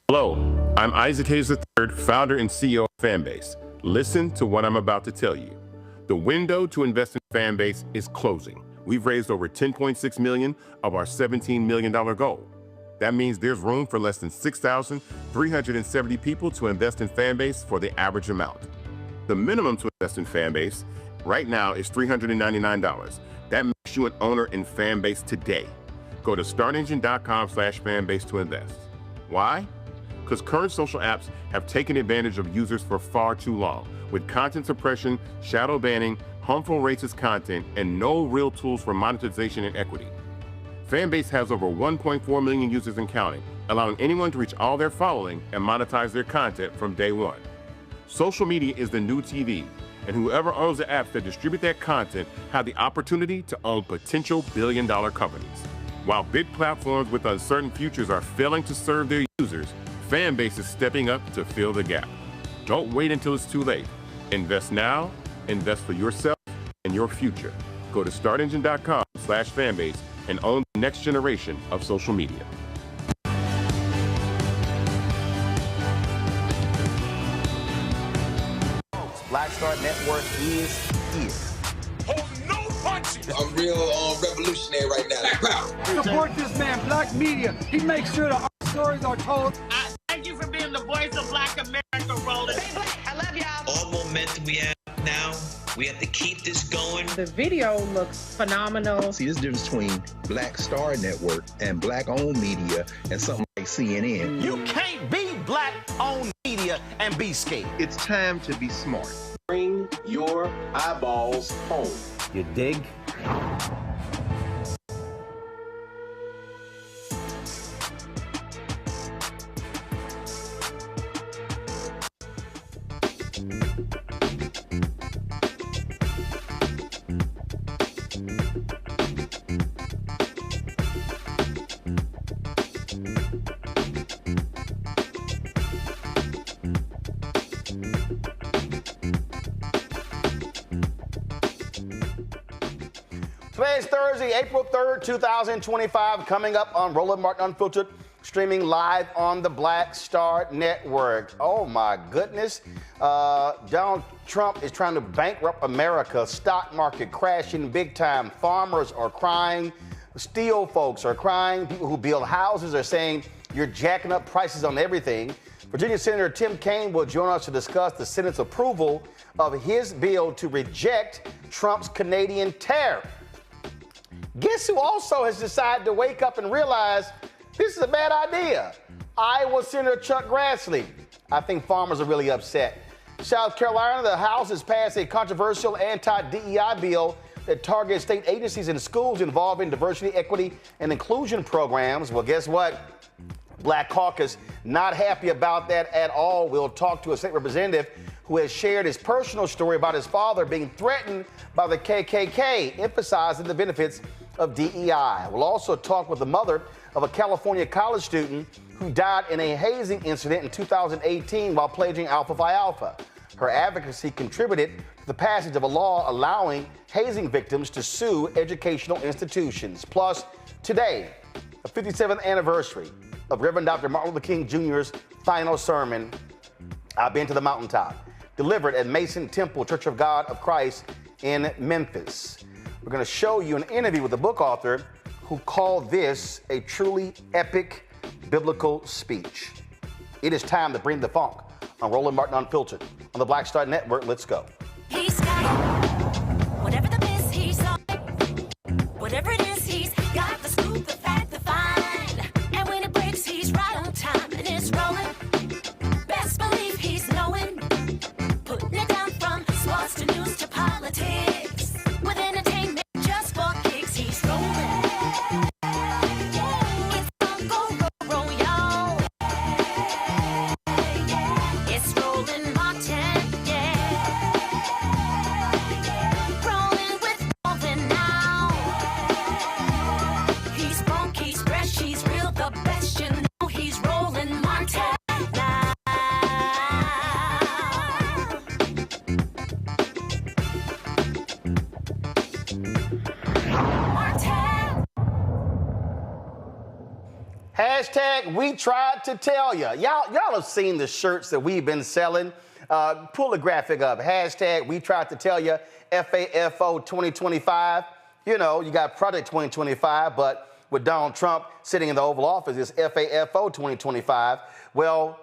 Hello, I'm Isaac Hayes III, founder and CEO of Fanbase. Listen to what I'm about to tell you. The window to invest in Fanbase is closing. We've raised over $10.6 million of our $17 million goal. That means there's room for less than 6,370 people to invest in Fanbase for the average amount. The minimum to invest in Fanbase right now is $399. That makes you an owner in Fanbase today. Go to startengine.com/fanbase to invest. Why? Because current social apps have taken advantage of users for far too long, with content suppression, shadow banning, harmful racist content, and no real tools for monetization and equity. Fanbase has over 1.4 million users and counting, allowing anyone to reach all their following and monetize their content from day one. Social media is the new TV, and whoever owns the apps that distribute that content have the opportunity to own potential billion-dollar companies. While big platforms with uncertain futures are failing to serve their users, Fanbase is stepping up to fill the gap. Don't wait until it's too late. Invest now, invest for yourself and your future. Go to startengine.com/fanbase and own the next generation of social media. Black Star Network is here. Hold no punches. I'm real revolutionary right now. Support this man, Black Media. He makes sure that our stories are told. Thank you for being the voice of Black America, Roland. Stay black. I love y'all. All momentum we have now, we have to keep this going. The video looks phenomenal. See, this difference between Black Star Network and Black-owned media and something like CNN. You can't be Black-owned media and be scared. It's time to be smart. Bring your eyeballs home. You dig? Today is Thursday, April 3rd, 2025, coming up on Roland Martin Unfiltered, streaming live on the Black Star Network. Oh my goodness. Donald Trump is trying to bankrupt America. Stock market crashing big time. Farmers are crying. Steel folks are crying. People who build houses are saying you're jacking up prices on everything. Virginia Senator Tim Kaine will join us to discuss the Senate's approval of his bill to reject Trump's Canadian tariff. Guess who also has decided to wake up and realize this is a bad idea? Iowa Senator Chuck Grassley. I think farmers are really upset. South Carolina, the House has passed a controversial anti-DEI bill that targets state agencies and schools involved in diversity, equity, and inclusion programs. Well, guess what? Black Caucus not happy about that at all. We'll talk to a state representative who has shared his personal story about his father being threatened by the KKK, emphasizing the benefits of DEI. We'll also talk with the mother of a California college student who died in a hazing incident in 2018 while pledging Alpha Phi Alpha. Her advocacy contributed to the passage of a law allowing hazing victims to sue educational institutions. Plus, today, the 57th anniversary of Reverend Dr. Martin Luther King Jr.'s final sermon, I've Been to the Mountaintop, delivered at Mason Temple Church of God of Christ in Memphis. We're going to show you an interview with the book author who called this a truly epic biblical speech. It is time to bring the funk on Roland Martin Unfiltered on the Black Star Network. Let's go. He's got whatever the miss, he's on. Whatever it is, he's got the scoop, the fact, the find. And when it breaks, he's right on time and it's rolling. Best believe he's knowing. Putting it down from sports to news to politics. With entertainment just for kicks, he's rolling. Hashtag we tried to tell you. Y'all have seen the shirts that we've been selling. Pull the graphic up. Hashtag we tried to tell you. FAFO 2025. You know, you got Project 2025, but with Donald Trump sitting in the Oval Office, it's FAFO 2025. Well,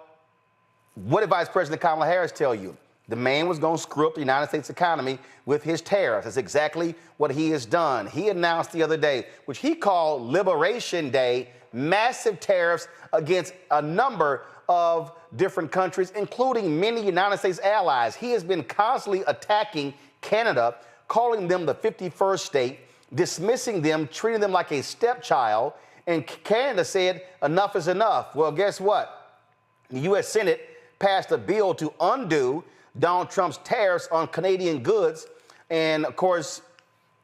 what did Vice President Kamala Harris tell you? The man was going to screw up the United States economy with his tariffs. That's exactly what he has done. He announced the other day, which he called Liberation Day, massive tariffs against a number of different countries, including many United States allies. He has been constantly attacking Canada, calling them the 51st state, dismissing them, treating them like a stepchild. And Canada said, enough is enough. Well, guess what? The U.S. Senate passed a bill to undo Donald Trump's tariffs on Canadian goods. And of course,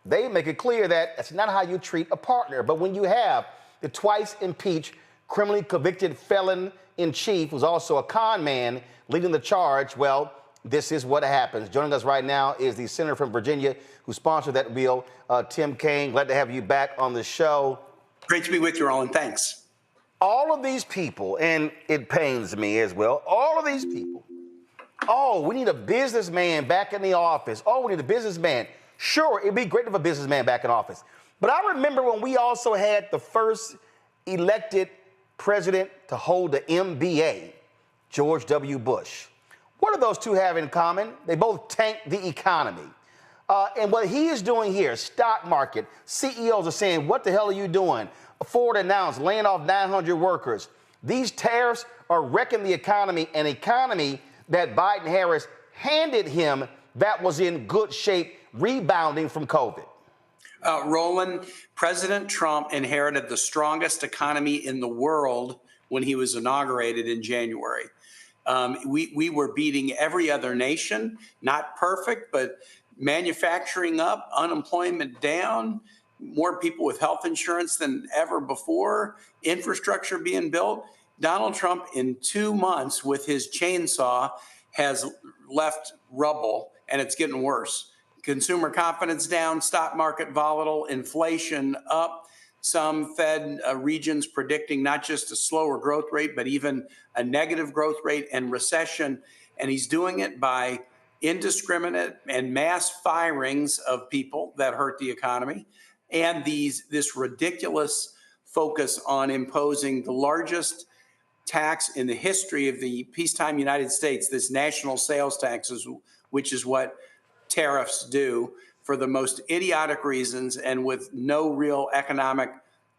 they make it clear that that's not how you treat a partner. But when you have the twice impeached, criminally convicted felon in chief, who's also a con man leading the charge, well, this is what happens. Joining us right now is the senator from Virginia who sponsored that bill, Tim Kaine. Glad to have you back on the show. Great to be with you, Roland. Thanks. All of these people, and it pains me as well, all of these people, oh, we need a businessman back in the office. Oh, we need a businessman. Sure, it'd be great to have a businessman back in office. But I remember when we also had the first elected president to hold the MBA, George W. Bush. What do those two have in common? They both tanked the economy. And what he is doing here, stock market, CEOs are saying, what the hell are you doing? Ford announced laying off 900 workers. These tariffs are wrecking the economy, an economy that Biden-Harris handed him that was in good shape, rebounding from COVID. Roland, President Trump inherited the strongest economy in the world when he was inaugurated in January. We were beating every other nation, not perfect, but manufacturing up, unemployment down, more people with health insurance than ever before, infrastructure being built. Donald Trump, in 2 months with his chainsaw, has left rubble, and it's getting worse. Consumer confidence down, stock market volatile, inflation up. Some Fed regions predicting not just a slower growth rate, but even a negative growth rate and recession. And he's doing it by indiscriminate and mass firings of people that hurt the economy, and this ridiculous focus on imposing the largest tax in the history of the peacetime United States, this national sales taxes, which is what tariffs do, for the most idiotic reasons and with no real economic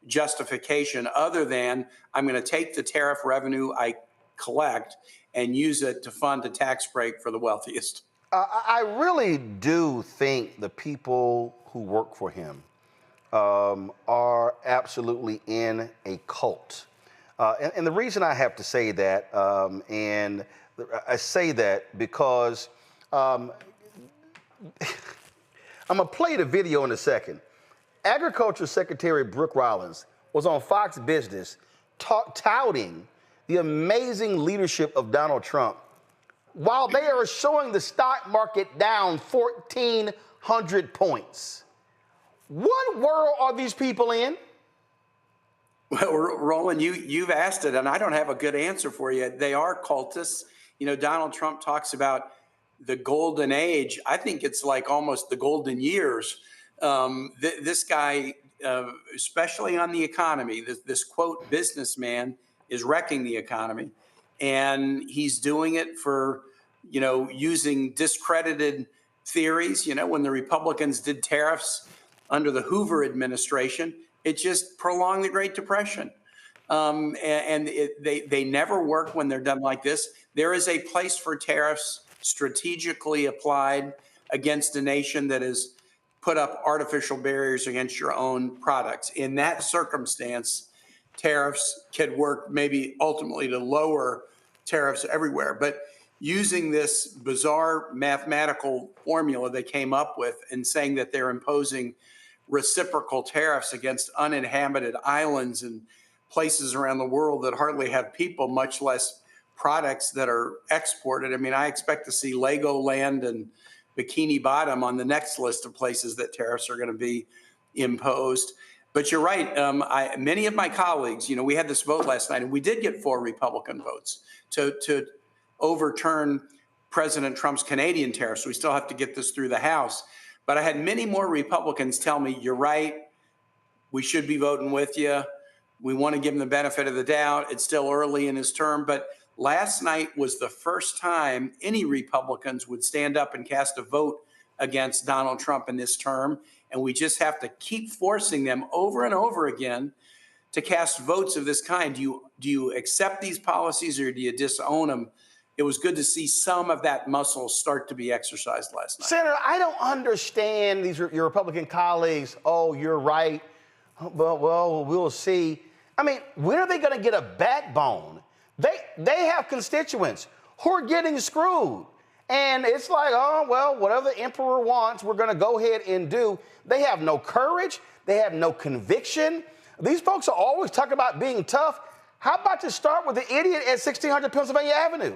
justification other than I'm going to take the tariff revenue I collect and use it to fund a tax break for the wealthiest. I really do think the people who work for him are absolutely in a cult. And the reason I have to say that, and I say that because I'm going to play the video in a second. Agriculture Secretary Brooke Rollins was on Fox Business touting the amazing leadership of Donald Trump while they are showing the stock market down 1,400 points. What world are these people in? Well, Roland, you've asked it, and I don't have a good answer for you. They are cultists. You know, Donald Trump talks about the golden age. I think it's like almost the golden years. This guy, especially on the economy, this quote businessman is wrecking the economy, and he's doing it for, you know, using discredited theories. You know, when the Republicans did tariffs under the Hoover administration, it just prolonged the Great Depression. They never work when they're done like this. There is a place for tariffs strategically applied against a nation that has put up artificial barriers against your own products. In that circumstance, tariffs can work maybe ultimately to lower tariffs everywhere. But using this bizarre mathematical formula they came up with and saying that they're imposing reciprocal tariffs against uninhabited islands and places around the world that hardly have people, much less products that are exported. I mean, I expect to see Legoland and Bikini Bottom on the next list of places that tariffs are going to be imposed. But you're right. Many of my colleagues, we had this vote last night, and we did get 4 Republican votes to overturn President Trump's Canadian tariffs. We still have to get this through the House. But I had many more Republicans tell me, you're right, we should be voting with you. We want to give him the benefit of the doubt. It's still early in his term. But last night was the first time any Republicans would stand up and cast a vote against Donald Trump in this term. And we just have to keep forcing them over and over again to cast votes of this kind. Do you accept these policies or do you disown them? It was good to see some of that muscle start to be exercised last night. Senator, I don't understand your Republican colleagues. Oh, you're right. Well, we'll see. I mean, when are they going to get a backbone? They have constituents who are getting screwed. And it's like, oh, well, whatever the emperor wants, we're going to go ahead and do. They have no courage. They have no conviction. These folks are always talking about being tough. How about you start with the idiot at 1600 Pennsylvania Avenue?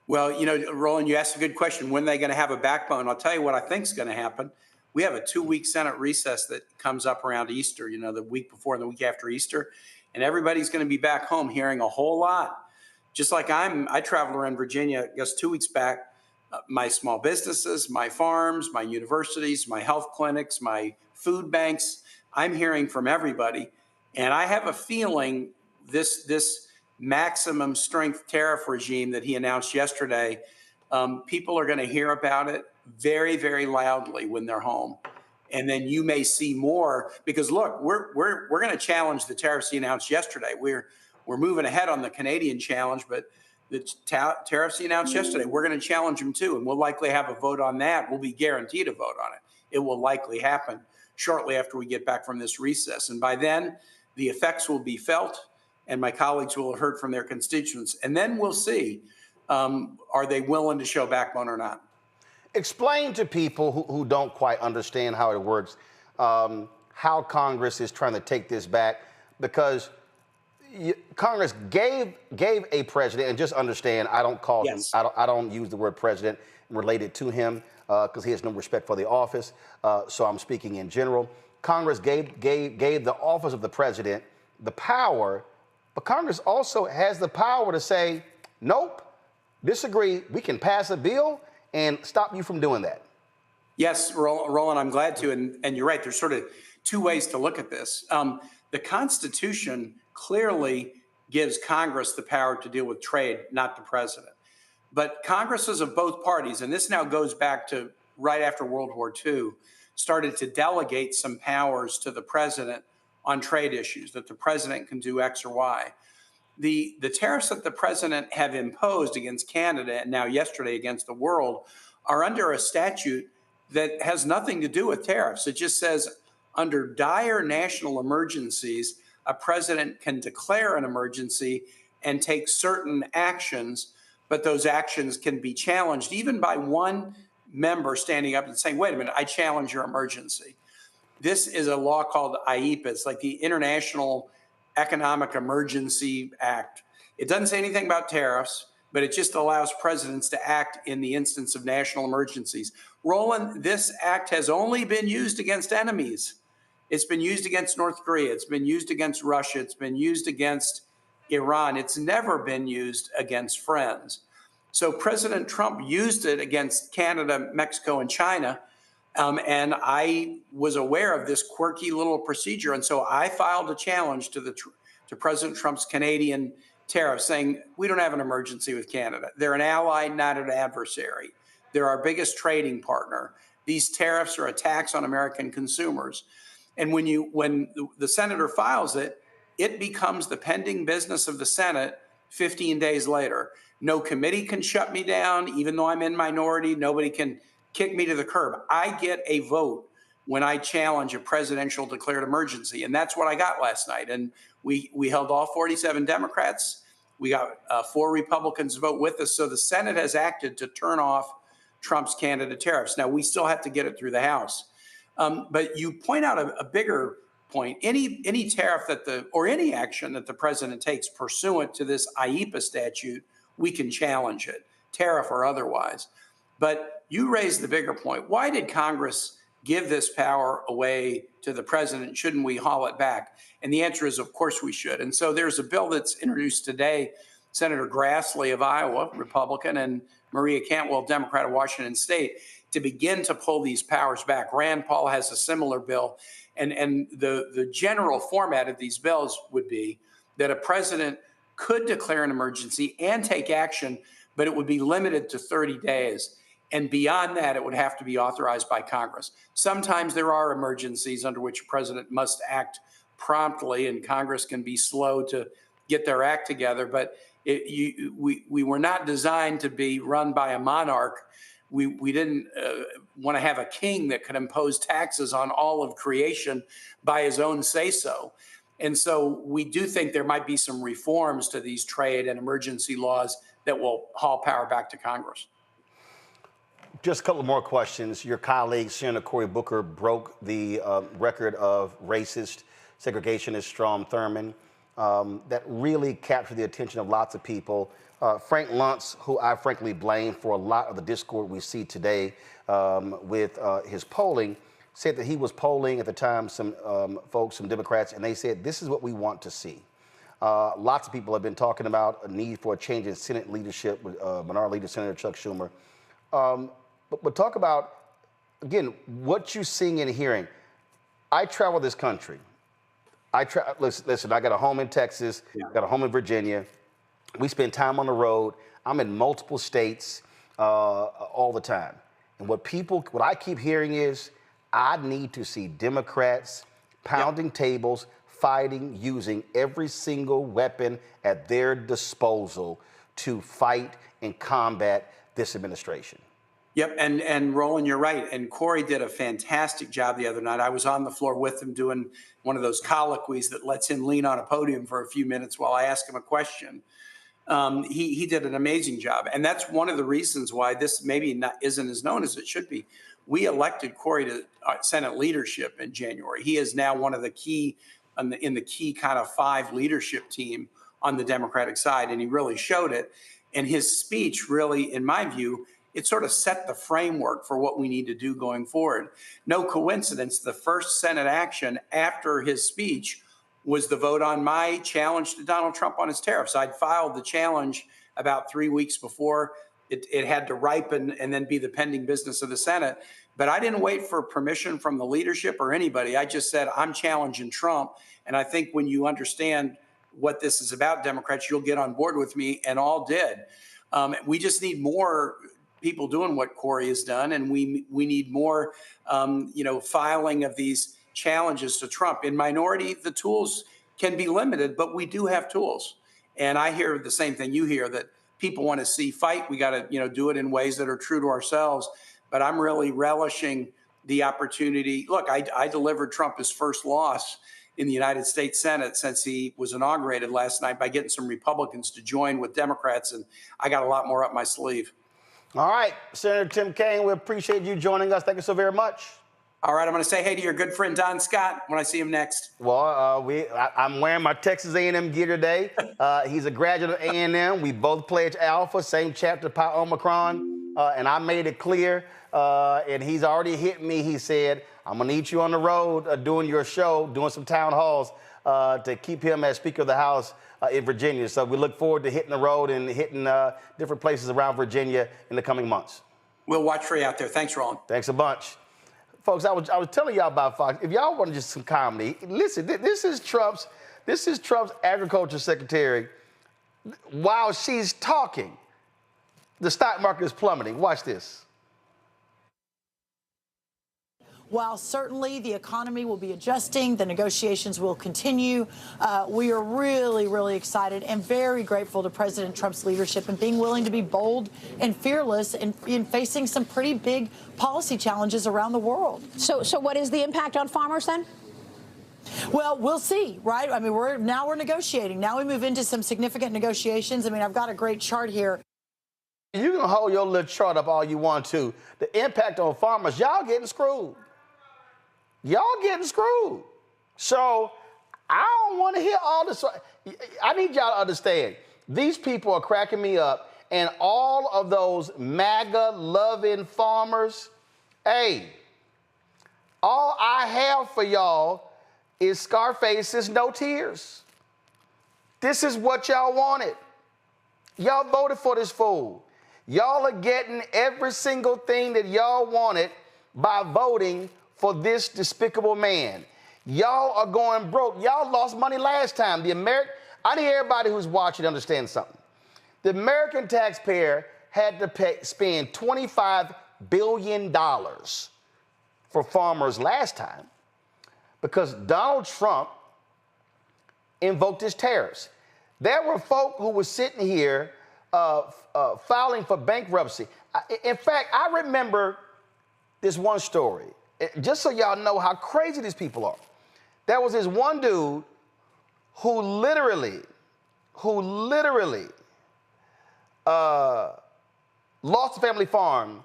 Well, Roland, you asked a good question. When are they going to have a backbone? I'll tell you what I think is going to happen. We have a 2-week Senate recess that comes up around Easter, the week before and the week after Easter. And everybody's going to be back home hearing a whole lot. Just like I traveled around Virginia, I guess 2 weeks back. My small businesses, my farms, my universities, my health clinics, my food banks. I'm hearing from everybody. And I have a feeling this maximum strength tariff regime that he announced yesterday, people are going to hear about it very, very loudly when they're home. And then you may see more because, look, we're going to challenge the tariffs he announced yesterday. We're moving ahead on the Canadian challenge, but the tariffs he announced yesterday, we're going to challenge them too. And we'll likely have a vote on that. We'll be guaranteed a vote on it. It will likely happen shortly after we get back from this recess. And by then, the effects will be felt and my colleagues will have heard from their constituents. And then we'll see, are they willing to show backbone or not? Explain to people who don't quite understand how it works, how Congress is trying to take this back, because Congress gave a president, and just understand, I don't call him, I don't use the word president related to him because he has no respect for the office. So I'm speaking in general. Congress gave the office of the president the power, but Congress also has the power to say, nope, disagree. We can pass a bill and stop you from doing that. Yes, Roland, I'm glad to. And you're right. There's sort of 2 ways to look at this. The Constitution clearly gives Congress the power to deal with trade, not the president. But Congresses of both parties, and this now goes back to right after World War II, started to delegate some powers to the president on trade issues, that the president can do X or Y. The tariffs that the president have imposed against Canada and now yesterday against the world are under a statute that has nothing to do with tariffs. It just says under dire national emergencies, a president can declare an emergency and take certain actions, but those actions can be challenged even by one member standing up and saying, wait a minute, I challenge your emergency. This is a law called IEPA. It's like the International Economic Emergency Act. It doesn't say anything about tariffs, but it just allows presidents to act in the instance of national emergencies. Roland, this act has only been used against enemies. It's been used against North Korea. It's been used against Russia. It's been used against Iran. It's never been used against friends. So President Trump used it against Canada, Mexico, and China. And I was aware of this quirky little procedure. And so I filed a challenge to President Trump's Canadian tariff saying, we don't have an emergency with Canada. They're an ally, not an adversary. They're our biggest trading partner. These tariffs are a tax on American consumers. And when the senator files it, it becomes the pending business of the Senate 15 days later. No committee can shut me down, even though I'm in minority. Nobody can kick me to the curb. I get a vote when I challenge a presidential declared emergency. And that's what I got last night. And we held all 47 Democrats. We got 4 Republicans to vote with us. So the Senate has acted to turn off Trump's Canada tariffs. Now, we still have to get it through the House. But you point out a bigger point. Any tariff or any action that the president takes pursuant to this IEPA statute, we can challenge it, tariff or otherwise. But you raised the bigger point. Why did Congress give this power away to the president? Shouldn't we haul it back? And the answer is, of course we should. And so there's a bill that's introduced today, Senator Grassley of Iowa, Republican, and Maria Cantwell, Democrat of Washington State, to begin to pull these powers back. Rand Paul has a similar bill. And the general format of these bills would be that a president could declare an emergency and take action, but it would be limited to 30 days. And beyond that, it would have to be authorized by Congress. Sometimes there are emergencies under which a president must act promptly, and Congress can be slow to get their act together. But we were not designed to be run by a monarch. We didn't want to have a king that could impose taxes on all of creation by his own say-so. And so we do think there might be some reforms to these trade and emergency laws that will haul power back to Congress. Just a couple more questions. Your colleague, Senator Cory Booker, broke the record of racist segregationist Strom Thurmond. That really captured the attention of lots of people. Frank Luntz, who I frankly blame for a lot of the discord we see today with his polling, said that he was polling at the time some folks, some Democrats, and they said, this is what we want to see. Lots of people have been talking about a need for a change in Senate leadership with Minority Leader Senator Chuck Schumer. But talk about, again, what you're seeing and hearing. I travel this country. Listen, I got a home in Texas, got a home in Virginia. We spend time on the road. I'm in multiple states all the time. And what I keep hearing is, I need to see Democrats pounding tables, fighting, using every single weapon at their disposal to fight and combat this administration. Yep, and Roland, you're right. And Cory did a fantastic job the other night. I was on the floor with him doing one of those colloquies that lets him lean on a podium for a few minutes while I ask him a question. He did an amazing job. And that's one of the reasons why this maybe isn't as known as it should be. We elected Cory to Senate leadership in January. He is now one of the key, in the key kind of 5 leadership team on the Democratic side, and he really showed it. And his speech really, in my view, it sort of set the framework for what we need to do going forward. No coincidence, the first Senate action after his speech was the vote on my challenge to Donald Trump on his tariffs. I'd filed the challenge about 3 weeks before. It had to ripen and then be the pending business of the Senate. But I didn't wait for permission from the leadership or anybody. I just said, I'm challenging Trump. And I think when you understand what this is about, Democrats, you'll get on board with me, and all did. We just need more people doing what Cory has done, and we need more, filing of these challenges to Trump. In minority, the tools can be limited, but we do have tools. And I hear the same thing you hear, that people want to see fight. We got to, do it in ways that are true to ourselves. But I'm really relishing the opportunity. Look, I delivered Trump his first loss in the United States Senate since he was inaugurated last night by getting some Republicans to join with Democrats, and I got a lot more up my sleeve. All right, Senator Tim Kaine, we appreciate you joining us. Thank you so very much. All right, I'm going to say hey to your good friend Don Scott when I see him next. Well, I'm wearing my Texas A&M gear today. He's a graduate of A&M. We both pledged Alpha, same chapter, Pi Omicron, and I made it clear. And he's already hit me. He said, I'm going to need you on the road doing your show, doing some town halls to keep him as Speaker of the House in Virginia. So we look forward to hitting the road and hitting different places around Virginia in the coming months. We'll watch for you out there. Thanks, Roland. Thanks a bunch. Folks, I was telling y'all about Fox. If y'all want just some comedy, listen, this is Trump's agriculture secretary. While she's talking, the stock market is plummeting. Watch this. While certainly the economy will be adjusting, the negotiations will continue. We are really, really excited and very grateful to President Trump's leadership and being willing to be bold and fearless in facing some pretty big policy challenges around the world. So what is the impact on farmers then? Well, we'll see, right? I mean, we're negotiating. Now we move into some significant negotiations. I mean, I've got a great chart here. You can hold your little chart up all you want to. The impact on farmers, y'all getting screwed. Y'all getting screwed. So I don't want to hear all this. I need y'all to understand, these people are cracking me up, and all of those MAGA-loving farmers, hey, All I have for y'all is Scarface's No Tears. This is what y'all wanted. Y'all voted for this fool. Y'all are getting every single thing that y'all wanted by voting for this despicable man. Y'all are going broke. Y'all lost money last time. I need everybody who's watching to understand something. The American taxpayer had to spend $25 billion for farmers last time because Donald Trump invoked his tariffs. There were folk who were sitting here filing for bankruptcy. In fact, I remember this one story, just so y'all know how crazy these people are. There was this one dude who literally lost a family farm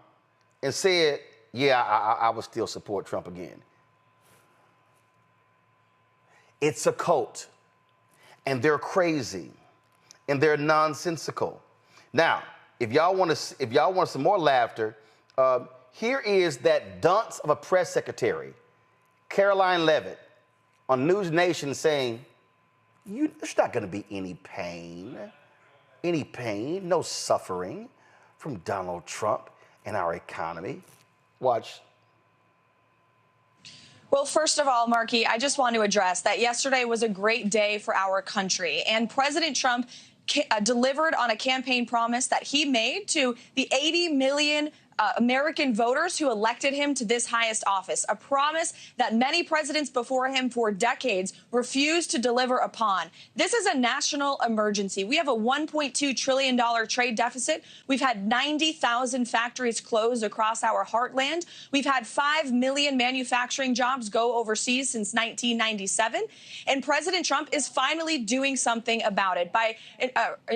and said, yeah, I would still support Trump again. It's a cult, and they're crazy, and they're nonsensical. Now, if y'all want some more laughter, here is that dunce of a press secretary, Caroline Levitt, on News Nation saying, there's not going to be any pain, no suffering from Donald Trump and our economy. Watch. Well, first of all, Markey, I just want to address that yesterday was a great day for our country, and President Trump delivered on a campaign promise that he made to the 80 million American voters who elected him to this highest office, a promise that many presidents before him for decades refused to deliver upon. This is a national emergency. We have a $1.2 trillion trade deficit. We've had 90,000 factories closed across our heartland. We've had 5 million manufacturing jobs go overseas since 1997. And President Trump is finally doing something about it by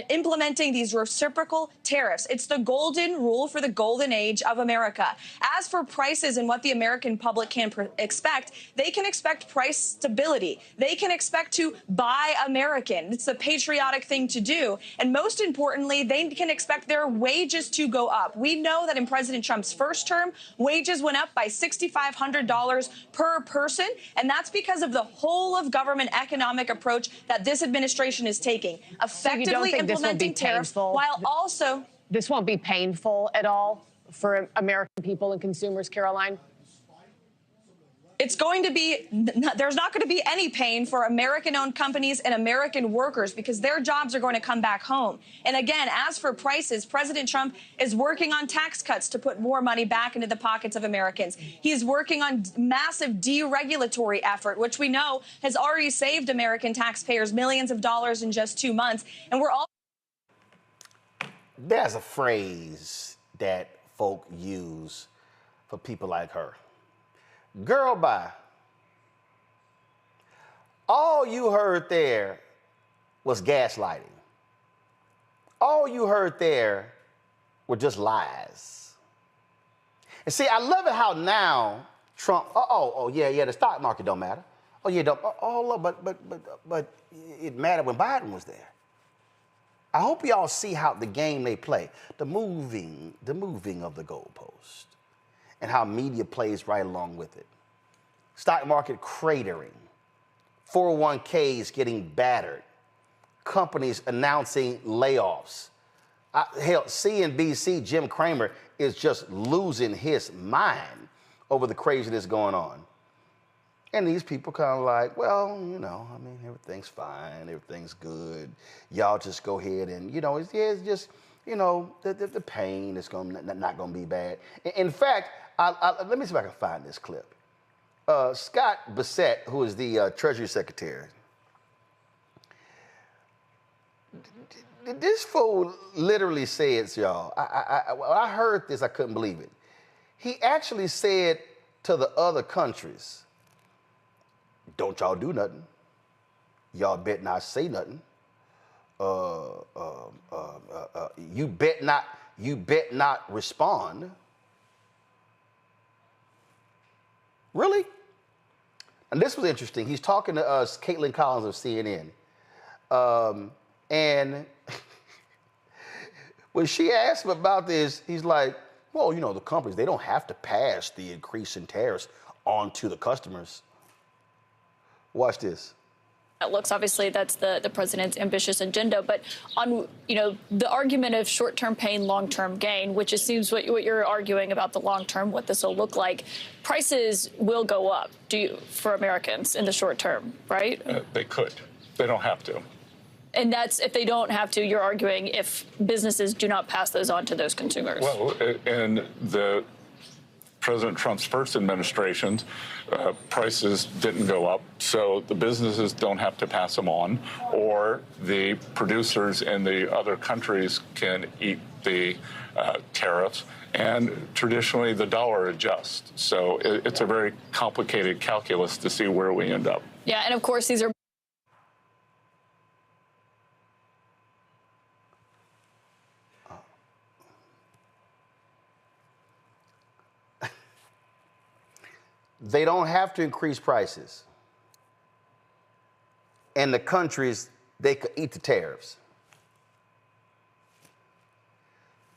implementing these reciprocal tariffs. It's the golden rule for the golden age of America. As for prices and what the American public can expect, they can expect price stability. They can expect to buy American. It's a patriotic thing to do. And most importantly, they can expect their wages to go up. We know that in President Trump's first term, wages went up by $6,500 per person. And that's because of the whole of government economic approach that this administration is taking, effectively implementing tariffs while also... This won't be painful at all for American people and consumers, Caroline? It's going to be, there's not going to be any pain for American-owned companies and American workers because their jobs are going to come back home. And again, as for prices, President Trump is working on tax cuts to put more money back into the pockets of Americans. He's working on massive deregulatory effort, which we know has already saved American taxpayers millions of dollars in just 2 months. And we're all... There's a phrase that folk use for people like her. Girl, bye. All you heard there was gaslighting. All you heard there were just lies. And see, I love it how now Trump, yeah, the stock market don't matter. Oh, yeah, but it mattered when Biden was there. I hope y'all see how the game they play, the moving of the goalpost, and how media plays right along with it. Stock market cratering, 401ks getting battered, companies announcing layoffs. Hell, CNBC, Jim Cramer is just losing his mind over the craziness going on. And these people kind of like, well, I mean, everything's fine, everything's good. Y'all just go ahead and, it's just, the pain is not going to be bad. In fact, let me see if I can find this clip. Scott Bassett, who is the Treasury Secretary, this fool literally says, y'all, when I heard this, I couldn't believe it. He actually said to the other countries, don't y'all do nothing. Y'all bet not say nothing. You bet not respond. Really? And this was interesting. He's talking to us, Caitlin Collins of CNN. And when she asked him about this, he's like, well, the companies, they don't have to pass the increase in tariffs onto the customers. Watch this. It looks obviously that's the president's ambitious agenda, but on the argument of short-term pain, long-term gain, which assumes what you're arguing about the long-term, what this will look like, prices will go up for Americans in the short term, right? They could. They don't have to. And that's if they don't have to. You're arguing if businesses do not pass those on to those consumers. Well, in the President Trump's first administration, prices didn't go up, so the businesses don't have to pass them on, or the producers in the other countries can eat the tariffs, and traditionally the dollar adjusts. So it's a very complicated calculus to see where we end up. Yeah, and of course these are they don't have to increase prices. And the countries, they could eat the tariffs.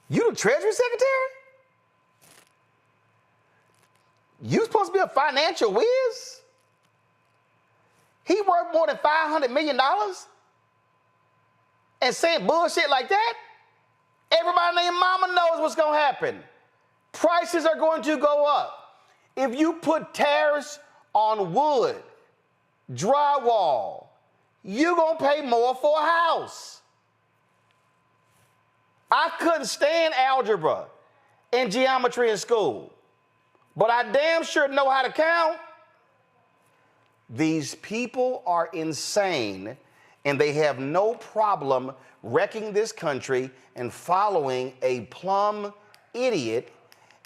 You the Treasury Secretary? You supposed to be a financial whiz? He worth more than $500 million? And saying bullshit like that? Everybody named mama knows what's gonna happen. Prices are going to go up. If you put tariffs on wood, drywall, you're going to pay more for a house. I couldn't stand algebra and geometry in school, but I damn sure know how to count. These people are insane, and they have no problem wrecking this country and following a plumb idiot,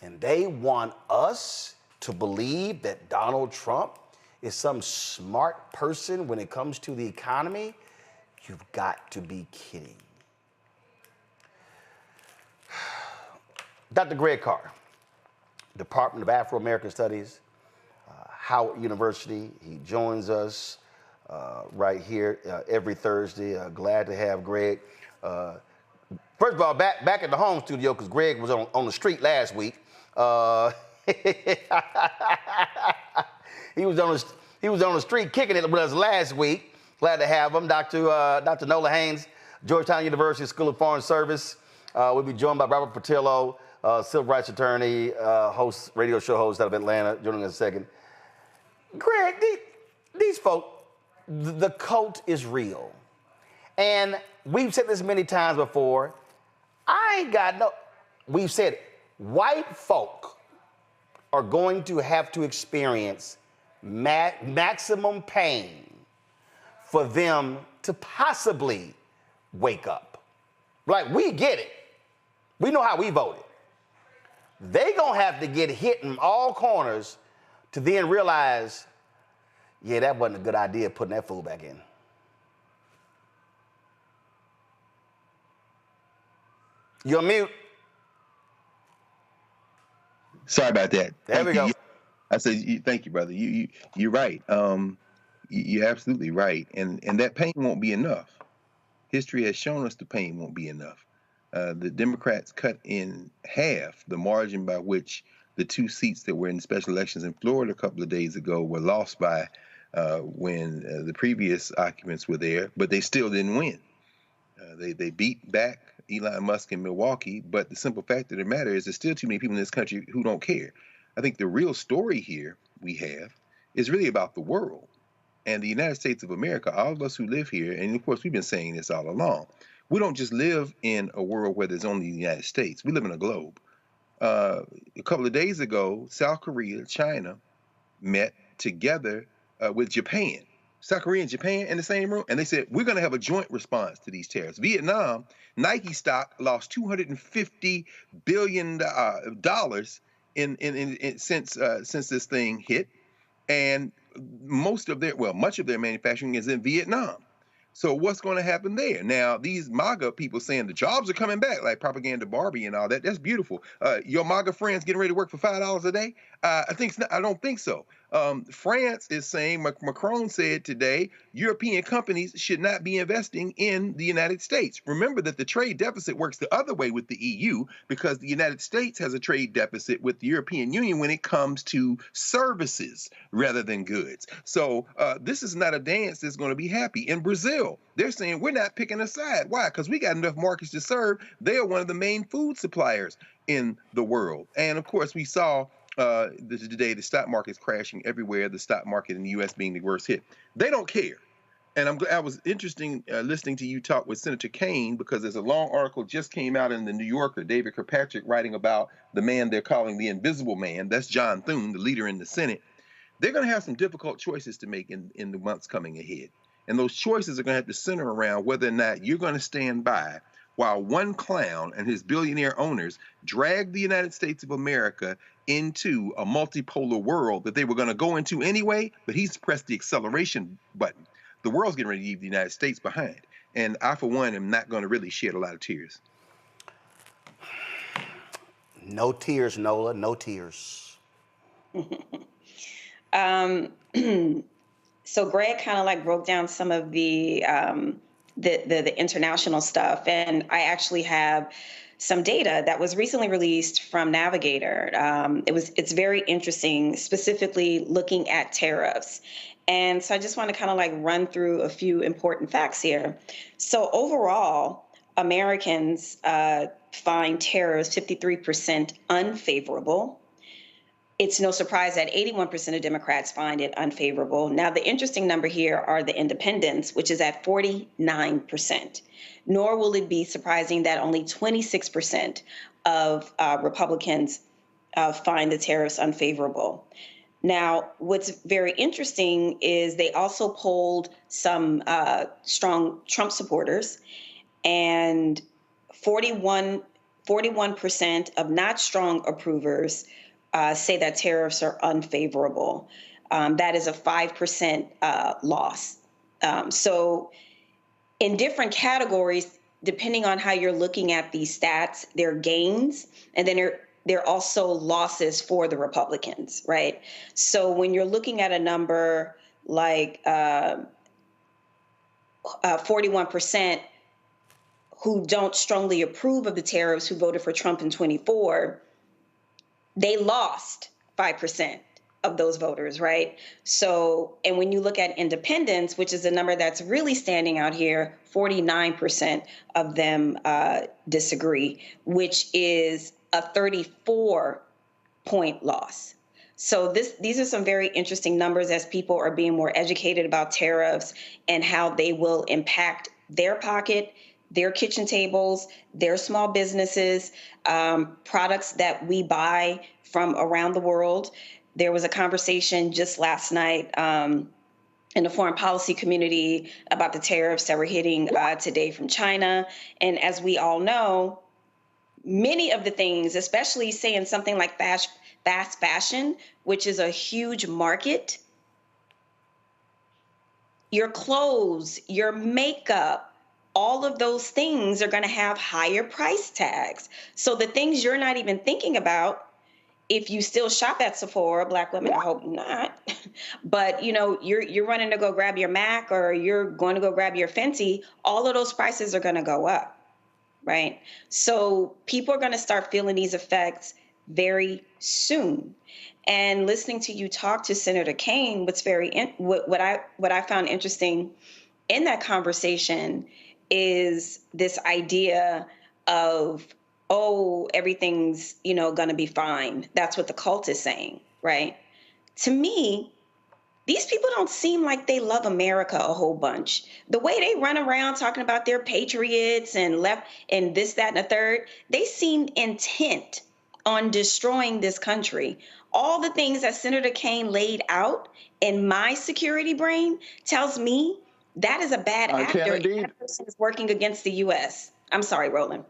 and they want us to believe that Donald Trump is some smart person when it comes to the economy. You've got to be kidding. Dr. Greg Carr, Department of Afro-American Studies, Howard University. He joins us right here every Thursday. Glad to have Greg. First of all, back at the home studio, because Greg was on the street last week. He was on the street kicking it with us last week. Glad to have him, Dr. Nola Haynes, Georgetown University School of Foreign Service. We'll be joined by Robert Patillo, civil rights attorney, radio show host out of Atlanta, joining us in a second. Greg, these folk, the cult is real. And we've said this many times before. We've said white folk are going to have to experience maximum pain for them to possibly wake up. Like, we get it. We know how we voted. They gonna have to get hit in all corners to then realize, yeah, that wasn't a good idea putting that fool back in. You're on mute. Sorry about that. There we go. I said, thank you, brother. You're right. You're absolutely right. And that pain won't be enough. History has shown us the pain won't be enough. The Democrats cut in half the margin by which the 2 seats that were in special elections in Florida a couple of days ago were lost by when the previous occupants were there, but they still didn't win. They beat back Elon Musk in Milwaukee, but the simple fact of the matter is there's still too many people in this country who don't care. I think the real story here we have is really about the world and the United States of America. All of us who live here, and of course we've been saying this all along, we don't just live in a world where there's only the United States. We live in a globe. A couple of days ago, South Korea, China met together with Japan. South Korea and Japan in the same room, and they said, we're going to have a joint response to these tariffs. Vietnam, Nike stock lost $250 billion since this thing hit, and much of their manufacturing is in Vietnam. So what's going to happen there? Now, these MAGA people saying the jobs are coming back, like Propaganda Barbie and all that, that's beautiful. Your MAGA friends getting ready to work for $5 a day? I don't think so. France is saying, Macron said today, European companies should not be investing in the United States. Remember that the trade deficit works the other way with the EU because the United States has a trade deficit with the European Union when it comes to services rather than goods. So this is not a dance that's going to be happy. In Brazil, they're saying we're not picking a side. Why? Because we got enough markets to serve. They are one of the main food suppliers in the world. And of course, we saw today the stock market's crashing everywhere, the stock market in the U.S. being the worst hit. They don't care. And I was interesting listening to you talk with Senator Kaine because there's a long article just came out in the New Yorker, David Kirkpatrick writing about the man they're calling the invisible man. That's John Thune, the leader in the Senate. They're going to have some difficult choices to make in the months coming ahead. And those choices are going to have to center around whether or not you're going to stand by while one clown and his billionaire owners drag the United States of America into a multipolar world that they were going to go into anyway, but he's pressed the acceleration button. The world's getting ready to leave the United States behind. And I, for one, am not going to really shed a lot of tears. No tears, Nola, no tears. So Greg kind of like broke down some of the international stuff, and I actually have some data that was recently released from Navigator. It's very interesting, specifically looking at tariffs. And so I just want to kind of like run through a few important facts here. So overall, Americans find tariffs 53% unfavorable. It's no surprise that 81% of Democrats find it unfavorable. Now, the interesting number here are the independents, which is at 49%. Nor will it be surprising that only 26% of Republicans find the tariffs unfavorable. Now, what's very interesting is they also polled some strong Trump supporters, and 41% of not strong approvers say that tariffs are unfavorable. That is a 5% loss. So in different categories, depending on how you're looking at these stats, there are gains, and then there are also losses for the Republicans, right? So when you're looking at a number like 41% who don't strongly approve of the tariffs, who voted for Trump in 24, they lost 5% of those voters, right? So, and when you look at independents, which is a number that's really standing out here, 49% of them disagree, which is a 34-point loss. So these are some very interesting numbers as people are being more educated about tariffs and how they will impact their pocket, their kitchen tables, their small businesses, products that we buy from around the world. There was a conversation just last night in the foreign policy community about the tariffs that were hitting today from China. And as we all know, many of the things, especially saying something like fast fashion, which is a huge market, your clothes, your makeup, all of those things are going to have higher price tags. So the things you're not even thinking about, if you still shop at Sephora, Black women, I hope not, but you know, you're running to go grab your MAC or you're going to go grab your Fenty, all of those prices are going to go up, right? So people are going to start feeling these effects very soon. And listening to you talk to Senator Kaine, what I found interesting in that conversation is this idea of, oh, everything's, going to be fine. That's what the cult is saying, right? To me, these people don't seem like they love America a whole bunch. The way they run around talking about their patriots and left and this, that, and the third, they seem intent on destroying this country. All the things that Senator Kaine laid out in my security brain tells me that is a bad actor. And that person is working against the U.S. I'm sorry, Roland.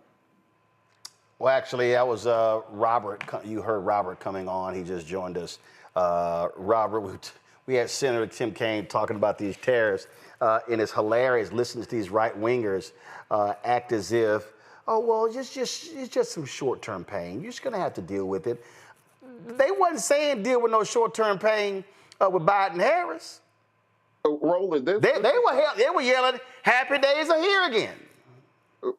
Well, actually, that was Robert. You heard Robert coming on. He just joined us. Robert, we had Senator Tim Kaine talking about these tariffs, and it's hilarious listening to these right-wingers act as if, oh, well, it's just some short-term pain. You're just going to have to deal with it. They wasn't saying deal with no short-term pain with Biden Harris. Roland, they were yelling, "Happy days are here again."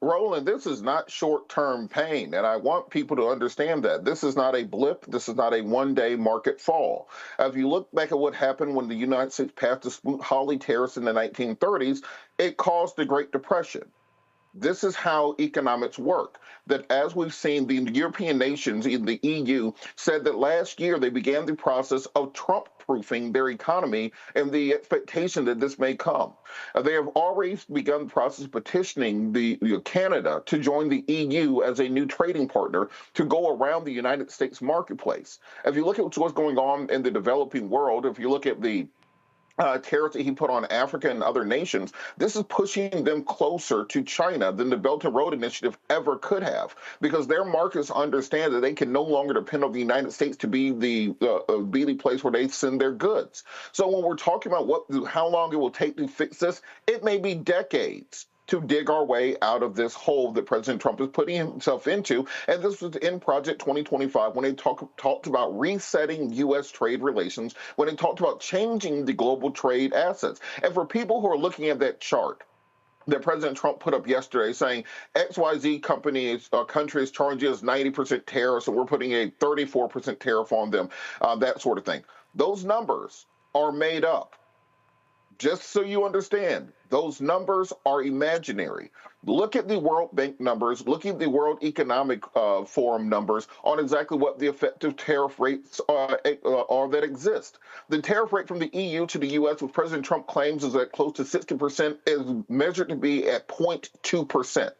Roland, this is not short-term pain, and I want people to understand that. This is not a blip. This is not a one-day market fall. If you look back at what happened when the United States passed the Smoot-Hawley tariffs in the 1930s, it caused the Great Depression. This is how economics work. That as we've seen, the European nations in the EU said that last year they began the process of Trump-proofing their economy and the expectation that this may come. They have already begun the process of petitioning Canada to join the EU as a new trading partner to go around the United States marketplace. If you look at what's going on in the developing world, if you look at the tariffs that he put on Africa and other nations, this is pushing them closer to China than the Belt and Road Initiative ever could have, because their markets understand that they can no longer depend on the United States to be the place where they send their goods. So when we're talking about how long it will take to fix this, it may be decades to dig our way out of this hole that President Trump is putting himself into. And this was in Project 2025 when they talked about resetting U.S. trade relations, when they talked about changing the global trade assets. And for people who are looking at that chart that President Trump put up yesterday saying XYZ country is charging us 90% tariffs and we're putting a 34% tariff on them, that sort of thing. Those numbers are made up. Just so you understand, those numbers are imaginary. Look at the World Bank numbers, look at the World Economic Forum numbers on exactly what the effective tariff rates are that exist. The tariff rate from the EU to the U.S., which President Trump claims is at close to 60%, is measured to be at 0.2%.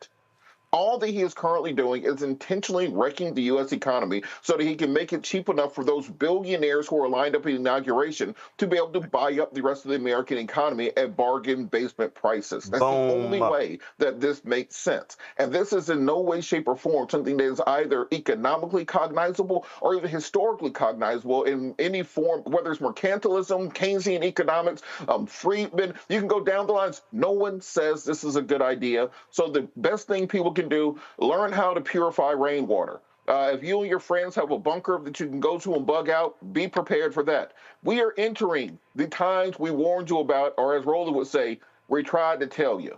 All that he is currently doing is intentionally wrecking the U.S. economy so that he can make it cheap enough for those billionaires who are lined up in inauguration to be able to buy up the rest of the American economy at bargain basement prices. That's the only way that this makes sense. And this is in no way, shape, or form something that is either economically cognizable or even historically cognizable in any form, whether it's mercantilism, Keynesian economics, Friedman. You can go down the lines. No one says this is a good idea. So the best thing people can do, learn how to purify rainwater. If you and your friends have a bunker that you can go to and bug out, be prepared for that. We are entering the times we warned you about, or as Roland would say, we tried to tell you.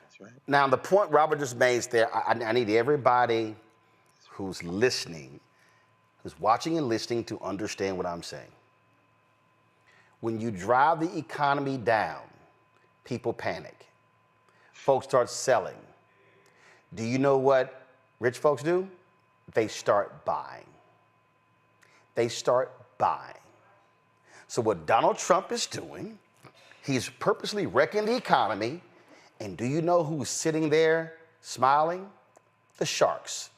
That's right. Now, the point Robert just made there, I need everybody who's listening, who's watching and listening to understand what I'm saying. When you drive the economy down, people panic. Folks start selling. Do you know what rich folks do? They start buying. They start buying. So what Donald Trump is doing, he's purposely wrecking the economy. And do you know who's sitting there smiling? The sharks,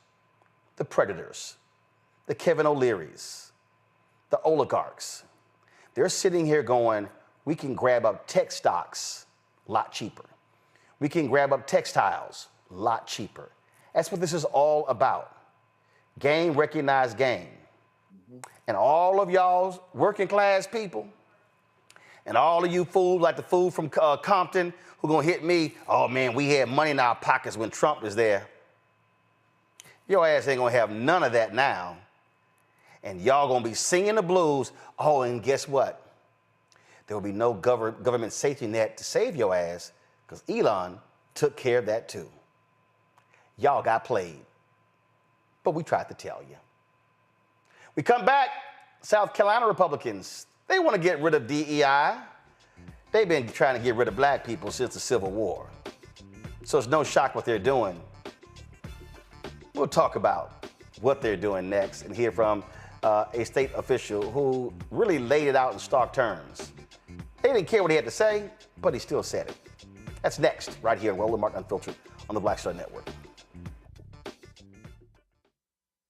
the predators, the Kevin O'Learys, the oligarchs. They're sitting here going, we can grab up tech stocks a lot cheaper. We can grab up textiles a lot cheaper. That's what this is all about. Game, recognize game. And all of y'all's working class people and all of you fools like the fool from Compton who gonna hit me, oh man, we had money in our pockets when Trump was there. Your ass ain't gonna have none of that now. And y'all gonna be singing the blues. Oh, and guess what? There will be no government safety net to save your ass because Elon took care of that too. Y'all got played, but we tried to tell you. We come back, South Carolina Republicans, they want to get rid of DEI. They've been trying to get rid of black people since the Civil War. So it's no shock what they're doing. We'll talk about what they're doing next and hear from a state official who really laid it out in stark terms. They didn't care what he had to say, but he still said it. That's next, right here on Roland Martin Unfiltered on the Black Star Network.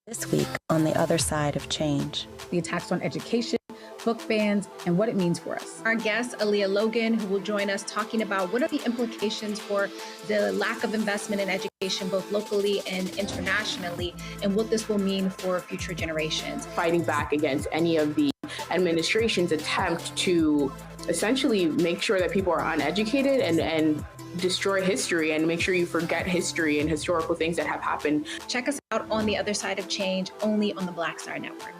This week on The Other Side of Change. The attacks on education, book bans, and what it means for us. Our guest, Aaliyah Logan, who will join us talking about what are the implications for the lack of investment in education, both locally and internationally, and what this will mean for future generations. Fighting back against any of the administration's attempt to essentially make sure that people are uneducated and destroy history and make sure you forget history and historical things that have happened. Check us out on The Other Side of Change, only on the Black Star Network.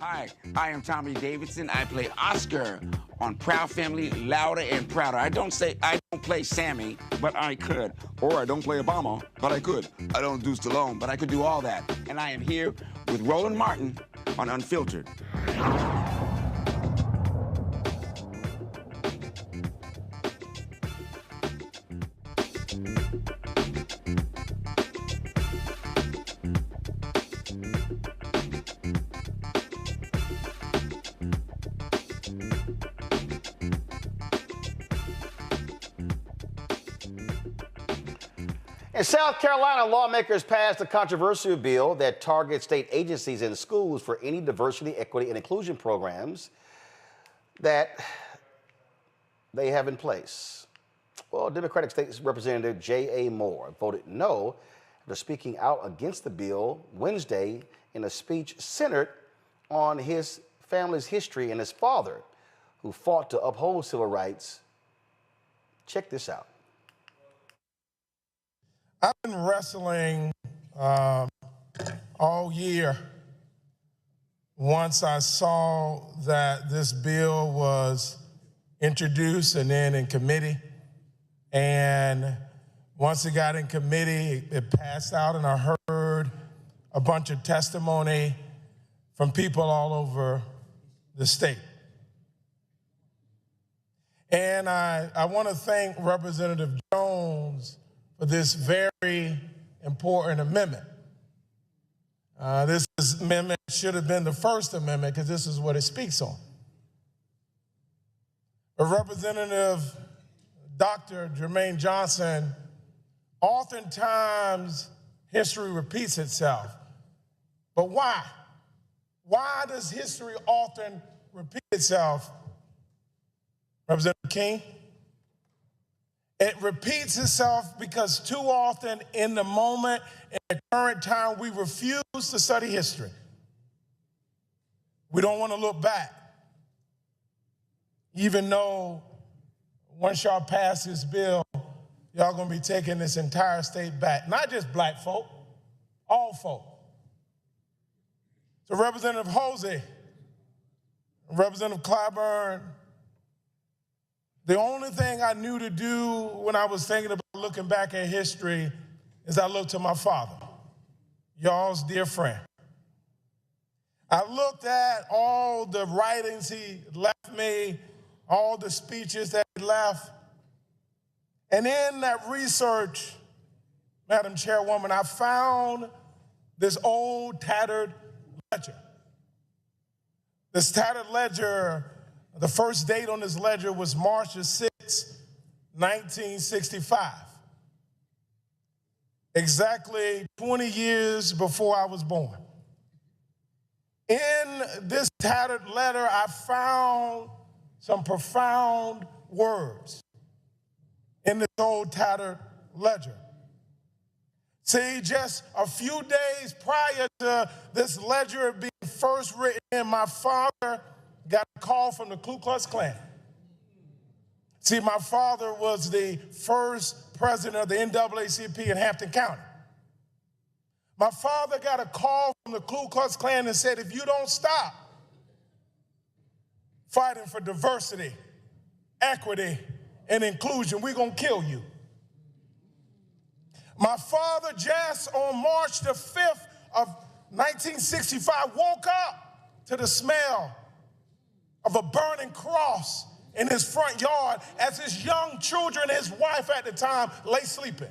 Hi, I am Tommy Davidson. I play Oscar on Proud Family, Louder and Prouder. I don't play Sammy, but I could. Or I don't play Obama, but I could. I don't do Stallone, but I could do all that. And I am here with Roland Martin on Unfiltered. In South Carolina, lawmakers passed a controversial bill that targets state agencies and schools for any diversity, equity, and inclusion programs that they have in place. Well, Democratic State Representative J.A. Moore voted no after speaking out against the bill Wednesday in a speech centered on his family's history and his father, who fought to uphold civil rights. Check this out. I've been wrestling all year once I saw that this bill was introduced and then in committee. And once it got in committee, it passed out, and I heard a bunch of testimony from people all over the state. And I want to thank Representative Jones for this very important amendment. This amendment should have been the first amendment because this is what it speaks on. But Representative Dr. Jermaine Johnson, oftentimes history repeats itself. But why? Why does history often repeat itself, Representative King? It repeats itself because too often in the moment, in the current time, we refuse to study history. We don't want to look back. Even though once y'all pass this bill, y'all gonna be taking this entire state back. Not just black folk, all folk. So Representative Hosey, Representative Clyburn, the only thing I knew to do when I was thinking about looking back at history is I looked to my father, y'all's dear friend. I looked at all the writings he left me, all the speeches that he left. And in that research, Madam Chairwoman, I found this old tattered ledger. This tattered ledger, the first date on this ledger was March 6, 1965. Exactly 20 years before I was born. In this tattered letter, I found some profound words in this old tattered ledger. See, just a few days prior to this ledger being first written in, my father got a call from the Ku Klux Klan. See, my father was the first president of the NAACP in Hampton County. My father got a call from the Ku Klux Klan and said, if you don't stop fighting for diversity, equity, and inclusion, we're gonna kill you. My father just on March the 5th of 1965 woke up to the smell of a burning cross in his front yard as his young children, his wife at the time, lay sleeping.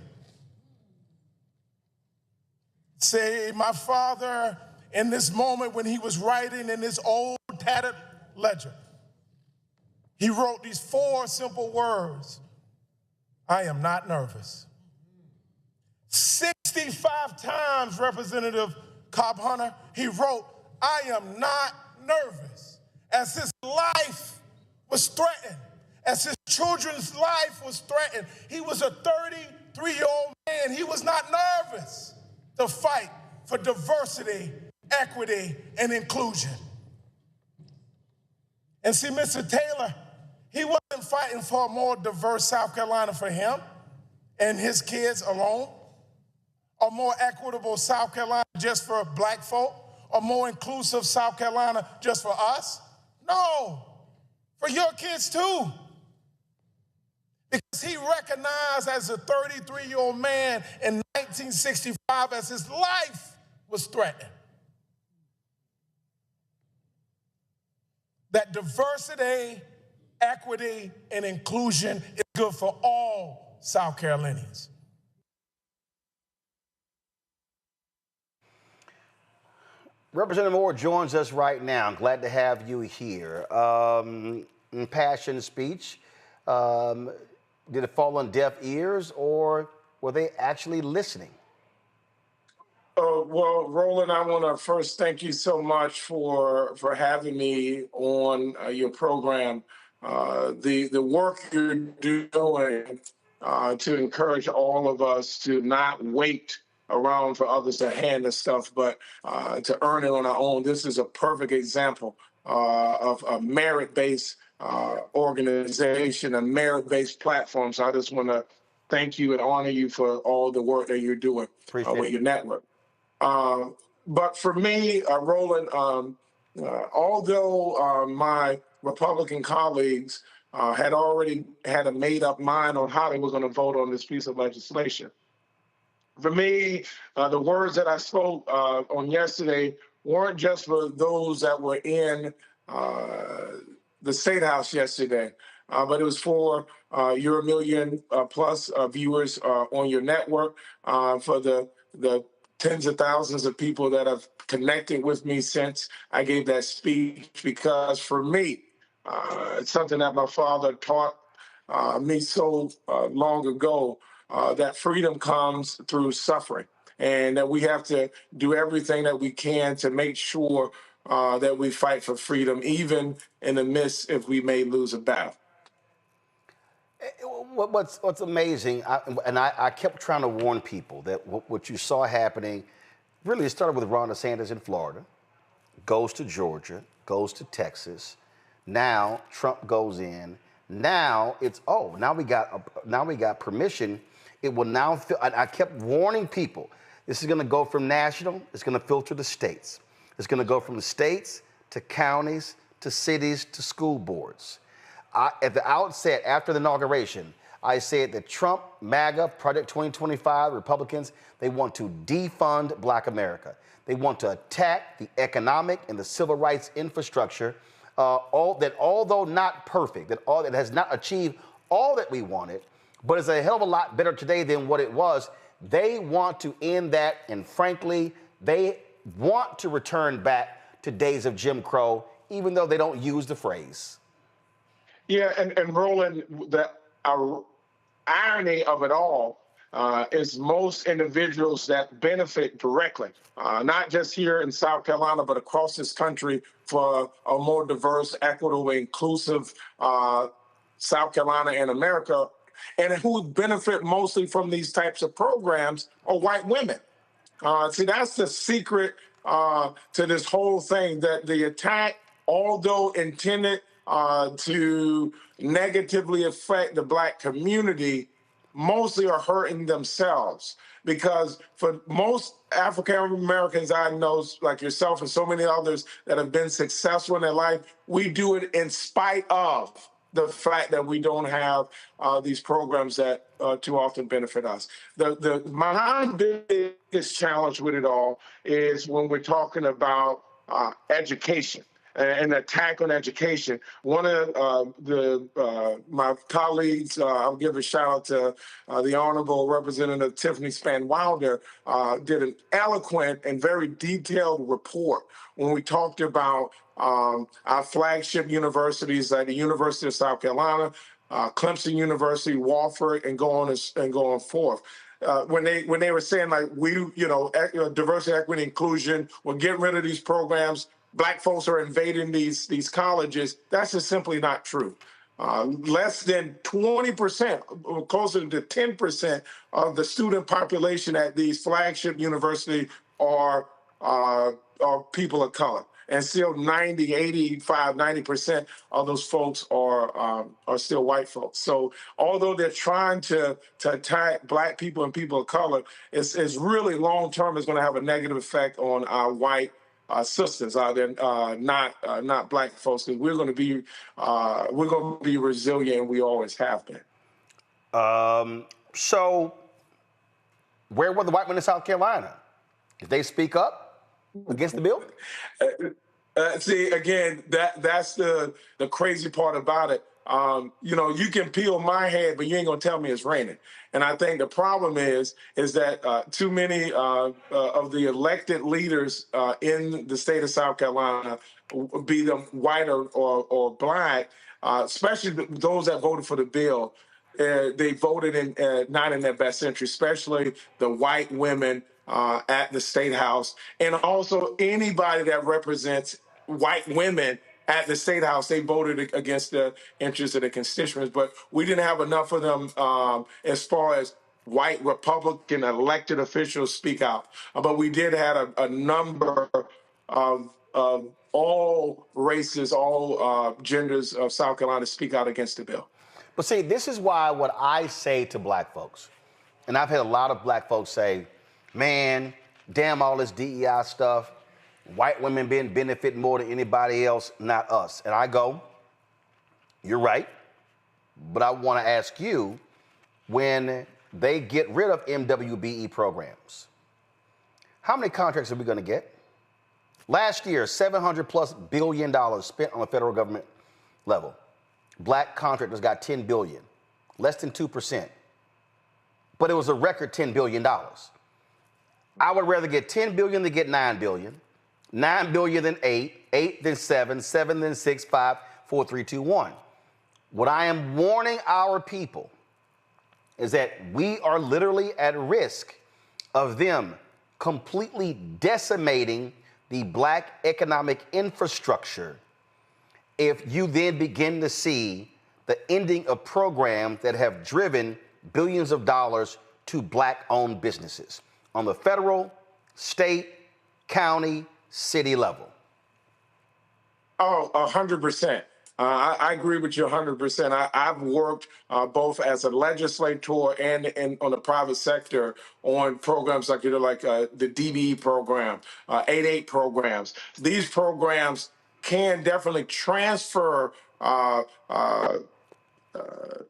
See, my father, in this moment when he was writing in this old tattered ledger, he wrote these 4 simple words: I am not nervous. 65 times, Representative Cobb Hunter, he wrote, I am not nervous. As his life was threatened, as his children's life was threatened, he was a 33-year-old man. He was not nervous to fight for diversity, equity, and inclusion. And see, Mr. Taylor, he wasn't fighting for a more diverse South Carolina for him and his kids alone, a more equitable South Carolina just for black folk, a more inclusive South Carolina just for us? No, for your kids too. Because he recognized as a 33-year-old man in 1965 as his life was threatened, that diversity, equity, and inclusion is good for all South Carolinians. Representative Moore joins us right now. I'm glad to have you here. Impassioned speech. Did it fall on deaf ears, or were they actually listening? Well, Roland, I want to first thank you so much for having me on your program. The work you're doing to encourage all of us to not wait around for others to hand us stuff, but to earn it on our own. This is a perfect example of a merit-based organization, a merit-based platform. So I just want to thank you and honor you for all the work that you're doing with your network. But for me, Roland, although my Republican colleagues had already had a made-up mind on how they were going to vote on this piece of legislation, for me, the words that I spoke on yesterday weren't just for those that were in the State House yesterday, but it was for your million plus viewers on your network, for the tens of thousands of people that have connected with me since I gave that speech, because for me, it's something that my father taught me so long ago, that freedom comes through suffering, and that we have to do everything that we can to make sure that we fight for freedom, even in the midst if we may lose a battle. What's amazing, I kept trying to warn people that what you saw happening, really it started with Ron DeSantis in Florida, goes to Georgia, goes to Texas. Now Trump goes in. Now it's now we got permission. It will now. I kept warning people. This is going to go from national. It's going to filter to states. It's going to go from the states to counties to cities to school boards. At the outset, after the inauguration, I said that Trump, MAGA, Project 2025, Republicans, they want to defund Black America. They want to attack the economic and the civil rights infrastructure, although not perfect, that has not achieved all that we wanted, but is a hell of a lot better today than what it was. They want to end that, and frankly, they want to return back to days of Jim Crow, even though they don't use the phrase. Yeah, and Roland, the irony of it all is most individuals that benefit directly, not just here in South Carolina, but across this country, for a more diverse, equitable, inclusive South Carolina and America, and who benefit mostly from these types of programs are white women. See, that's the secret to this whole thing, that the attack, although intended to negatively affect the Black community, mostly are hurting themselves. Because for most African Americans I know, like yourself and so many others that have been successful in their life, we do it in spite of the fact that we don't have these programs that too often benefit us. My biggest challenge with it all is when we're talking about education. An attack on education. One of my colleagues, I'll give a shout out to the Honorable Representative Tiffany Span Wilder, did an eloquent and very detailed report when we talked about our flagship universities like the University of South Carolina, Clemson University, Wofford, and going forth. When they were saying like diversity, equity, inclusion, we're getting rid of these programs, Black folks are invading these colleges, that's just simply not true. Less than 20%, closer to 10% of the student population at these flagship universities are people of color. And still 90% of those folks are still white folks. So although they're trying to attack Black people and people of color, it's really long term is going to have a negative effect on our white sisters out there, not black folks. 'Cause we're going to be resilient, and we always have been. So, where were the white men in South Carolina? Did they speak up against the bill? See, again, that's the crazy part about it. You can peel my head, but you ain't gonna tell me it's raining. And I think the problem is that too many of the elected leaders in the state of South Carolina, be them white or black, especially those that voted for the bill, they voted not in their best interest, especially the white women at the state house, and also anybody that represents white women at the state house. They voted against the interests of the constituents, but we didn't have enough of them as far as white Republican elected officials speak out. But we did have a number of all races, all genders of South Carolina speak out against the bill. But see, this is why what I say to black folks, and I've had a lot of black folks say, man, damn all this DEI stuff, white women been benefiting more than anybody else, not us. And I go, you're right, but I want to ask you, when they get rid of MWBE programs, how many contracts are we going to get? Last year, $700+ billion spent on the federal government level. Black contractors got $10 billion, less than 2%. But it was a record $10 billion. I would rather get $10 billion than get $9 billion, $9 billion than 8, 8 than 7, 7 than 6, 5, 4, 3, 2, 1. What I am warning our people is that we are literally at risk of them completely decimating the black economic infrastructure if you then begin to see the ending of programs that have driven billions of dollars to black-owned businesses on the federal, state, county, city level. Oh, 100%. I agree with you 100%. I've worked both as a legislator and on the private sector on programs like the DBE program, 8-8 programs. These programs can definitely transfer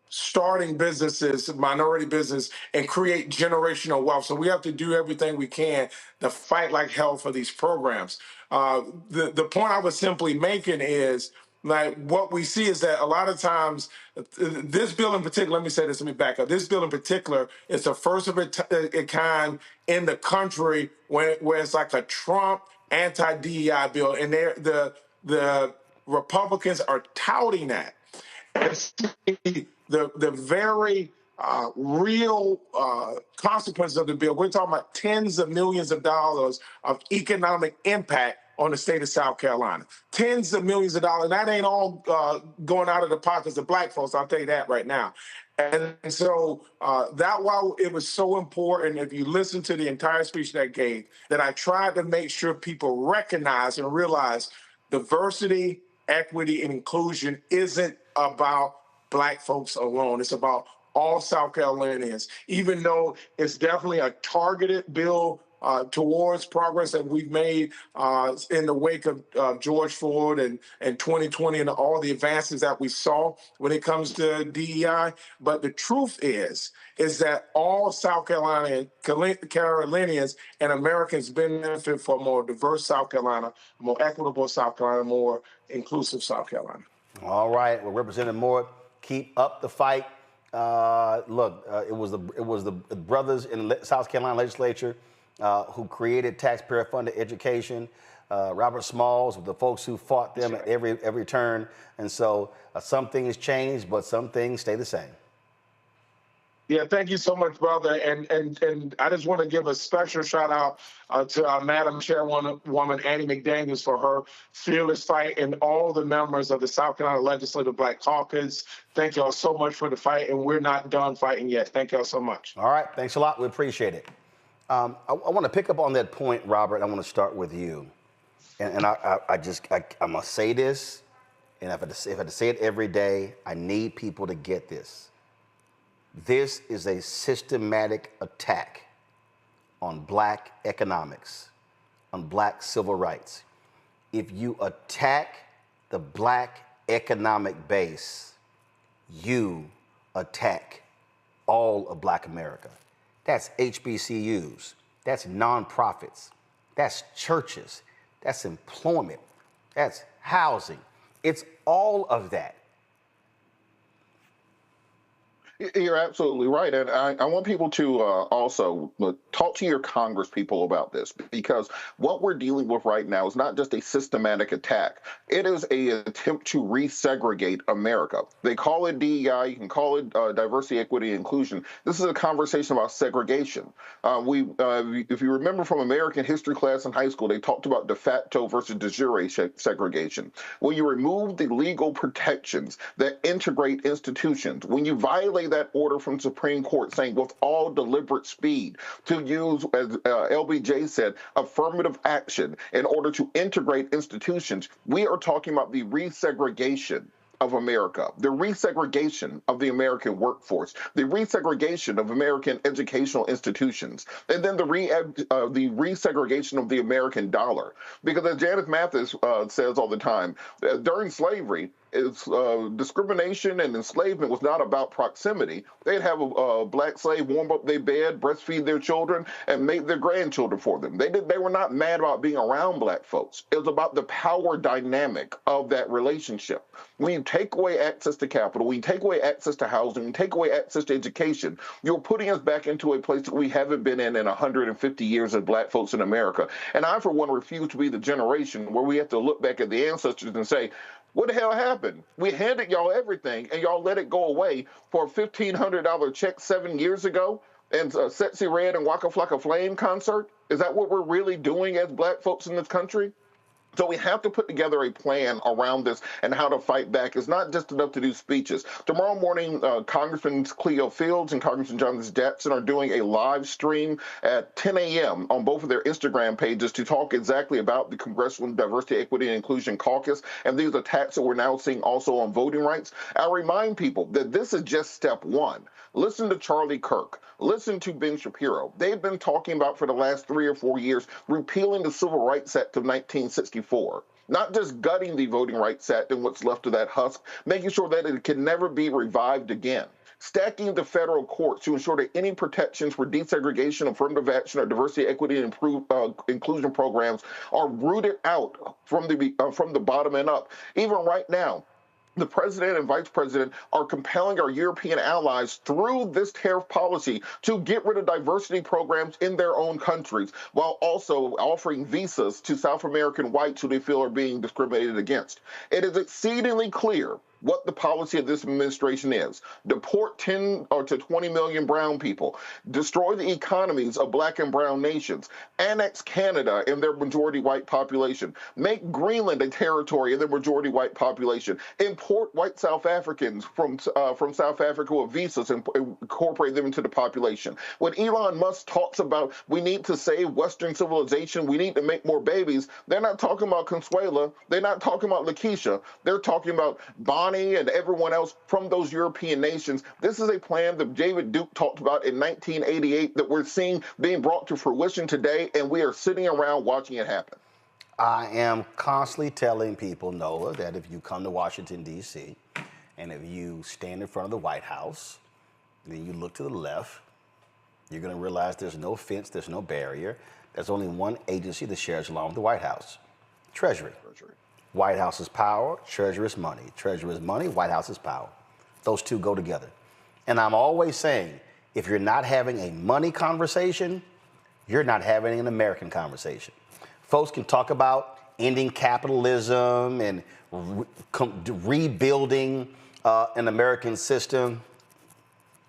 starting businesses, minority business, and create generational wealth. So we have to do everything we can to fight like hell for these programs. The point I was simply making is, like, what we see is that a lot of times, this bill in particular, let me back up. This bill in particular is the first of its kind in the country where it's like a Trump anti-DEI bill, and the Republicans are touting that. The very real consequences of the bill. We're talking about tens of millions of dollars of economic impact on the state of South Carolina. Tens of millions of dollars. And that ain't all going out of the pockets of black folks, I'll tell you that right now. And so that while it was so important, if you listen to the entire speech that I gave, that I tried to make sure people recognize and realize diversity, equity, and inclusion isn't about black folks alone. It's about all South Carolinians, even though it's definitely a targeted bill towards progress that we've made in the wake of George Floyd and 2020 and all the advances that we saw when it comes to DEI. But the truth is that all South Carolinians and Americans benefit from a more diverse South Carolina, more equitable South Carolina, more inclusive South Carolina. All right, well, Representative Moore, keep up the fight. Look, it was the brothers in the South Carolina legislature who created taxpayer-funded education. Robert Smalls, the folks who fought them at every turn. And so some things change, but some things stay the same. Yeah, thank you so much, brother. And I just want to give a special shout out to our Madam Chairwoman Annie McDaniels for her fearless fight, and all the members of the South Carolina Legislative Black Caucus. Thank y'all so much for the fight, and we're not done fighting yet. Thank y'all so much. All right, thanks a lot. We appreciate it. I want to pick up on that point, Robert. I want to start with you. And I must say this, and if I had to say it every day, I need people to get this. This is a systematic attack on black economics, on black civil rights. If you attack the black economic base, you attack all of black America. That's HBCUs, that's nonprofits, that's churches, that's employment, that's housing. It's all of that. You're absolutely right. And I want people to also talk to your Congress people about this, because what we're dealing with right now is not just a systematic attack. It is an attempt to resegregate America. They call it DEI. You can call it diversity, equity, and inclusion. This is a conversation about segregation. If you remember from American history class in high school, they talked about de facto versus de jure segregation. When you remove the legal protections that integrate institutions, when you violate that order from Supreme Court saying with all deliberate speed to use, as LBJ said, affirmative action in order to integrate institutions, we are talking about the resegregation of America, the resegregation of the American workforce, the resegregation of American educational institutions, and then the resegregation of the American dollar. Because as Janice Mathis says all the time, during slavery, discrimination and enslavement was not about proximity. They'd have a black slave warm up their bed, breastfeed their children, and make their grandchildren for them. They were not mad about being around black folks. It was about the power dynamic of that relationship. When you take away access to capital, when you take away access to housing, when you take away access to education, you're putting us back into a place that we haven't been in 150 years as black folks in America. And I, for one, refuse to be the generation where we have to look back at the ancestors and say, what the hell happened? We handed y'all everything, and y'all let it go away for a $1,500 check 7 years ago and a Sexy Red and Waka Flocka Flame concert? Is that what we're really doing as black folks in this country? So we have to put together a plan around this and how to fight back. It's not just enough to do speeches. Tomorrow morning, Congressman Cleo Fields and Congressman Jonathan Jackson are doing a live stream at 10 a.m. on both of their Instagram pages to talk exactly about the Congressional Diversity, Equity, and Inclusion Caucus and these attacks that we're now seeing also on voting rights. I remind people that this is just step one. Listen to Charlie Kirk. Listen to Ben Shapiro. They've been talking about for the last 3 or 4 years repealing the Civil Rights Act of 1964. Not just gutting the Voting Rights Act and what's left of that husk, making sure that it can never be revived again. Stacking the federal courts to ensure that any protections for desegregation, affirmative action, or diversity, equity, and inclusion programs are rooted out from the bottom and up. Even right now, the president and vice president are compelling our European allies through this tariff policy to get rid of diversity programs in their own countries, while also offering visas to South American whites who they feel are being discriminated against. It is exceedingly clear what the policy of this administration is. Deport 10 to 20 million brown people, destroy the economies of black and brown nations, annex Canada and their majority white population, make Greenland a territory and their majority white population, import white South Africans from South Africa with visas and incorporate them into the population. When Elon Musk talks about we need to save Western civilization, we need to make more babies, they're not talking about Consuela, they're not talking about Lakeisha, they're talking about Bonnie and everyone else from those European nations. This is a plan that David Duke talked about in 1988 that we're seeing being brought to fruition today, and we are sitting around watching it happen. I am constantly telling people, Noah, that if you come to Washington, D.C., and if you stand in front of the White House, then you look to the left, you're going to realize there's no fence, there's no barrier. There's only one agency that shares along with the White House, Treasury. White House is power, Treasury is money. Treasury is money, White House is power. Those two go together. And I'm always saying, if you're not having a money conversation, you're not having an American conversation. Folks can talk about ending capitalism and rebuilding an American system.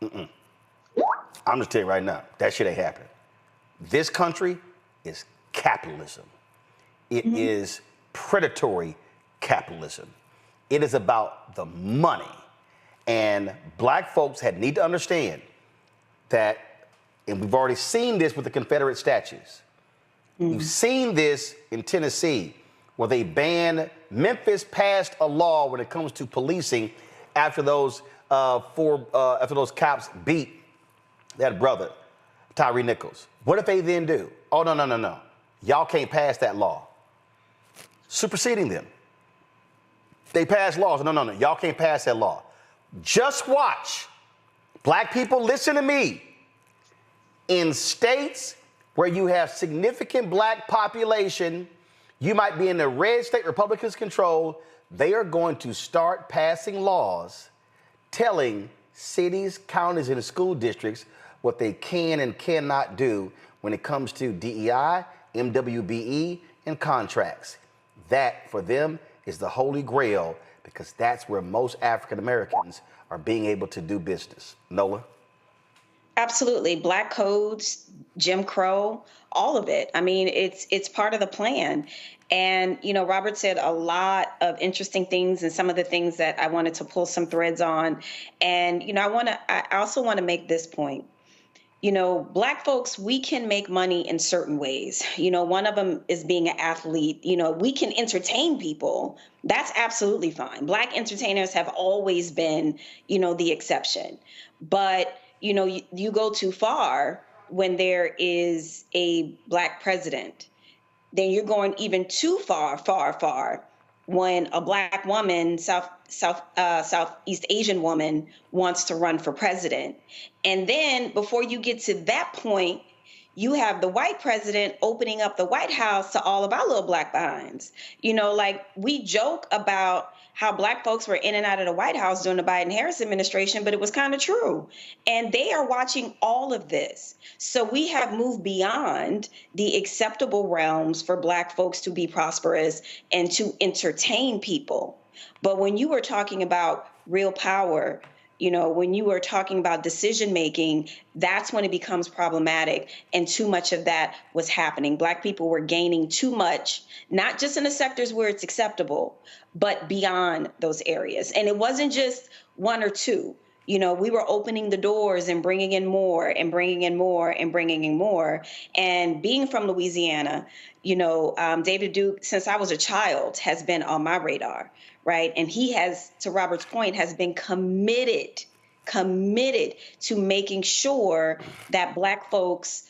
I'm just telling you right now, that shit ain't happening. This country is capitalism. It is predatory capitalism. It is about the money. And black folks need to understand that, and we've already seen this with the Confederate statues. We've seen this in Tennessee, where they banned, Memphis passed a law when it comes to policing after those cops beat that brother, Tyree Nichols. What if they then do? Oh, no. Y'all can't pass that law. Superseding them. They pass laws. No. Y'all can't pass that law. Just watch. Black people, listen to me. In states where you have significant black population, you might be in the red state Republicans control, they are going to start passing laws telling cities, counties, and school districts what they can and cannot do when it comes to DEI, MWBE, and contracts. That, for them, is the holy grail because that's where most African Americans are being able to do business. Nola? Absolutely. Black codes, Jim Crow, all of it. I mean, it's part of the plan. And, you know, Robert said a lot of interesting things and some of the things that I wanted to pull some threads on. And, you know, I also want to make this point. You know, Black folks, we can make money in certain ways. You know, one of them is being an athlete. You know, we can entertain people. That's absolutely fine. Black entertainers have always been, you know, the exception. But, you know, you go too far when there is a Black president. Then you're going even too far when a Black woman, Southeast Asian woman wants to run for president. And then before you get to that point, you have the white president opening up the White House to all of our little Black behinds. You know, like we joke about how Black folks were in and out of the White House during the Biden-Harris administration, but it was kind of true. And they are watching all of this. So we have moved beyond the acceptable realms for Black folks to be prosperous and to entertain people. But when you were talking about real power, you know, when you were talking about decision making, that's when it becomes problematic. And too much of that was happening. Black people were gaining too much, not just in the sectors where it's acceptable, but beyond those areas. And it wasn't just one or two. You know, we were opening the doors and bringing in more and bringing in more and bringing in more. And being from Louisiana, you know, David Duke, since I was a child, has been on my radar, right? And he has, to Robert's point, has been committed to making sure that Black folks,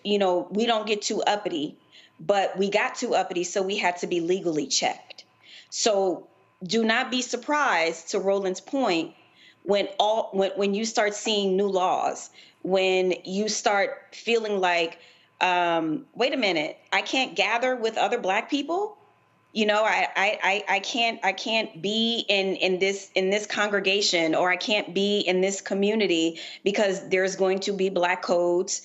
you know, we don't get too uppity, but we got too uppity, so we had to be legally checked. So do not be surprised, to Roland's point, when you start seeing new laws, when you start feeling like, wait a minute, I can't gather with other Black people. You know, I can't be in this congregation, or I can't be in this community because there's going to be Black codes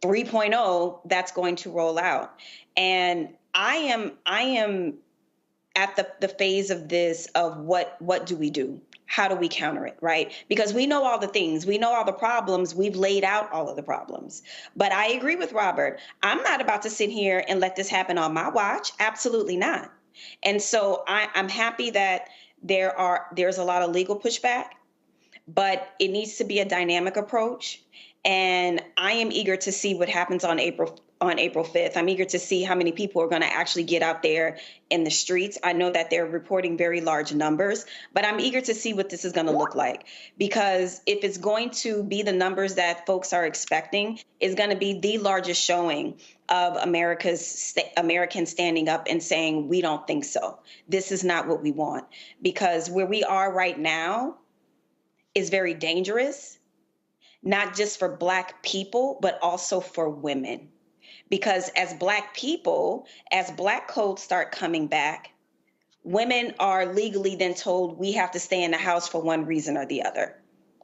3.0 that's going to roll out. And I am at the phase of this of what do we do? How do we counter it, right? Because we know all the things, we know all the problems, we've laid out all of the problems. But I agree with Robert. I'm not about to sit here and let this happen on my watch. Absolutely not. And so I'm happy that there's a lot of legal pushback, but it needs to be a dynamic approach. And I am eager to see what happens on April 5th. I'm eager to see how many people are going to actually get out there in the streets. I know that they're reporting very large numbers, but I'm eager to see what this is going to look like. Because if it's going to be the numbers that folks are expecting, it's going to be the largest showing of Americans standing up and saying, we don't think so. This is not what we want. Because where we are right now is very dangerous, not just for Black people, but also for women. Because as Black people, as Black codes start coming back, women are legally then told we have to stay in the house for one reason or the other,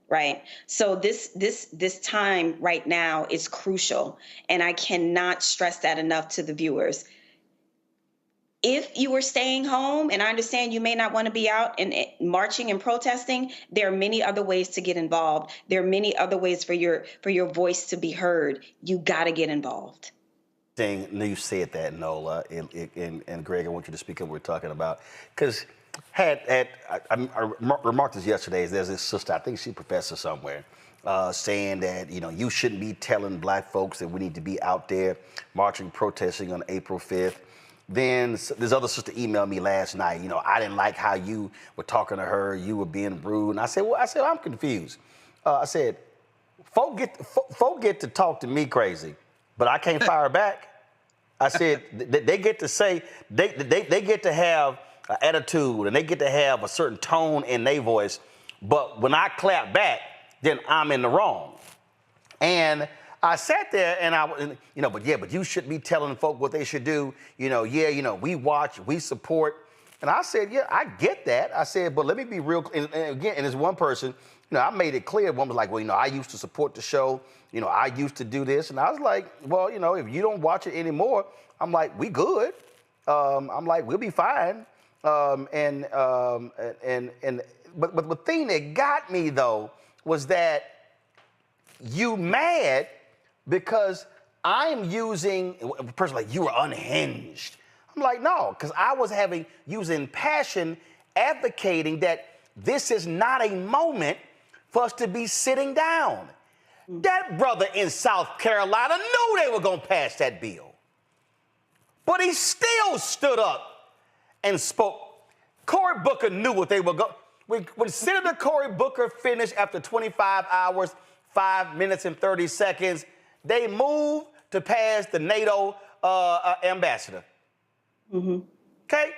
right? So this time right now is crucial, and I cannot stress that enough to the viewers. If you were staying home, and I understand you may not want to be out and marching and protesting, there are many other ways to get involved. There are many other ways for your voice to be heard. You got to get involved. You said that, Nola, and Greg, I want you to speak up what we're talking about. Because I remarked this yesterday, there's this sister, I think she's a professor somewhere, saying that, you know, you shouldn't be telling Black folks that we need to be out there marching, protesting on April 5th. Then this other sister emailed me last night, you know, I didn't like how you were talking to her, you were being rude. And I said, I'm confused. I said, folk get to talk to me crazy, but I can't fire back. I said they get to say, they get to have an attitude and they get to have a certain tone in their voice. But when I clap back, then I'm in the wrong. And I sat there and but you shouldn't be telling folk what they should do. We watch, we support. And I said, yeah, I get that. I said, but let me be real. And again, and there's one person, I made it clear. One was like, well, I used to support the show. I used to do this. And I was like, well, if you don't watch it anymore, I'm like, we good. I'm like, we'll be fine. But the thing that got me, though, was that you mad because I'm using, a person like, you were unhinged. I'm like, no, because I was using passion, advocating that this is not a moment for us to be sitting down. That brother in South Carolina knew they were going to pass that bill. But he still stood up and spoke. Cory Booker knew what they were going. When Senator Cory Booker finished after 25 hours, 5 minutes and 30 seconds, they moved to pass the NATO ambassador. Okay?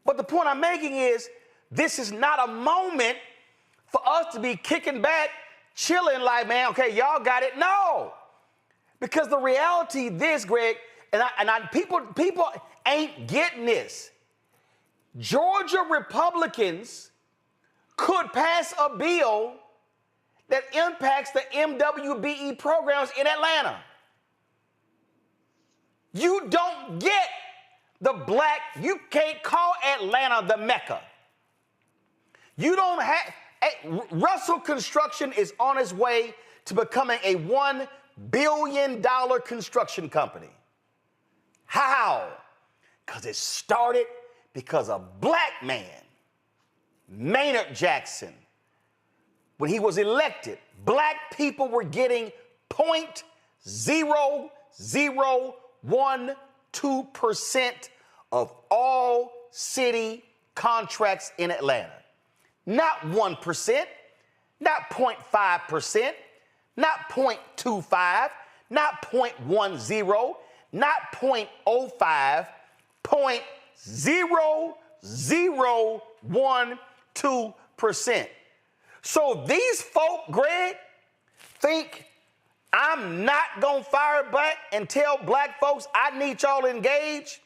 But the point I'm making is this is not a moment for us to be kicking back, chilling like, man, okay, y'all got it. No. Because the reality this, Greg, people ain't getting this. Georgia Republicans could pass a bill that impacts the MWBE programs in Atlanta. You don't get you can't call Atlanta the Mecca. You don't have, Russell Construction is on its way to becoming a $1 billion construction company. How? Because it started because a black man, Maynard Jackson, when he was elected, black people were getting 0.0012% of all city contracts in Atlanta. Not 1%, not 0.5%, not 0.25, not 0.10, not 0.05, 0.0012%. So these folk, Greg, think I'm not going to fire back and tell black folks I need y'all to engage?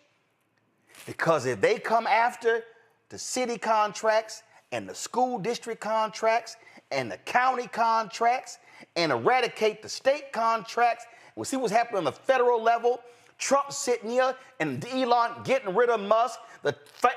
Because if they come after the city contracts and the school district contracts and the county contracts and eradicate the state contracts, we'll see what's happening on the federal level. Trump sitting here and Elon getting rid of Musk. The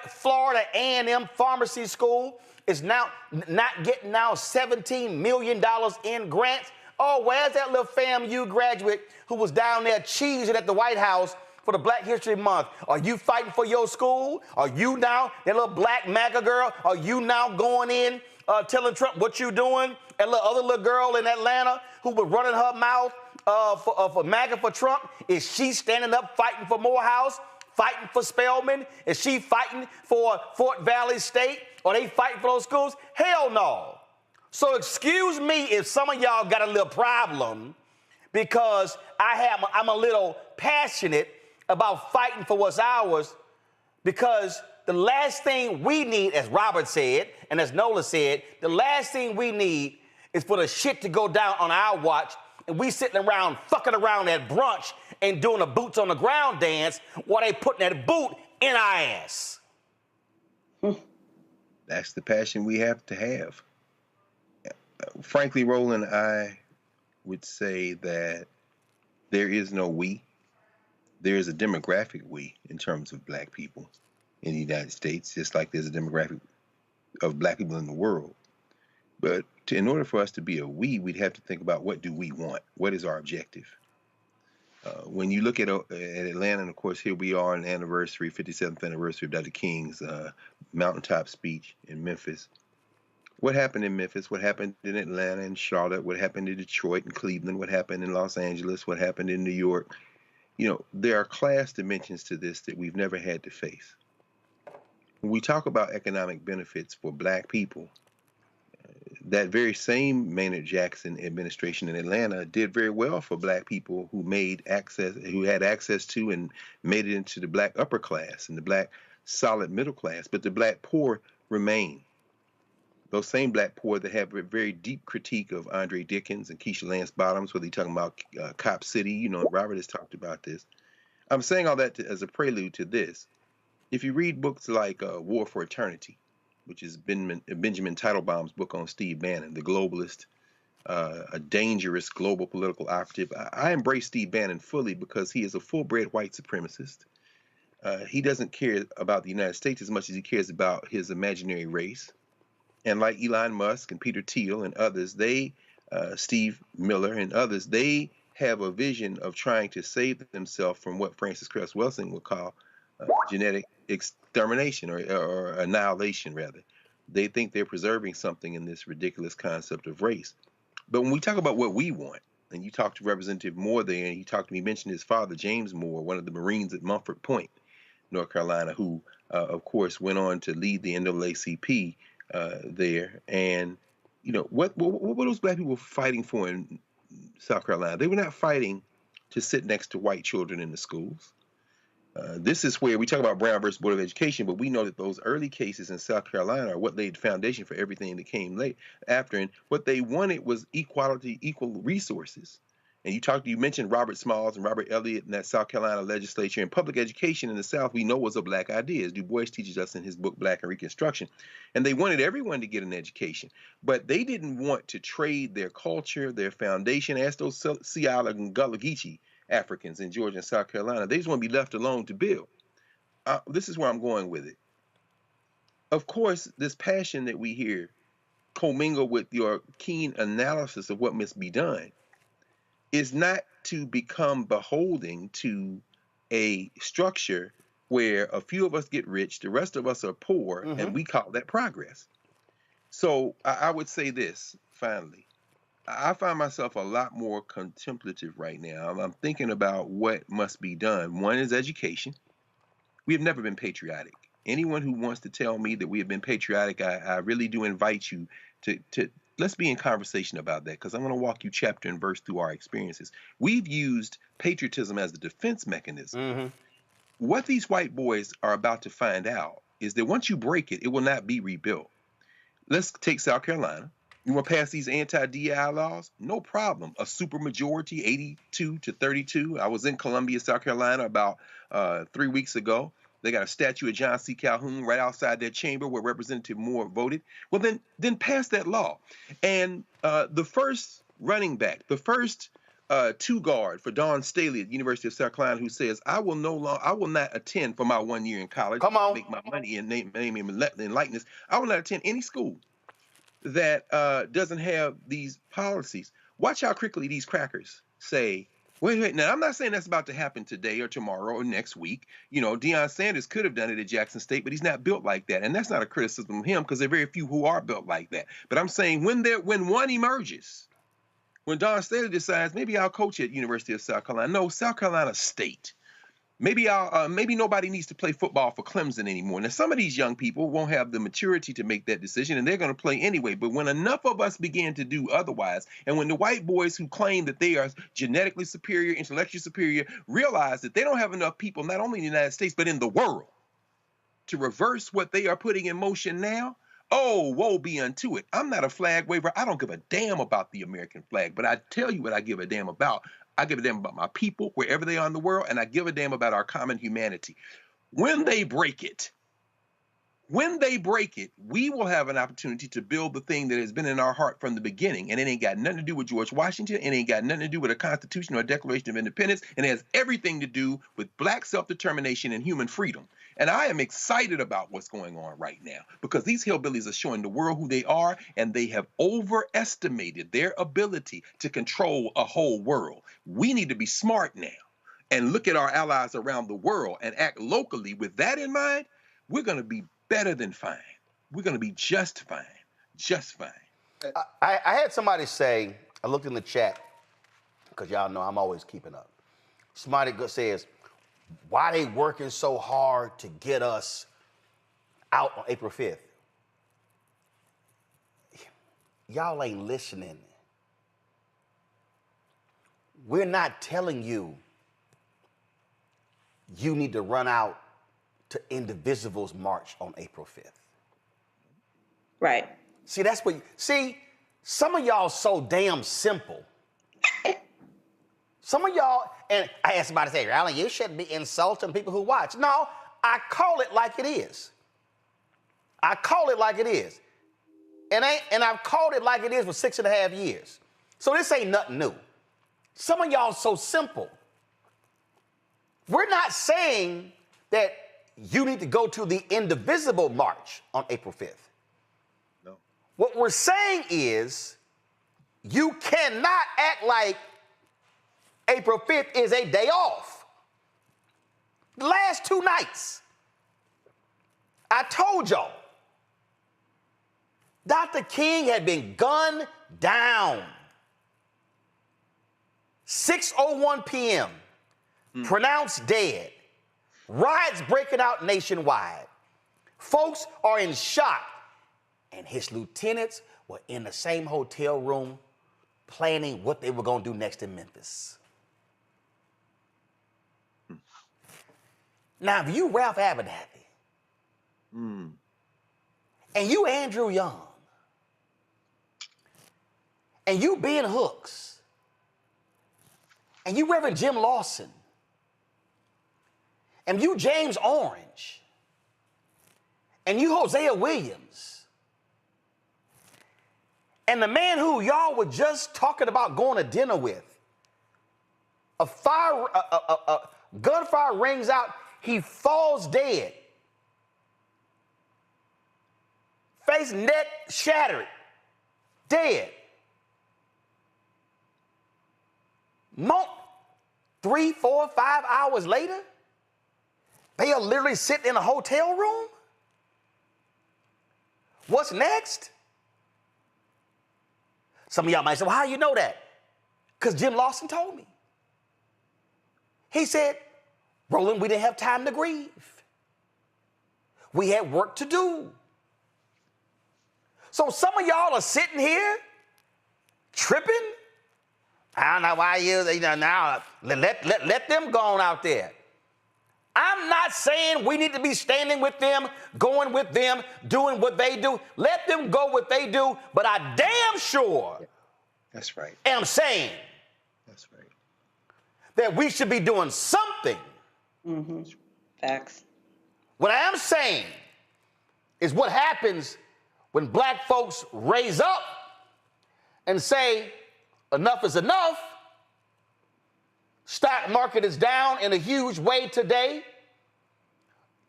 Florida A&M Pharmacy School is now not getting now $17 million in grants. Oh, where's that little FAMU graduate who was down there cheesing at the White House for the Black History Month? Are you fighting for your school? Are you now, that little black MAGA girl, are you now going in telling Trump what you doing? That other little girl in Atlanta who was running her mouth for MAGA for Trump, is she standing up fighting for Morehouse, fighting for Spelman? Is she fighting for Fort Valley State? Are they fighting for those schools? Hell no. So excuse me if some of y'all got a little problem because I'm a little passionate about fighting for what's ours, because the last thing we need, as Robert said, and as Nola said, the last thing we need is for the shit to go down on our watch and we sitting around fucking around at brunch and doing a boots on the ground dance while they putting that boot in our ass. That's the passion we have to have. Frankly, Roland, I would say that there is no we. There is a demographic we in terms of black people in the United States, just like there's a demographic of black people in the world. But in order for us to be a we, we'd have to think about, what do we want? What is our objective? When you look at Atlanta, and of course, here we are on the 57th anniversary of Dr. King's mountaintop speech in Memphis. What happened in Memphis? What happened in Atlanta and Charlotte? What happened in Detroit and Cleveland? What happened in Los Angeles? What happened in New York? You know, there are class dimensions to this that we've never had to face. When we talk about economic benefits for black people, that very same Maynard Jackson administration in Atlanta did very well for black people who had access to and made it into the black upper class and the black solid middle class. But the black poor remain. Those same black poor that have a very deep critique of Andre Dickens and Keisha Lance Bottoms, whether you're talking about Cop City, you know, Robert has talked about this. I'm saying all that as a prelude to this. If you read books like War for Eternity, which is Benjamin Teitelbaum's book on Steve Bannon, the globalist, a dangerous global political operative, I embrace Steve Bannon fully because he is a full-bred white supremacist. He doesn't care about the United States as much as he cares about his imaginary race. And like Elon Musk and Peter Thiel and others, Steve Miller and others, they have a vision of trying to save themselves from what Francis Cress Welsing would call genetic extermination or annihilation, rather. They think they're preserving something in this ridiculous concept of race. But when we talk about what we want, and you talked to Representative Moore there, and he mentioned his father, James Moore, one of the Marines at Mumford Point, North Carolina, who, of course, went on to lead the NAACP there. And, you know, what were those black people fighting for in South Carolina? They were not fighting to sit next to white children in the schools. This is where we talk about Brown versus Board of Education, but we know that those early cases in South Carolina are what laid the foundation for everything that came late after. And what they wanted was equality, equal resources. And you mentioned Robert Smalls and Robert Elliott in that South Carolina legislature. And public education in the South, we know, was a black idea, as Du Bois teaches us in his book, Black and Reconstruction. And they wanted everyone to get an education. But they didn't want to trade their culture, their foundation, as those Sea Island and Gullah Geechee Africans in Georgia and South Carolina. They just want to be left alone to build. This is where I'm going with it. Of course, this passion that we hear commingle with your keen analysis of what must be done is not to become beholden to a structure where a few of us get rich, the rest of us are poor, and we call that progress. So I would say this, finally. I find myself a lot more contemplative right now. I'm thinking about what must be done. One is education. We have never been patriotic. Anyone who wants to tell me that we have been patriotic, I really do invite you to let's be in conversation about that, because I'm going to walk you chapter and verse through our experiences. We've used patriotism as a defense mechanism. What these white boys are about to find out is that once you break it, it will not be rebuilt. Let's take South Carolina. You want to pass these anti-DEI laws? No problem. A supermajority, 82 to 32. I was in Columbia, South Carolina about 3 weeks ago. They got a statue of John C. Calhoun right outside their chamber where Representative Moore voted. Well, then pass that law. And the first running back, the first two guard for Dawn Staley at the University of South Carolina, who says, I will not attend for my 1 year in college. Make my money in name and likeness. I will not attend any school that doesn't have these policies. Watch how quickly these crackers say, wait. Now, I'm not saying that's about to happen today or tomorrow or next week. You know, Deion Sanders could have done it at Jackson State, but he's not built like that. And that's not a criticism of him, because there are very few who are built like that. But I'm saying when one emerges, when Dawn Staley decides, maybe I'll coach at University of South Carolina. No, South Carolina State. Maybe nobody needs to play football for Clemson anymore. Now, some of these young people won't have the maturity to make that decision, and they're going to play anyway. But when enough of us begin to do otherwise, and when the white boys who claim that they are genetically superior, intellectually superior, realize that they don't have enough people, not only in the United States, but in the world, to reverse what they are putting in motion now, oh, woe be unto it. I'm not a flag waver. I don't give a damn about the American flag, but I tell you what I give a damn about. I give a damn about my people, wherever they are in the world, and I give a damn about our common humanity. When they break it, we will have an opportunity to build the thing that has been in our heart from the beginning, and it ain't got nothing to do with George Washington, it ain't got nothing to do with a Constitution or a Declaration of Independence, and it has everything to do with black self-determination and human freedom. And I am excited about what's going on right now, because these hillbillies are showing the world who they are, and they have overestimated their ability to control a whole world. We need to be smart now and look at our allies around the world and act locally. With that in mind, we're going to be better than fine. We're going to be just fine. Just fine. I had somebody say, I looked in the chat, because y'all know I'm always keeping up. Somebody says, why they working so hard to get us out on April 5th? y'all ain't listening. We're not telling you you need to run out to Indivisible's March on April 5th. Right. See, that's what, some of y'all so damn simple. Some of y'all, and I asked somebody to say, Alan, you shouldn't be insulting people who watch. No, I call it like it is. I call it like it is. And I've called it like it is for 6.5 years. So this ain't nothing new. Some of y'all so simple. We're not saying that you need to go to the Indivisible March on April 5th. No. What we're saying is you cannot act like April 5th is a day off. The last 2 nights, I told y'all, Dr. King had been gunned down. 6:01 p.m., pronounced dead. Riots breaking out nationwide. Folks are in shock. And his lieutenants were in the same hotel room planning what they were going to do next in Memphis. Now, if you Ralph Abernathy, and you Andrew Young, and you Ben Hooks, and you Reverend Jim Lawson, and you James Orange, and you Hosea Williams, and the man who y'all were just talking about going to dinner with, gunfire rings out, he falls dead, face, neck shattered, dead. 3, 4, 5 hours later, they are literally sitting in a hotel room? What's next? Some of y'all might say, well, how do you know that? Because Jim Lawson told me. He said, Roland, we didn't have time to grieve. We had work to do. So some of y'all are sitting here tripping. I don't know why now let them go on out there. I'm not saying we need to be standing with them, going with them, doing what they do. Let them go what they do, but I damn sure That's right. am saying That's right. that we should be doing something. Mm-hmm. Facts. What I am saying is what happens when black folks raise up and say, enough is enough. Stock market is down in a huge way today.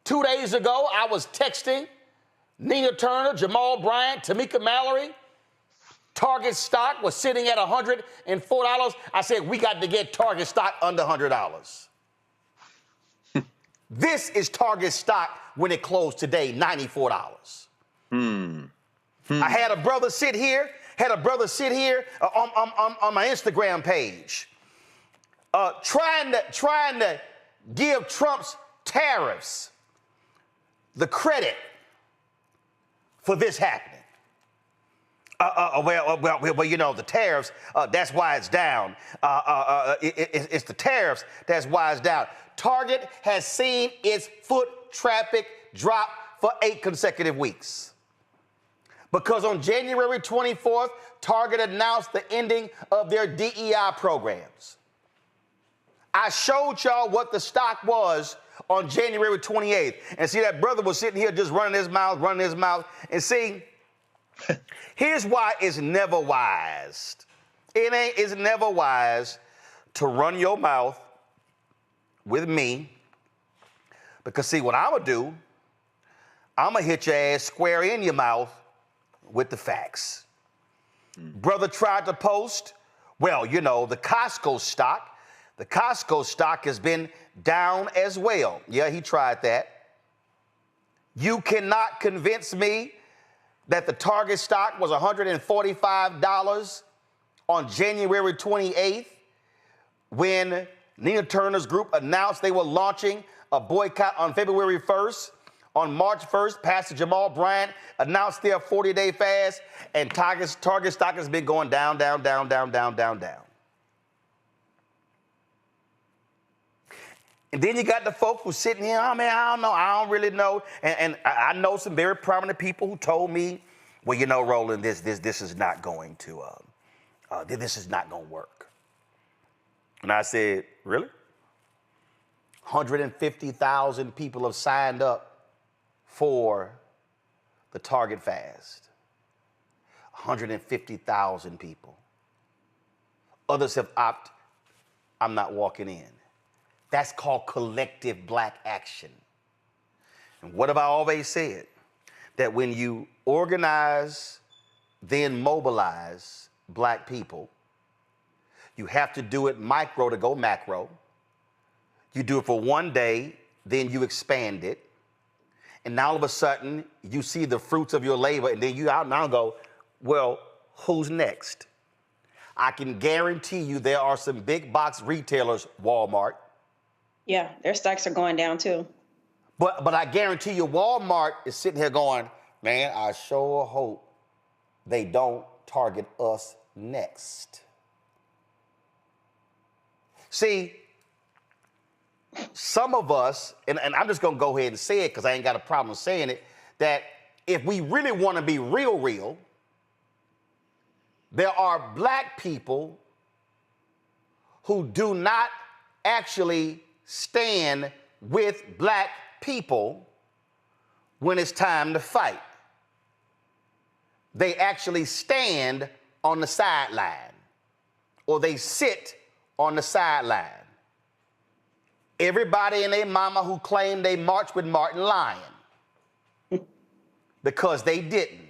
2 days ago, I was texting Nina Turner, Jamal Bryant, Tamika Mallory. Target stock was sitting at $104. I said, we got to get Target stock under $100. This is Target stock when it closed today, $94. I had a brother sit here on my Instagram page, trying to give Trump's tariffs the credit for this happening. Well, you know, the tariffs, that's why it's down. It's the tariffs, that's why it's down. Target has seen its foot traffic drop for 8 consecutive weeks. Because on January 24th, Target announced the ending of their DEI programs. I showed y'all what the stock was on January 28th. And see, that brother was sitting here just running his mouth. And see, here's why it's never wise. It's never wise to run your mouth with me. Because see, what I'm going to do, I'm going to hit your ass square in your mouth with the facts. Brother tried to post, well, you know, the Costco stock has been down as well. Yeah, he tried that. You cannot convince me that the Target stock was $145 on January 28th when Nina Turner's group announced they were launching a boycott on February 1st On March 1st, Pastor Jamal Bryant announced their 40-day fast, and Target stock has been going down, down, down, down, down, down, down. And then you got the folks who sitting here, oh man, I don't know, I don't really know. And I know some very prominent people who told me, well, you know, Roland, this is not going to, this is not going to work. And I said, really? 150,000 people have signed up for the Target fast. 150,000 people. Others have opted, I'm not walking in. That's called collective black action. And what have I always said? That when you organize, then mobilize black people, you have to do it micro to go macro. You do it for one day, then you expand it. And now all of a sudden, you see the fruits of your labor, and then you out now go, well, who's next? I can guarantee you there are some big box retailers, Walmart. Yeah, their stocks are going down too. But I guarantee you Walmart is sitting here going, man, I sure hope they don't target us next. See, some of us, and I'm just going to go ahead and say it because I ain't got a problem saying it, that if we really want to be real, there are black people who do not actually stand with black people when it's time to fight. They actually stand on the sideline, or they sit on the sideline. Everybody and their mama who claimed they marched with Martin lying because they didn't.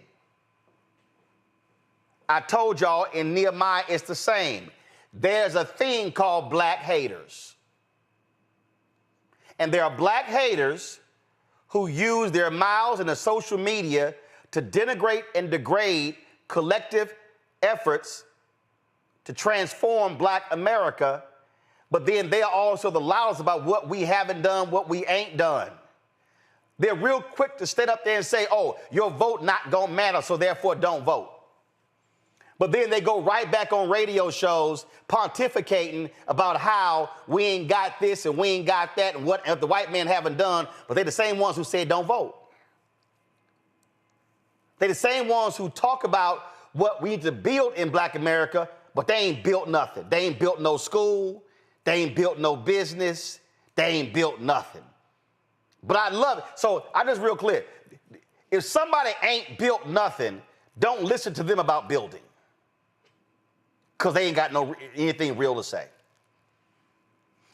I told y'all in Nehemiah it's the same. There's a thing called black haters. And there are black haters who use their mouths and the social media to denigrate and degrade collective efforts to transform black America, but then they are also the loudest about what we haven't done, what we ain't done. They're real quick to stand up there and say, oh, your vote not gonna matter, so therefore don't vote. But then they go right back on radio shows pontificating about how we ain't got this and we ain't got that and what the white men haven't done, but they're the same ones who said don't vote. They're the same ones who talk about what we need to build in black America, but they ain't built nothing. They ain't built no school. They ain't built no business. They ain't built nothing. But I love it. So I'm just real clear. If somebody ain't built nothing, don't listen to them about building, because they ain't got anything real to say.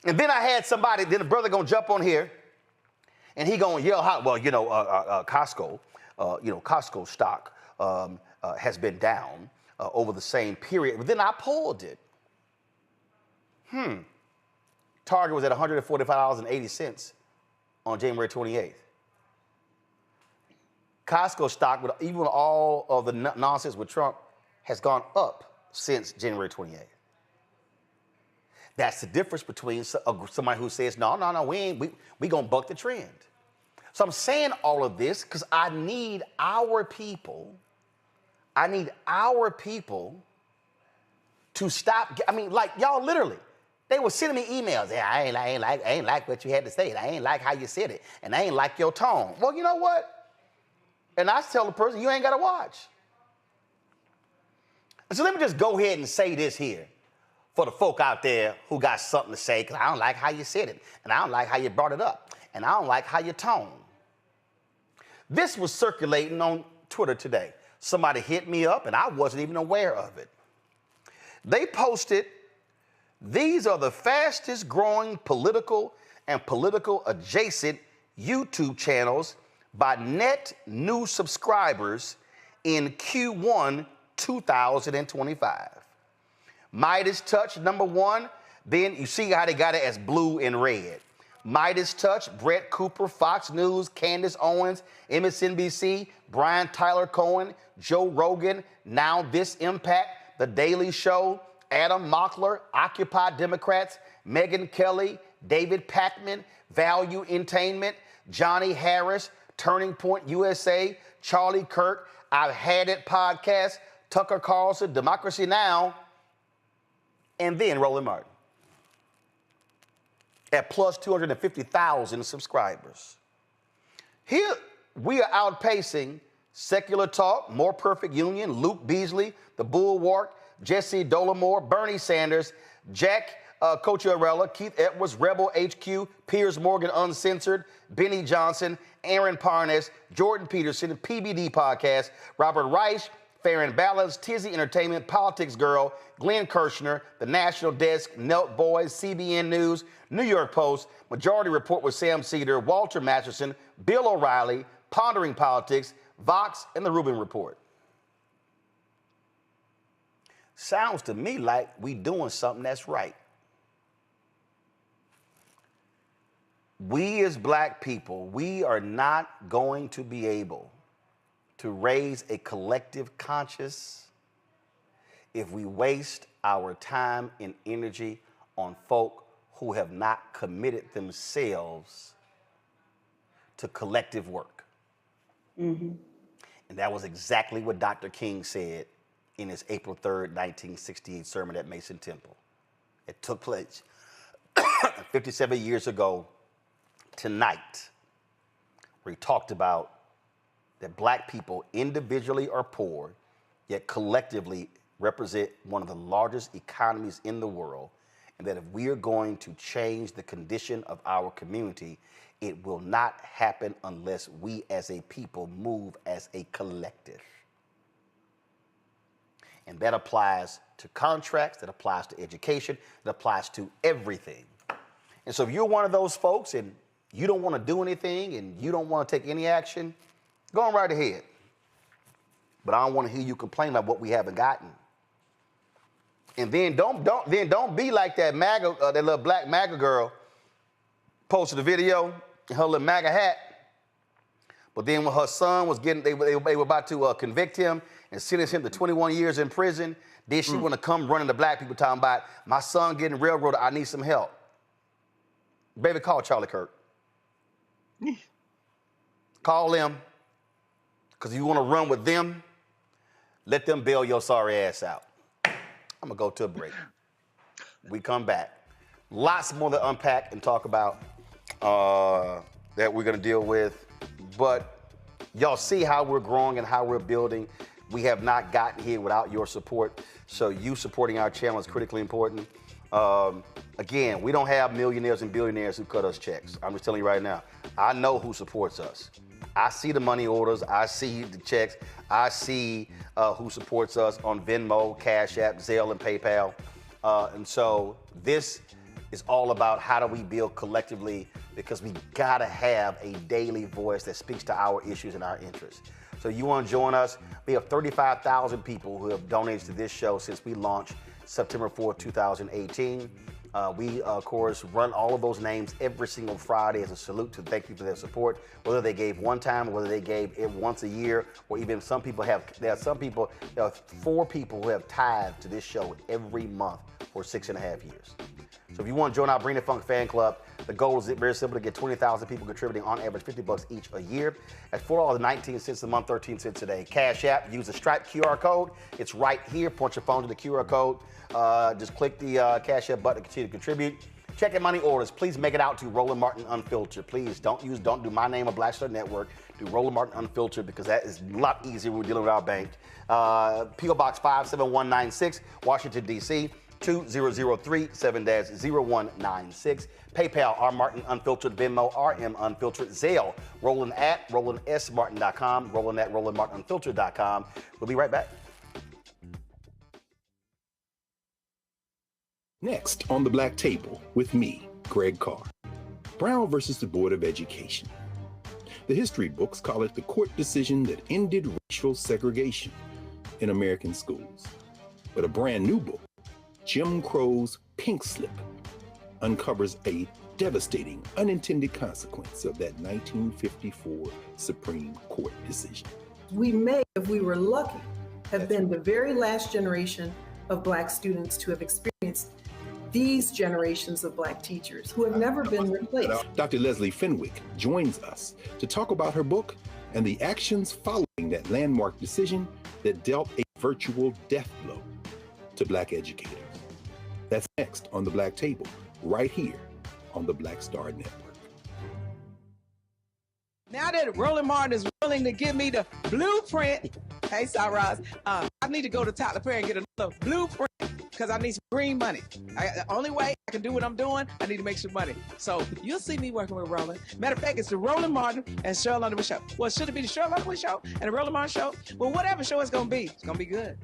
And then I had somebody, then a brother gonna jump on here, and he gonna yell, well, you know, Costco, Costco stock has been down over the same period. But then I pulled it. Target was at $145.80 on January 28th. Costco stock, even with all of the nonsense with Trump, has gone up since January 28th. That's the difference between somebody who says, no, we gonna buck the trend. So I'm saying all of this because I need our people to stop. I mean, like, y'all literally, they were sending me emails. Yeah, I ain't like what you had to say. I ain't like how you said it. And I ain't like your tone. Well, you know what? And I tell the person, you ain't got to watch. And so let me just go ahead and say this here for the folk out there who got something to say, because I don't like how you said it. And I don't like how you brought it up. And I don't like how you toned. This was circulating on Twitter today. Somebody hit me up, and I wasn't even aware of it. They posted, these are the fastest growing political and political adjacent YouTube channels by net new subscribers in Q1 2025. Midas Touch, number one. Then you see how they got it as blue and red. Midas Touch, Brett Cooper, Fox News, Candace Owens, MSNBC, Brian Tyler Cohen, Joe Rogan, Now This Impact, The Daily Show, Adam Mockler, Occupy Democrats, Megyn Kelly, David Pakman, Value Entertainment, Johnny Harris, Turning Point USA, Charlie Kirk, I've Had It podcast, Tucker Carlson, Democracy Now!, and then Roland Martin at plus 250,000 subscribers. Here, we are outpacing Secular Talk, More Perfect Union, Luke Beasley, The Bulwark, Jesse Dolomore, Bernie Sanders, Jack Cochiarella, Keith Edwards, Rebel HQ, Piers Morgan Uncensored, Benny Johnson, Aaron Parnas, Jordan Peterson, PBD Podcast, Robert Reich, Fair and Balanced, Tizzy Entertainment, Politics Girl, Glenn Kirshner, The National Desk, Nelt Boys, CBN News, New York Post, Majority Report with Sam Cedar, Walter Masterson, Bill O'Reilly, Pondering Politics, Vox, and The Rubin Report. Sounds to me like we doing something that's right. We as black people, we are not going to be able to raise a collective conscience if we waste our time and energy on folk who have not committed themselves to collective work. Mm-hmm. And that was exactly what Dr. King said in his April 3rd, 1968 sermon at Mason Temple. It took place 57 years ago tonight, where he talked about that black people individually are poor, yet collectively represent one of the largest economies in the world, and that if we are going to change the condition of our community, it will not happen unless we as a people move as a collective. And that applies to contracts, that applies to education, that applies to everything. And so if you're one of those folks and you don't want to do anything and you don't want to take any action, go on right ahead. But I don't want to hear you complain about what we haven't gotten. And then don't be like that MAGA, that little black MAGA girl posted a video in her little MAGA hat. But then when her son was getting, they were about to convict him and sentence him to 21 years in prison, then she want to come running to black people talking about, my son getting railroaded, I need some help. Baby, call Charlie Kirk. Call them, because if you want to run with them, let them bail your sorry ass out. I'm going to go to a break. We come back. Lots more to unpack and talk about that we're going to deal with. But y'all see how we're growing and how we're building. We have not gotten here without your support. So you supporting our channel is critically important. Again, we don't have millionaires and billionaires who cut us checks. I'm just telling you right now. I know who supports us. I see the money orders. I see the checks. I see who supports us on Venmo, Cash App, Zelle, and PayPal. And so this is all about how do we build collectively, because we gotta have a daily voice that speaks to our issues and our interests. So you want to join us? We have 35,000 people who have donated to this show since we launched September 4th, 2018. We, of course, run all of those names every single Friday as a salute to thank you for their support, whether they gave one time, or whether they gave it once a year, or even there are 4 people who have tithed to this show every month for 6.5 years. So if you want to join our Bring the Funk fan club, the goal is very simple: to get 20,000 people contributing on average $50 each a year. At $4.19 a month, 13 cents a day. Cash App, use the Stripe QR code. It's right here. Point your phone to the QR code. Just click the Cash App button to continue to contribute. Check in money orders. Please make it out to Roland Martin Unfiltered. Please don't do my name or Black Star Network. Do Roland Martin Unfiltered, because that is a lot easier when we're dealing with our bank. P.O. Box 57196, Washington, D.C. 2003 7-0196. PayPal, R Martin Unfiltered. Venmo, RM Unfiltered. Zelle, Roland at RolandSMartin.com. Roland at RolandMartinUnfiltered.com. We'll be right back. Next on the Black Table with me, Greg Carr. Brown versus the Board of Education. The history books call it the court decision that ended racial segregation in American schools. But a brand new book, Jim Crow's Pink Slip, uncovers a devastating unintended consequence of that 1954 Supreme Court decision. We may, if we were lucky, have been the very last generation of Black students to have experienced these generations of Black teachers who have never been replaced. Dr. Leslie Fenwick joins us to talk about her book and the actions following that landmark decision that dealt a virtual death blow to Black educators. That's next on The Black Table, right here on the Black Star Network. Now that Roland Martin is willing to give me the blueprint, hey, Cyrus, I need to go to Tyler Perry and get another blueprint because I need some green money. The only way I can do what I'm doing, I need to make some money. So you'll see me working with Roland. Matter of fact, it's the Roland Martin and Cheryl Underwood show. Well, should it be the Cheryl Underwood show and the Roland Martin show? Well, whatever show it's going to be good.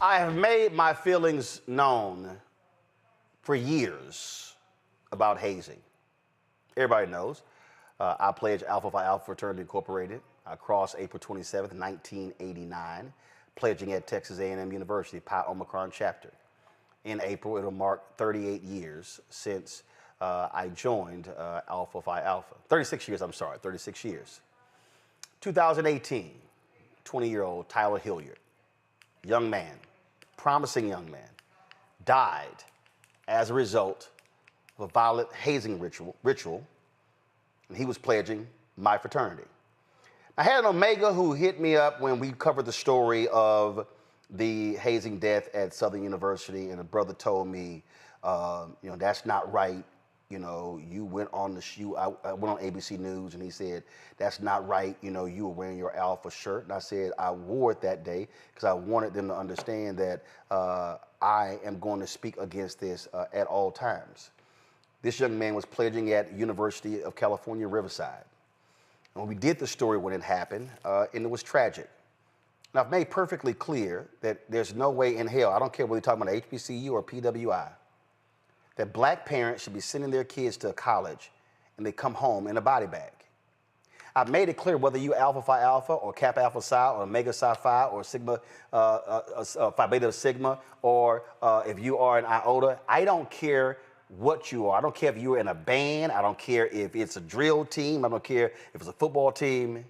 I have made my feelings known for years about hazing. Everybody knows. I pledged Alpha Phi Alpha Fraternity Incorporated. I crossed April 27th, 1989, pledging at Texas A&M University, Pi Omicron chapter. In April, it'll mark 38 years since I joined Alpha Phi Alpha. 36 years, 36 years. 2018, 20-year-old Tyler Hilliard, young man, promising young man, died as a result of a violent hazing ritual, and he was pledging my fraternity. I had an Omega who hit me up when we covered the story of the hazing death at Southern University, and a brother told me, that's not right. You went on I went on ABC News, and he said, that's not right. You were wearing your Alpha shirt. And I said, I wore it that day because I wanted them to understand that I am going to speak against this at all times. This young man was pledging at University of California, Riverside. And we did the story when it happened, and it was tragic. Now, I've made perfectly clear that there's no way in hell, I don't care whether you're talking about HBCU or PWI, that Black parents should be sending their kids to college and they come home in a body bag. I've made it clear whether you Alpha Phi Alpha or Kappa Alpha Psi or Omega Psi Phi or Sigma Phi Beta Sigma, or if you are an iota, I don't care what you are. I don't care if you're in a band. I don't care if it's a drill team. I don't care if it's a football team.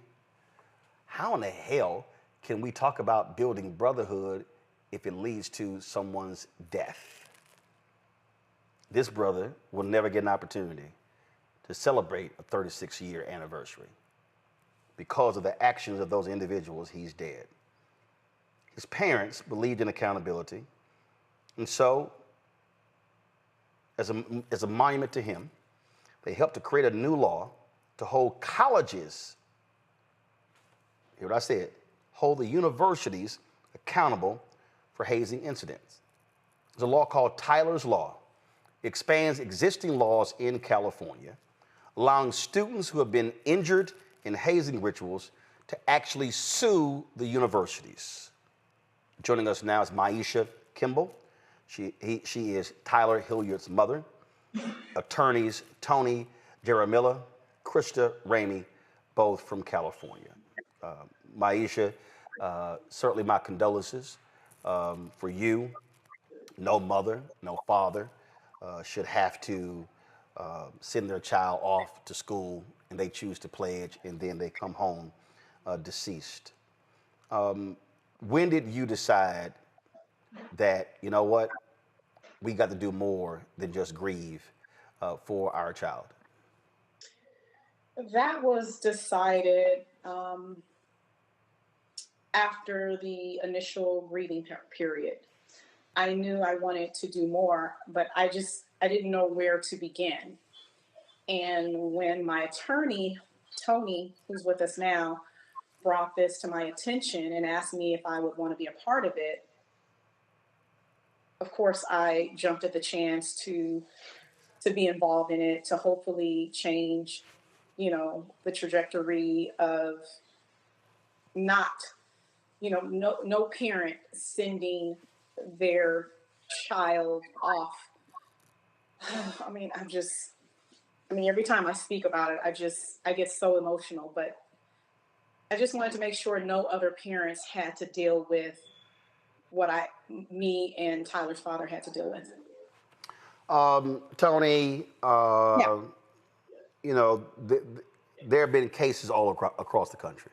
How in the hell can we talk about building brotherhood if it leads to someone's death? This brother will never get an opportunity to celebrate a 36-year anniversary. Because of the actions of those individuals, he's dead. His parents believed in accountability, and so, as a monument to him, they helped to create a new law to hold colleges, hear what I said, hold the universities accountable for hazing incidents. There's a law called Tyler's Law. It expands existing laws in California, allowing students who have been injured in hazing rituals to actually sue the universities. Joining us now is Maisha Kimball. She is Tyler Hilliard's mother. Attorneys Tony Jaramilla, Krista Ramey, both from California. Maisha, certainly my condolences for you. No mother, no father should have to send their child off to school and they choose to pledge and then they come home deceased. When did you decide that, you know what, we got to do more than just grieve for our child? That was decided after the initial grieving period. I knew I wanted to do more, but I didn't know where to begin. And when my attorney, Tony, who's with us now, brought this to my attention and asked me if I would want to be a part of it, of course, I jumped at the chance to be involved in it, to hopefully change, the trajectory of not, no parent sending their child off I mean, every time I speak about it, I get so emotional, but I just wanted to make sure no other parents had to deal with what me and Tyler's father had to deal with. Tony, Yeah. you know, there have been cases all across the country.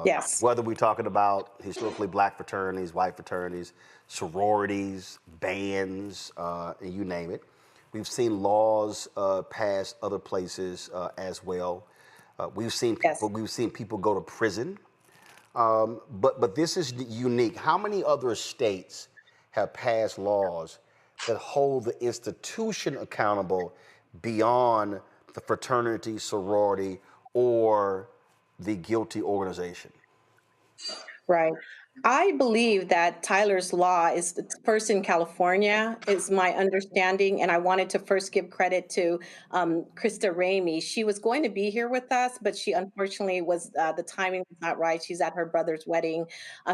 Yes. Whether we're talking about historically black fraternities, white fraternities, sororities, bands, and you name it. We've seen laws passed other places as well. We've seen people go to prison. But this is unique. How many other states have passed laws that hold the institution accountable beyond the fraternity, sorority, or the guilty organization? Right. I believe that Tyler's Law is first in California, is my understanding. And I wanted to first give credit to Krista Ramey. She was going to be here with us, but she unfortunately the timing was not right. She's at her brother's wedding,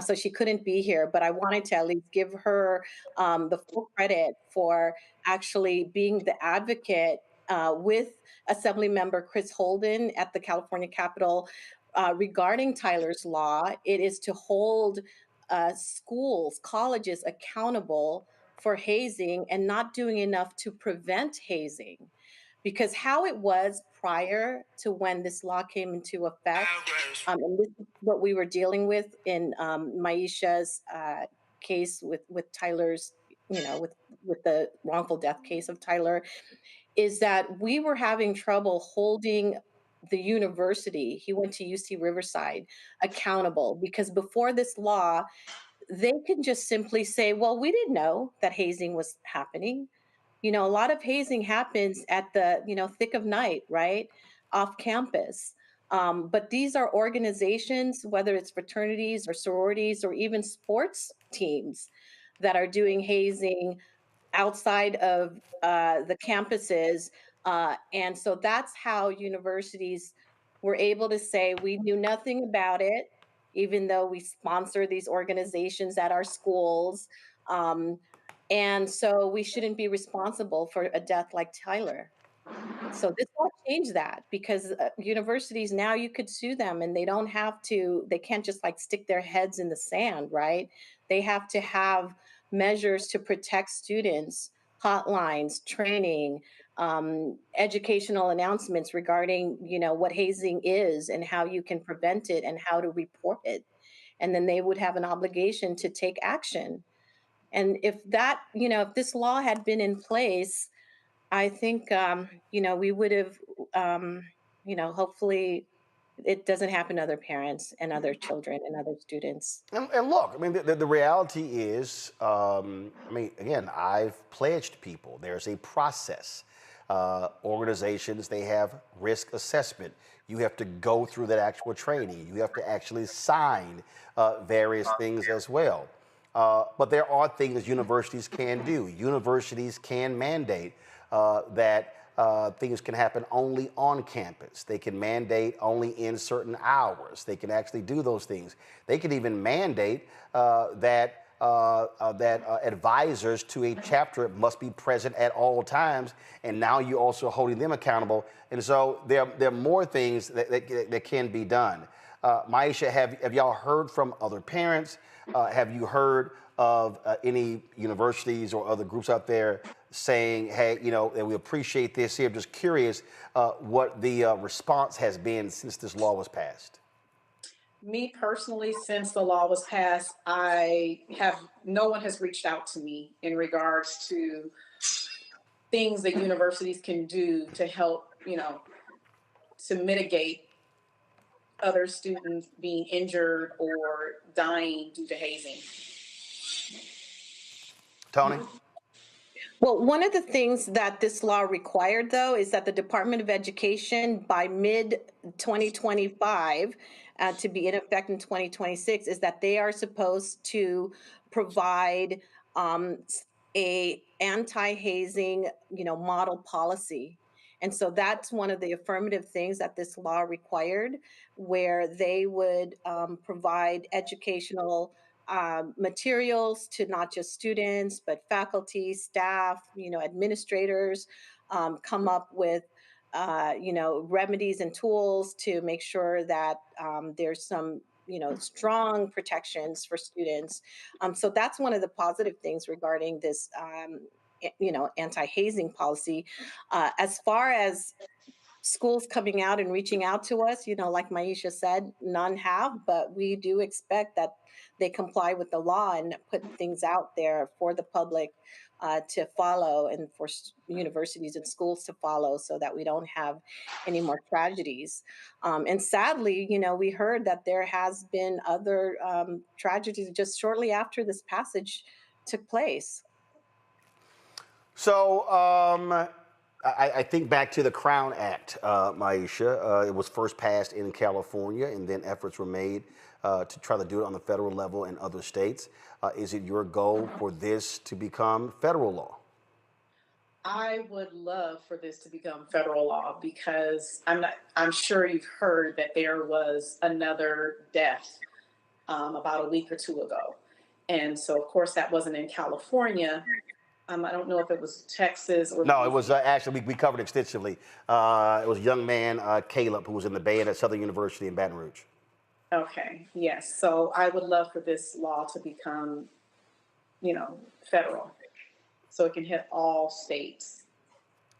so she couldn't be here. But I wanted to at least give her the full credit for actually being the advocate with Assemblymember Chris Holden at the California Capitol regarding Tyler's Law. It is to hold schools, colleges accountable for hazing and not doing enough to prevent hazing. Because how it was prior to when this law came into effect, and this is what we were dealing with in Maisha's case with Tyler's, with the wrongful death case of Tyler, is that we were having trouble holding the university, he went to UC Riverside, accountable, because before this law, they can just simply say, well, we didn't know that hazing was happening. A lot of hazing happens at the, thick of night, right? Off campus. But these are organizations, whether it's fraternities or sororities or even sports teams that are doing hazing outside of the campuses. And so that's how universities were able to say, we knew nothing about it, even though we sponsor these organizations at our schools. And so we shouldn't be responsible for a death like Tyler. So this will change that, because universities now, you could sue them and they can't just like stick their heads in the sand, right? They have to have measures to protect students, hotlines, training, educational announcements regarding, what hazing is and how you can prevent it and how to report it. And then they would have an obligation to take action. And if this law had been in place, I think, we would have, hopefully it doesn't happen to other parents and other children and other students. And look, I mean, the reality is, again, I've pledged people. There's a process. Organizations, they have risk assessment. You have to go through that actual training. You have to actually sign various things as well. But there are things universities can do. Universities can mandate that things can happen only on campus. They can mandate only in certain hours. They can actually do those things. They can even mandate that advisors to a chapter must be present at all times, and now you're also holding them accountable. And so there are more things that can be done. Maisha, have y'all heard from other parents? Have you heard of any universities or other groups out there saying, hey, that we appreciate this here? I'm just curious what the response has been since this law was passed. Me personally, since the law was passed, no one has reached out to me in regards to things that universities can do to help, to mitigate other students being injured or dying due to hazing. Tony? Well, one of the things that this law required, though, is that the Department of Education by mid-2025, to be in effect in 2026, is that they are supposed to provide a anti-hazing, model policy. And so that's one of the affirmative things that this law required, where they would provide educational materials to not just students, but faculty, staff, administrators, come up with remedies and tools to make sure that there's some strong protections for students. So that's one of the positive things regarding this anti-hazing policy. As far as schools coming out and reaching out to us, like Maisha said, none have, but we do expect that they comply with the law and put things out there for the public to follow, and for universities and schools to follow, so that we don't have any more tragedies. And sadly, we heard that there has been other tragedies just shortly after this passage took place. So I think back to the Crown Act, Maisha. It was first passed in California, and then efforts were made to try to do it on the federal level in other states. Is it your goal for this to become federal law? I would love for this to become federal law, because I'm sure you've heard that there was another death about a week or two ago. And so, of course, that wasn't in California. I don't know if it was Texas or... No, it was actually, we covered extensively. It was a young man, Caleb, who was in the band at Southern University in Baton Rouge. Okay, yes. So I would love for this law to become, federal, so it can hit all states.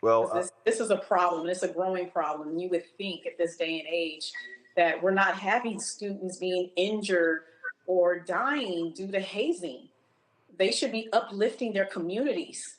Well, this is a problem. It's a growing problem. You would think at this day and age that we're not having students being injured or dying due to hazing. They should be uplifting their communities.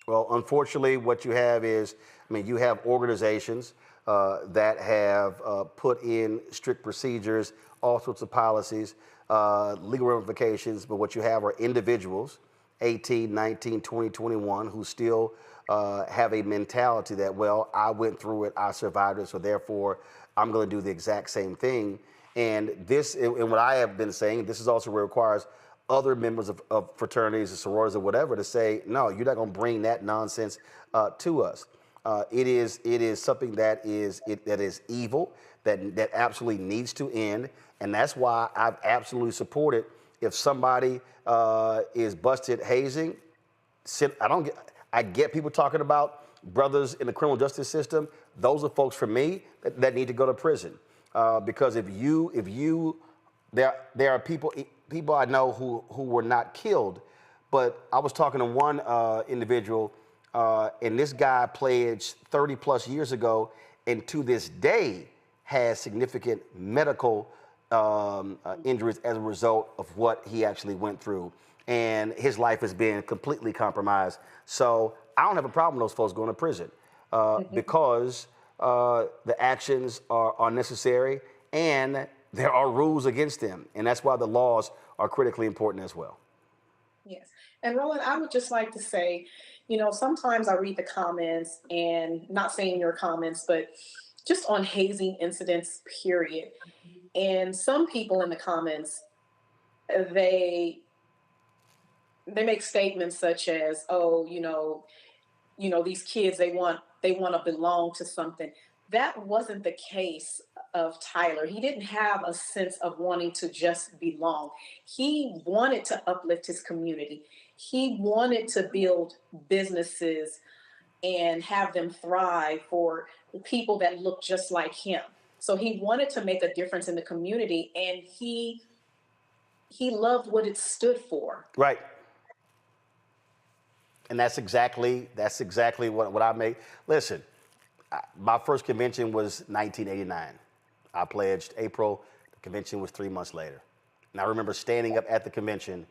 Well, unfortunately, what you have is, you have organizations that have put in strict procedures, all sorts of policies, legal ramifications, but what you have are individuals, 18, 19, 20, 21, who still have a mentality that, well, I went through it, I survived it, so therefore I'm going to do the exact same thing. And this, and what I have been saying, this is also what requires other members of fraternities and sororities or whatever to say, no, you're not going to bring that nonsense to us. It is something that is evil, that absolutely needs to end, and that's why I've absolutely supported, if somebody is busted hazing, I get people talking about brothers in the criminal justice system. Those are folks for me that need to go to prison, because there are people I know who were not killed, but I was talking to one individual, and this guy pledged 30 plus years ago, and to this day has significant medical injuries as a result of what he actually went through. And his life has been completely compromised. So I don't have a problem with those folks going to prison because the actions are unnecessary and there are rules against them. And that's why the laws are critically important as well. Yes. And Roland, I would just like to say, sometimes I read the comments, and not saying your comments, but just on hazing incidents, period. And some people in the comments, they make statements such as, oh, these kids, they want to belong to something. That wasn't the case of Tyler. He didn't have a sense of wanting to just belong. He wanted to uplift his community. He wanted to build businesses and have them thrive for people that look just like him. So he wanted to make a difference in the community, and he loved what it stood for. Right. And that's exactly what I made. Listen, my first convention was 1989. I pledged April. The convention was 3 months later. And I remember standing up at the convention,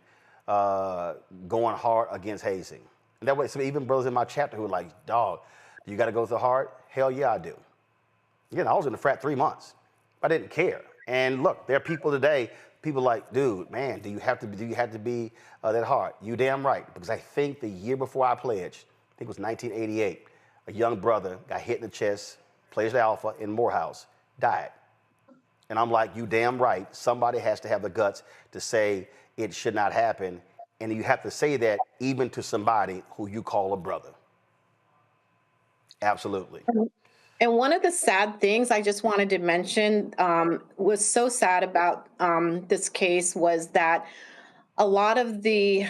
going hard against hazing. And that way, so even brothers in my chapter who were like, dog, you got to go so hard? Hell yeah, I do. I was in the frat 3 months. I didn't care. And look, there are people today, people like, dude, man, do you have to be that hard? You damn right. Because I think the year before I pledged, I think it was 1988, a young brother got hit in the chest, pledged Alpha in Morehouse, died. And I'm like, you damn right. Somebody has to have the guts to say it should not happen. And you have to say that even to somebody who you call a brother. Absolutely. And one of the sad things I just wanted to mention was so sad about this case was that a lot of the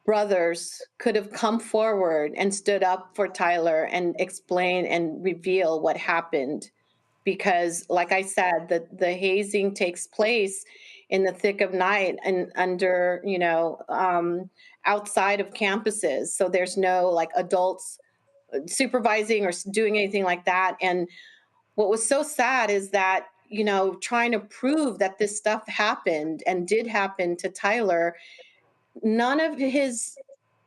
brothers could have come forward and stood up for Tyler and explain and reveal what happened. Because, like I said, the hazing takes place in the thick of night and under, outside of campuses. So there's no like adults supervising or doing anything like that. And what was so sad is that, trying to prove that this stuff happened and did happen to Tyler, none of his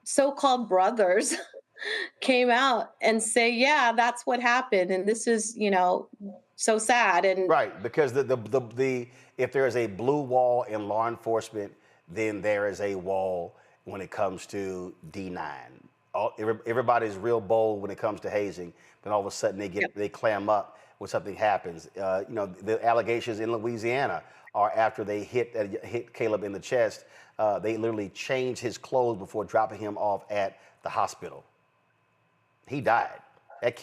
so-called brothers came out and say, yeah, that's what happened. And this is, so sad. And right, because the if there is a blue wall in law enforcement, then there is a wall when it comes to D9. Everybody's real bold when it comes to hazing, but all of a sudden they clam up when something happens. The allegations in Louisiana are after they hit Caleb in the chest. They literally changed his clothes before dropping him off at the hospital. He died. That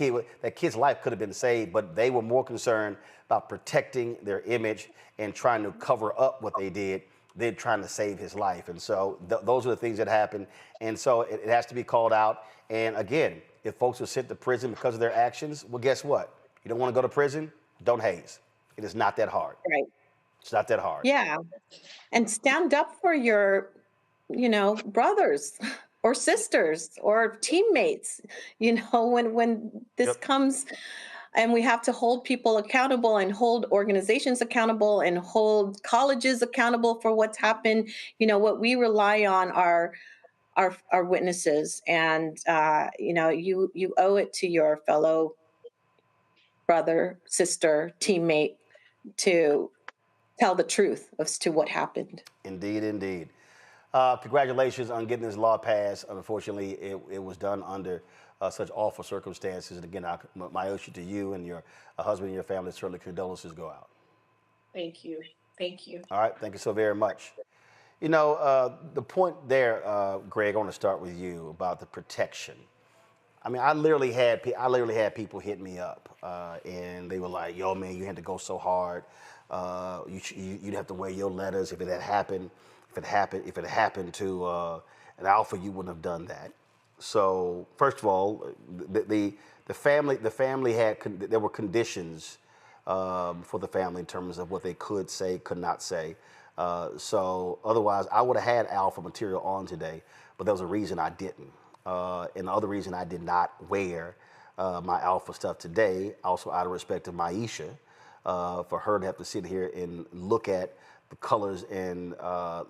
kid's life could have been saved, but they were more concerned about protecting their image and trying to cover up what they did than trying to save his life. And so those are the things that happen. And so it has to be called out. And again, if folks are sent to prison because of their actions, well, guess what? You don't want to go to prison? Don't haze. It is not that hard. right. It's not that hard. Yeah. And stand up for your, brothers or sisters or teammates, when this comes, and we have to hold people accountable and hold organizations accountable and hold colleges accountable for what's happened. What we rely on are our witnesses, and you owe it to your fellow brother, sister, teammate to tell the truth as to what happened. Indeed, indeed. Congratulations on getting this law passed. Unfortunately, it was done under such awful circumstances. And again, my issue to you and your husband and your family, certainly condolences go out. Thank you. Thank you. All right, thank you so very much. The point there, Greg, I want to start with you about the protection. I mean, I literally had people hit me up, and they were like, "Yo, man, you had to go so hard. You'd have to wear your letters if it had happened. If it happened to an alpha, you wouldn't have done that." So, first of all, the family there were conditions for the family in terms of what they could say, could not say. So, otherwise, I would have had alpha material on today, but there was a reason I didn't. And the other reason I did not wear my alpha stuff today, also out of respect to Maisha, for her to have to sit here and look at the colors and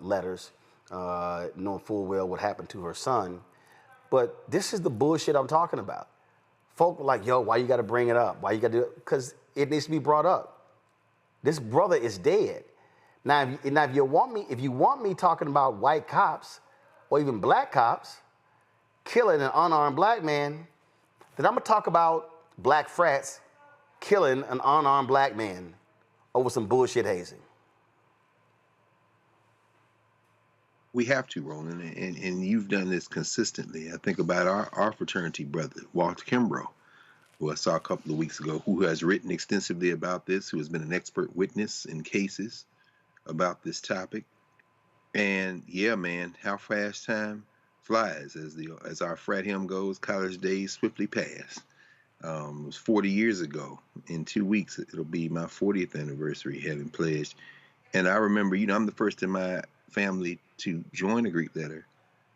letters, knowing full well what happened to her son. But this is the bullshit I'm talking about. Folk were like, yo, why you got to bring it up? Why you got to do it? Because it needs to be brought up. This brother is dead. Now, if you want me talking about white cops or even black cops killing an unarmed black man, then I'm going to talk about black frats killing an unarmed black man over some bullshit hazing. We have to, Roland, and you've done this consistently. I think about our fraternity brother, Walter Kimbrough, who I saw a couple of weeks ago, who has written extensively about this, who has been an expert witness in cases about this topic. And yeah, man, how fast time flies, as our frat hymn goes, college days swiftly pass. It was 40 years ago. In 2 weeks, it'll be my 40th anniversary having pledged. And I remember, I'm the first in my family to join a Greek letter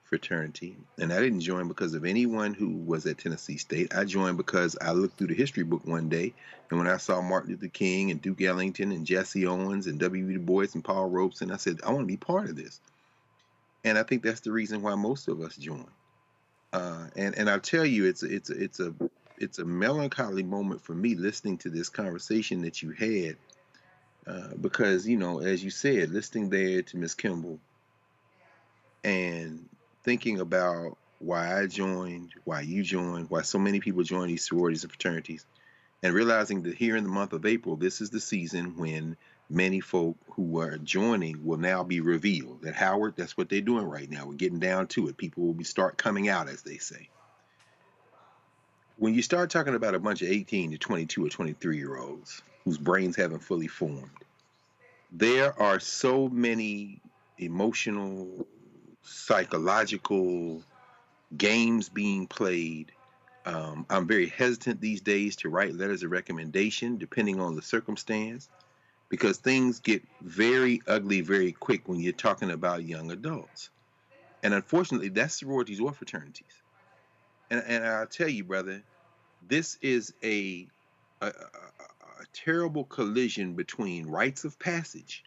fraternity. And I didn't join because of anyone who was at Tennessee State. I joined because I looked through the history book one day, and when I saw Martin Luther King and Duke Ellington and Jesse Owens and W.E. Du Bois and Paul Robeson, I said, I want to be part of this. And I think that's the reason why most of us join. And I'll tell you, it's a melancholy moment for me listening to this conversation that you had, because, as you said, listening there to Ms. Kimball and thinking about why I joined, why you joined, why so many people join these sororities and fraternities, and realizing that here in the month of April, this is the season when many folk who are joining will now be revealed. At Howard, that's what they're doing right now. We're getting down to it. People will start coming out, as they say. when you start talking about a bunch of 18 to 22 or 23-year-olds whose brains haven't fully formed, there are so many emotional, psychological games being played. I'm very hesitant these days to write letters of recommendation, depending on the circumstance, because things get very ugly very quick when you're talking about young adults. And unfortunately, that's sororities or fraternities. And I'll tell you, brother, this is a terrible collision between rites of passage,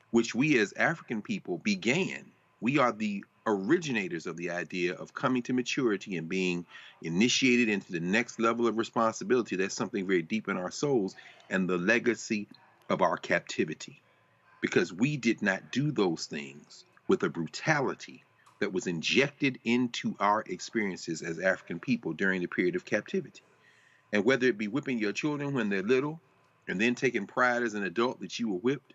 which we as African people began. We are the originators of the idea of coming to maturity and being initiated into the next level of responsibility. That's something very deep in our souls, and the legacy of our captivity. Because we did not do those things with a brutality that was injected into our experiences as African people during the period of captivity. And whether it be whipping your children when they're little and then taking pride as an adult that you were whipped,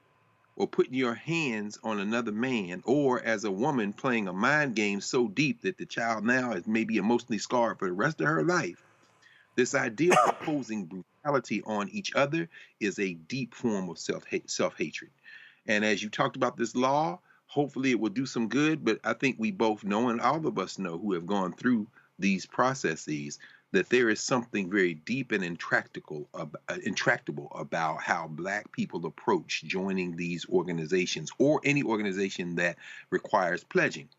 or putting your hands on another man, or as a woman playing a mind game so deep that the child now is maybe emotionally scarred for the rest of her life, this idea of imposing brutality on each other is a deep form of self-hatred. And as you talked about this law, hopefully it will do some good, but I think we both know, and all of us know who have gone through these processes, that there is something very deep and intractable about how Black people approach joining these organizations or any organization that requires pledging.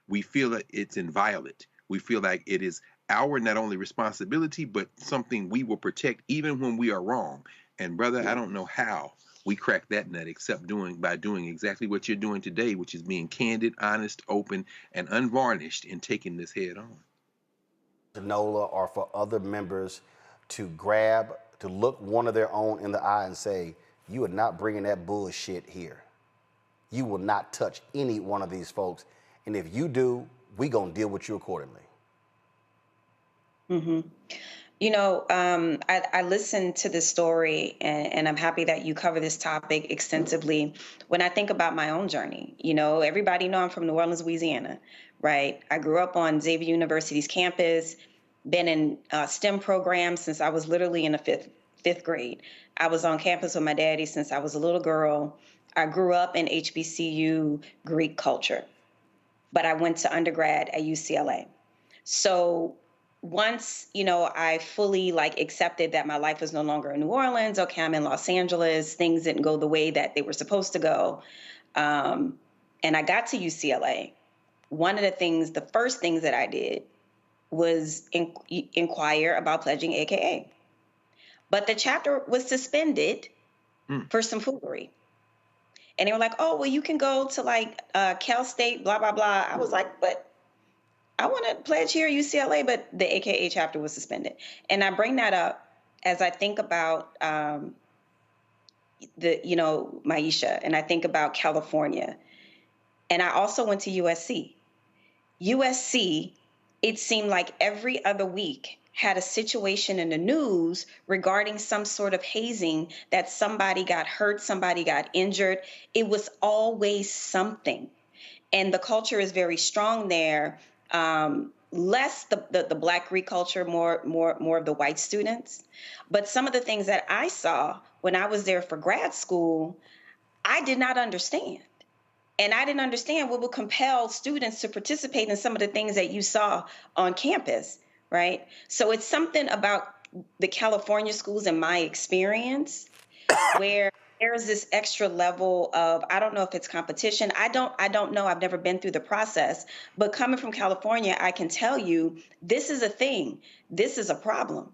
We feel that it's inviolate. We feel like it is our not only responsibility, but something we will protect even when we are wrong. And brother, I don't know how we crack that nut except by doing exactly what you're doing today, which is being candid, honest, open, and unvarnished in taking this head on. NOLA, or for other members to look one of their own in the eye and say, you are not bringing that bullshit here. You will not touch any one of these folks. And if you do, we gonna deal with you accordingly. Mm-hmm. You know, I listened to this story, and I'm happy that you cover this topic extensively. When I think about my own journey, you know, everybody know I'm from New Orleans, Louisiana, right? I grew up on Xavier University's campus, been in STEM programs since I was literally in the fifth grade. I was on campus with my daddy since I was a little girl. I grew up in HBCU Greek culture, but I went to undergrad at UCLA. So once, you know, I fully accepted that my life was no longer in New Orleans, okay, I'm in Los Angeles, things didn't go the way that they were supposed to go. And I got to UCLA. One of the first things that I did was inquire about pledging AKA. But the chapter was suspended for some foolery. And they were like, oh, well, you can go to Cal State, blah, blah, blah. I was like, but I want to pledge here at UCLA, but the AKA chapter was suspended. And I bring that up as I think about Maisha, and I think about California. And I also went to USC. USC, it seemed like every other week had a situation in the news regarding some sort of hazing, that somebody got hurt, somebody got injured. It was always something. And the culture is very strong there. Less the Black Greek culture, more of the white students. But some of the things that I saw when I was there for grad school, I did not understand. And I didn't understand what would compel students to participate in some of the things that you saw on campus, right? So it's something about the California schools, in my experience, where there's this extra level of, I don't know if it's competition. I don't know. I've never been through the process. But coming from California, I can tell you this is a thing. This is a problem.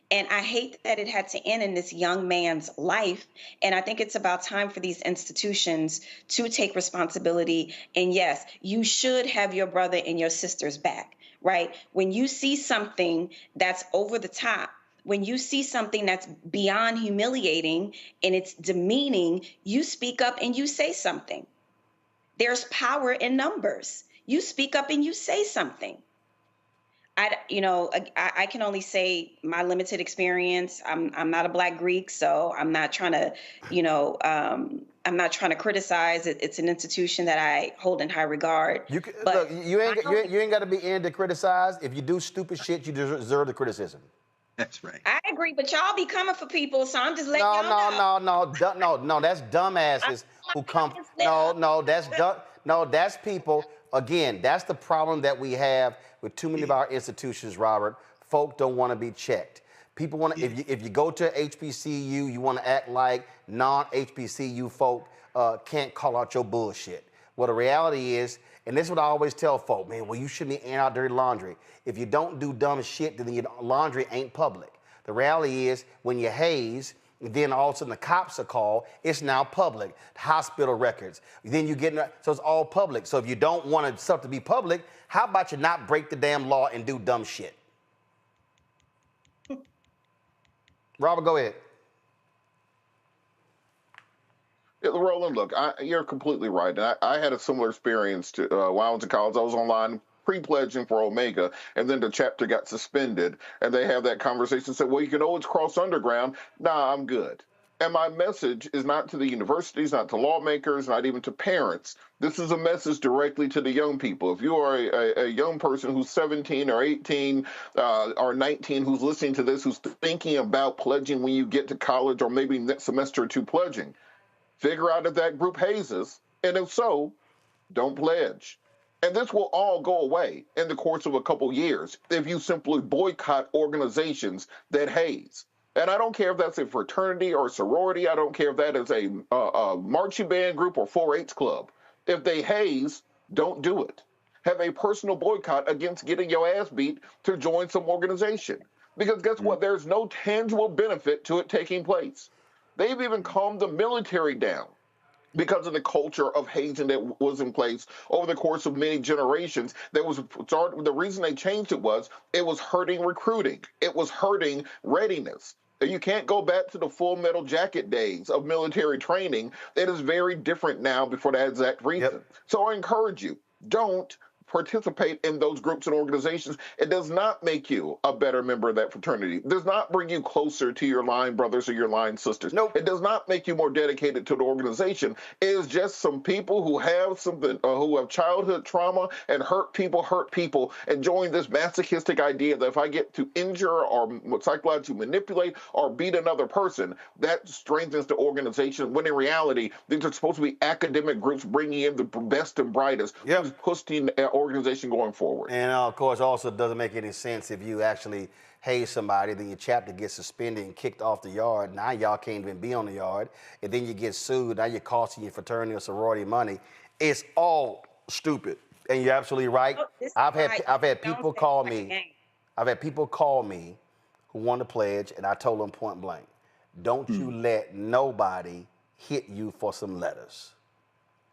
And I hate that it had to end in this young man's life. And I think it's about time for these institutions to take responsibility. And yes, you should have your brother and your sister's back, right? When you see something that's over the top, when you see something that's beyond humiliating and it's demeaning, you speak up and you say something. There's power in numbers. You speak up and you say something. I can only say my limited experience. I'm not a Black Greek, so I'm not trying to, I'm not trying to criticize it. It's an institution that I hold in high regard. You ain't got to be in to criticize. If you do stupid shit, you deserve the criticism. That's right. I agree, but y'all be coming for people, so I'm just letting y'all know. No, that's dumbasses who come. No, that's people. Again, that's the problem that we have with too many of our institutions, Robert. Folk don't want to be checked. People want to, if you go to HBCU, you want to act like non-HBCU folk can't call out your bullshit. Well, the reality is, and this is what I always tell folk, man, well, you shouldn't be airing out dirty laundry. If you don't do dumb shit, then your laundry ain't public. The reality is, when you haze, then all of a sudden the cops are called, it's now public. Hospital records. Then you get, so it's all public. So if you don't want stuff to be public, how about you not break the damn law and do dumb shit? Robert, go ahead. Yeah, Roland, look, you're completely right. And I had a similar experience to while I was in college. I was online pre-pledging for Omega, and then the chapter got suspended. And they have that conversation and said, well, you can always cross underground. Nah, I'm good. And my message is not to the universities, not to lawmakers, not even to parents. This is a message directly to the young people. If you are a young person who's 17 or 18 or 19 who's listening to this, who's thinking about pledging when you get to college or maybe next semester or two pledging, figure out if that group hazes, and if so, don't pledge. And this will all go away in the course of a couple years if you simply boycott organizations that haze. And I don't care if that's a fraternity or a sorority. I don't care if that is a marching band group or 4-H club. If they haze, don't do it. Have a personal boycott against getting your ass beat to join some organization. Because guess what? There's no tangible benefit to it taking place. They've even calmed the military down because of the culture of hazing that was in place over the course of many generations. The reason they changed it was hurting recruiting. It was hurting readiness. You can't go back to the full metal jacket days of military training. It is very different now for that exact reason. Yep. So I encourage you, don't participate in those groups and organizations. It does not make you a better member of that fraternity. It does not bring you closer to your line brothers or your line sisters. Nope. It does not make you more dedicated to the organization. It is just some people who have something, who have childhood trauma and hurt people, enjoying this masochistic idea that if I get to injure or psychologically manipulate or beat another person, that strengthens the organization, when in reality, these are supposed to be academic groups bringing in the best and brightest, who's pushing organization going forward. And of course, also doesn't make any sense if you actually haze somebody, then your chapter gets suspended and kicked off the yard. Now y'all can't even be on the yard, and then you get sued. Now you're costing your fraternity or sorority money. It's all stupid, and you're absolutely right. I've had people call me. I've had people call me who want to pledge, and I told them point blank, don't you let nobody hit you for some letters.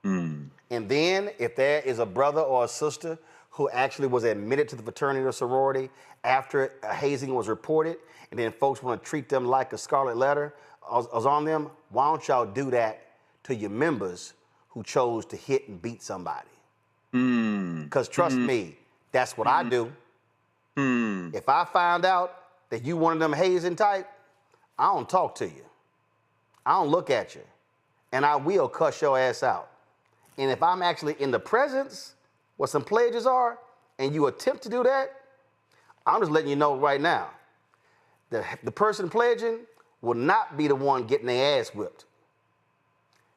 And then if there is a brother or a sister who actually was admitted to the fraternity or sorority after hazing was reported, and then folks want to treat them like a scarlet letter was on them, why don't y'all do that to your members who chose to hit and beat somebody? Because trust me, that's what I do. If I find out that you one of them hazing type, I don't talk to you. I don't look at you. And I will cuss your ass out. And if I'm actually in the presence where some pledges are, and you attempt to do that, I'm just letting you know right now, the person pledging will not be the one getting their ass whipped.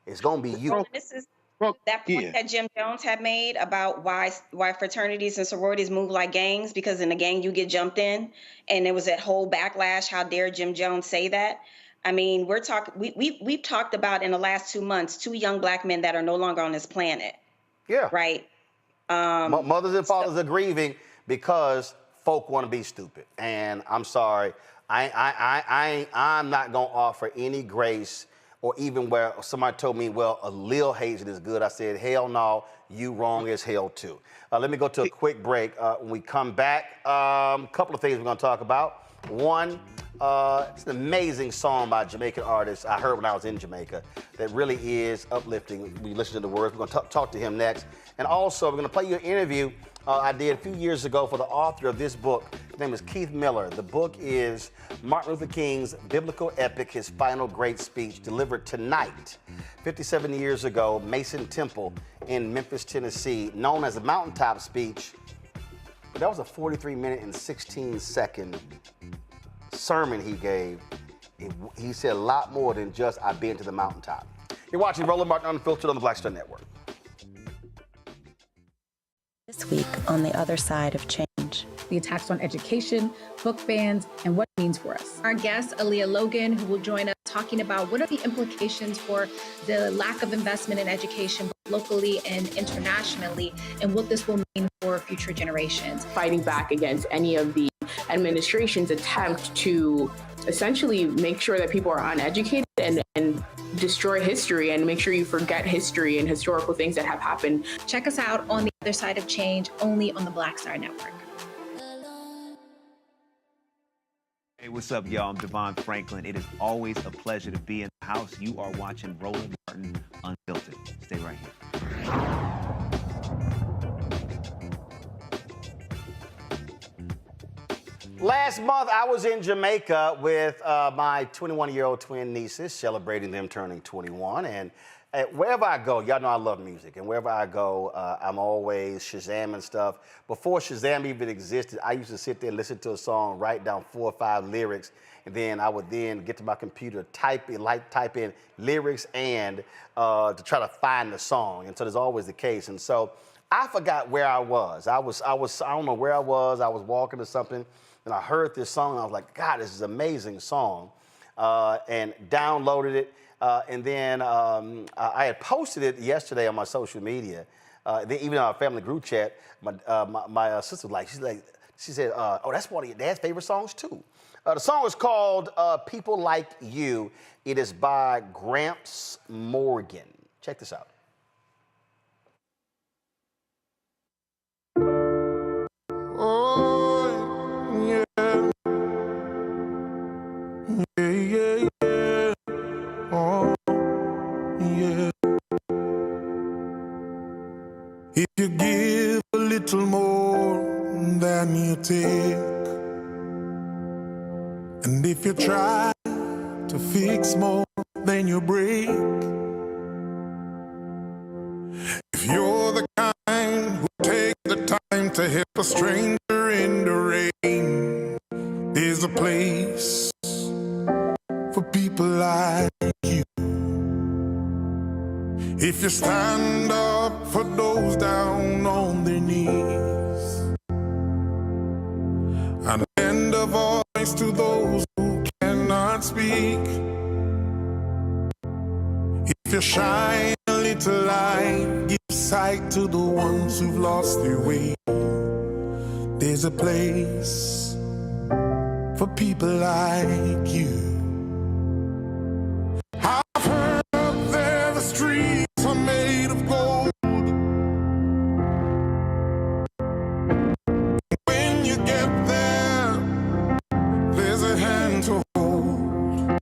It's gonna be you. Well, this is that point that Jim Jones had made about why fraternities and sororities move like gangs, because in a gang you get jumped in, and there was that whole backlash. How dare Jim Jones say that? I mean, we've talked about in the last 2 months 2 young black men that are no longer on this planet. Yeah. Right. Mothers and fathers are grieving because folk want to be stupid. And I'm sorry, I'm not gonna offer any grace, or even where somebody told me, well, a little hazing is good. I said, hell no, you wrong as hell too. Let me go to a quick break. When we come back, a couple of things we're gonna talk about. One, it's an amazing song by a Jamaican artist I heard when I was in Jamaica that really is uplifting. We listen to the words. We're going to talk to him next. And also, we're going to play you an interview I did a few years ago for the author of this book. His name is Keith Miller. The book is Martin Luther King's biblical epic, his final great speech, delivered tonight, 57 years ago, Mason Temple in Memphis, Tennessee, known as the Mountaintop Speech. But that was a 43-minute and 16-second sermon he gave, he said a lot more than just "I've been to the mountaintop." You're watching Roland Martin Unfiltered on the Black Star Network. This week on The Other Side of Change. The attacks on education, book bans, and what it means for us. Our guest, Aaliyah Logan, who will join us talking about what are the implications for the lack of investment in education locally and internationally, and what this will mean for future generations. Fighting back against any of the administration's attempt to essentially make sure that people are uneducated and destroy history and make sure you forget history and historical things that have happened. Check us out on The Other Side of Change, only on the Black Star Network. Hey, what's up, y'all? I'm Devon Franklin. It is always a pleasure to be in the house. You are watching Roland Martin Unfiltered. Stay right here. Last month, I was in Jamaica with my 21-year-old twin nieces, celebrating them turning 21. And wherever I go, y'all know I love music, and wherever I go, I'm always Shazamming stuff. Before Shazam even existed, I used to sit there and listen to a song, write down 4 or 5 lyrics, and then I would then get to my computer, type in lyrics and to try to find the song. And so that's always the case. And so I forgot where I was. I don't know where I was. I was walking to something, and I heard this song, and I was like, God, this is an amazing song, and downloaded it. And then I had posted it yesterday on my social media. Then even in our family group chat, my sister was like, she said, oh, that's one of your dad's favorite songs too. The song is called People Like You. It is by Gramps Morgan. Check this out. Oh, yeah. Yeah, yeah, yeah. Oh, yeah. If you give a little more than you take, and if you try to fix more than you break, if you're the kind who takes the time to help a stranger in the rain, there's a place for people like you. If you stand up for those down on their knees and lend a voice to those who cannot speak, if you shine a little light, give sight to the ones who've lost their way, there's a place for people like you. I've heard up there the streets are made of gold. When you get there, there's a hand to hold.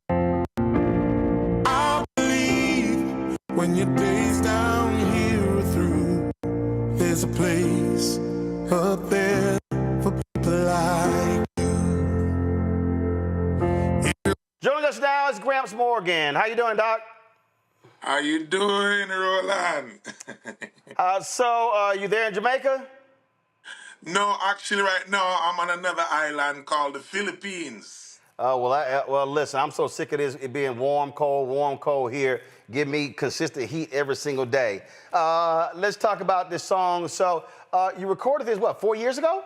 I believe when your days down here are through, there's a place up there for people like you. Joining us now is Gramps Morgan. How you doing, Doc? How you doing, Roland? So you there in Jamaica? No, actually, right now I'm on another island called the Philippines. Well, listen, I'm so sick of this it being warm, cold here. Give me consistent heat every single day. Let's talk about this song. So you recorded this, 4 years ago?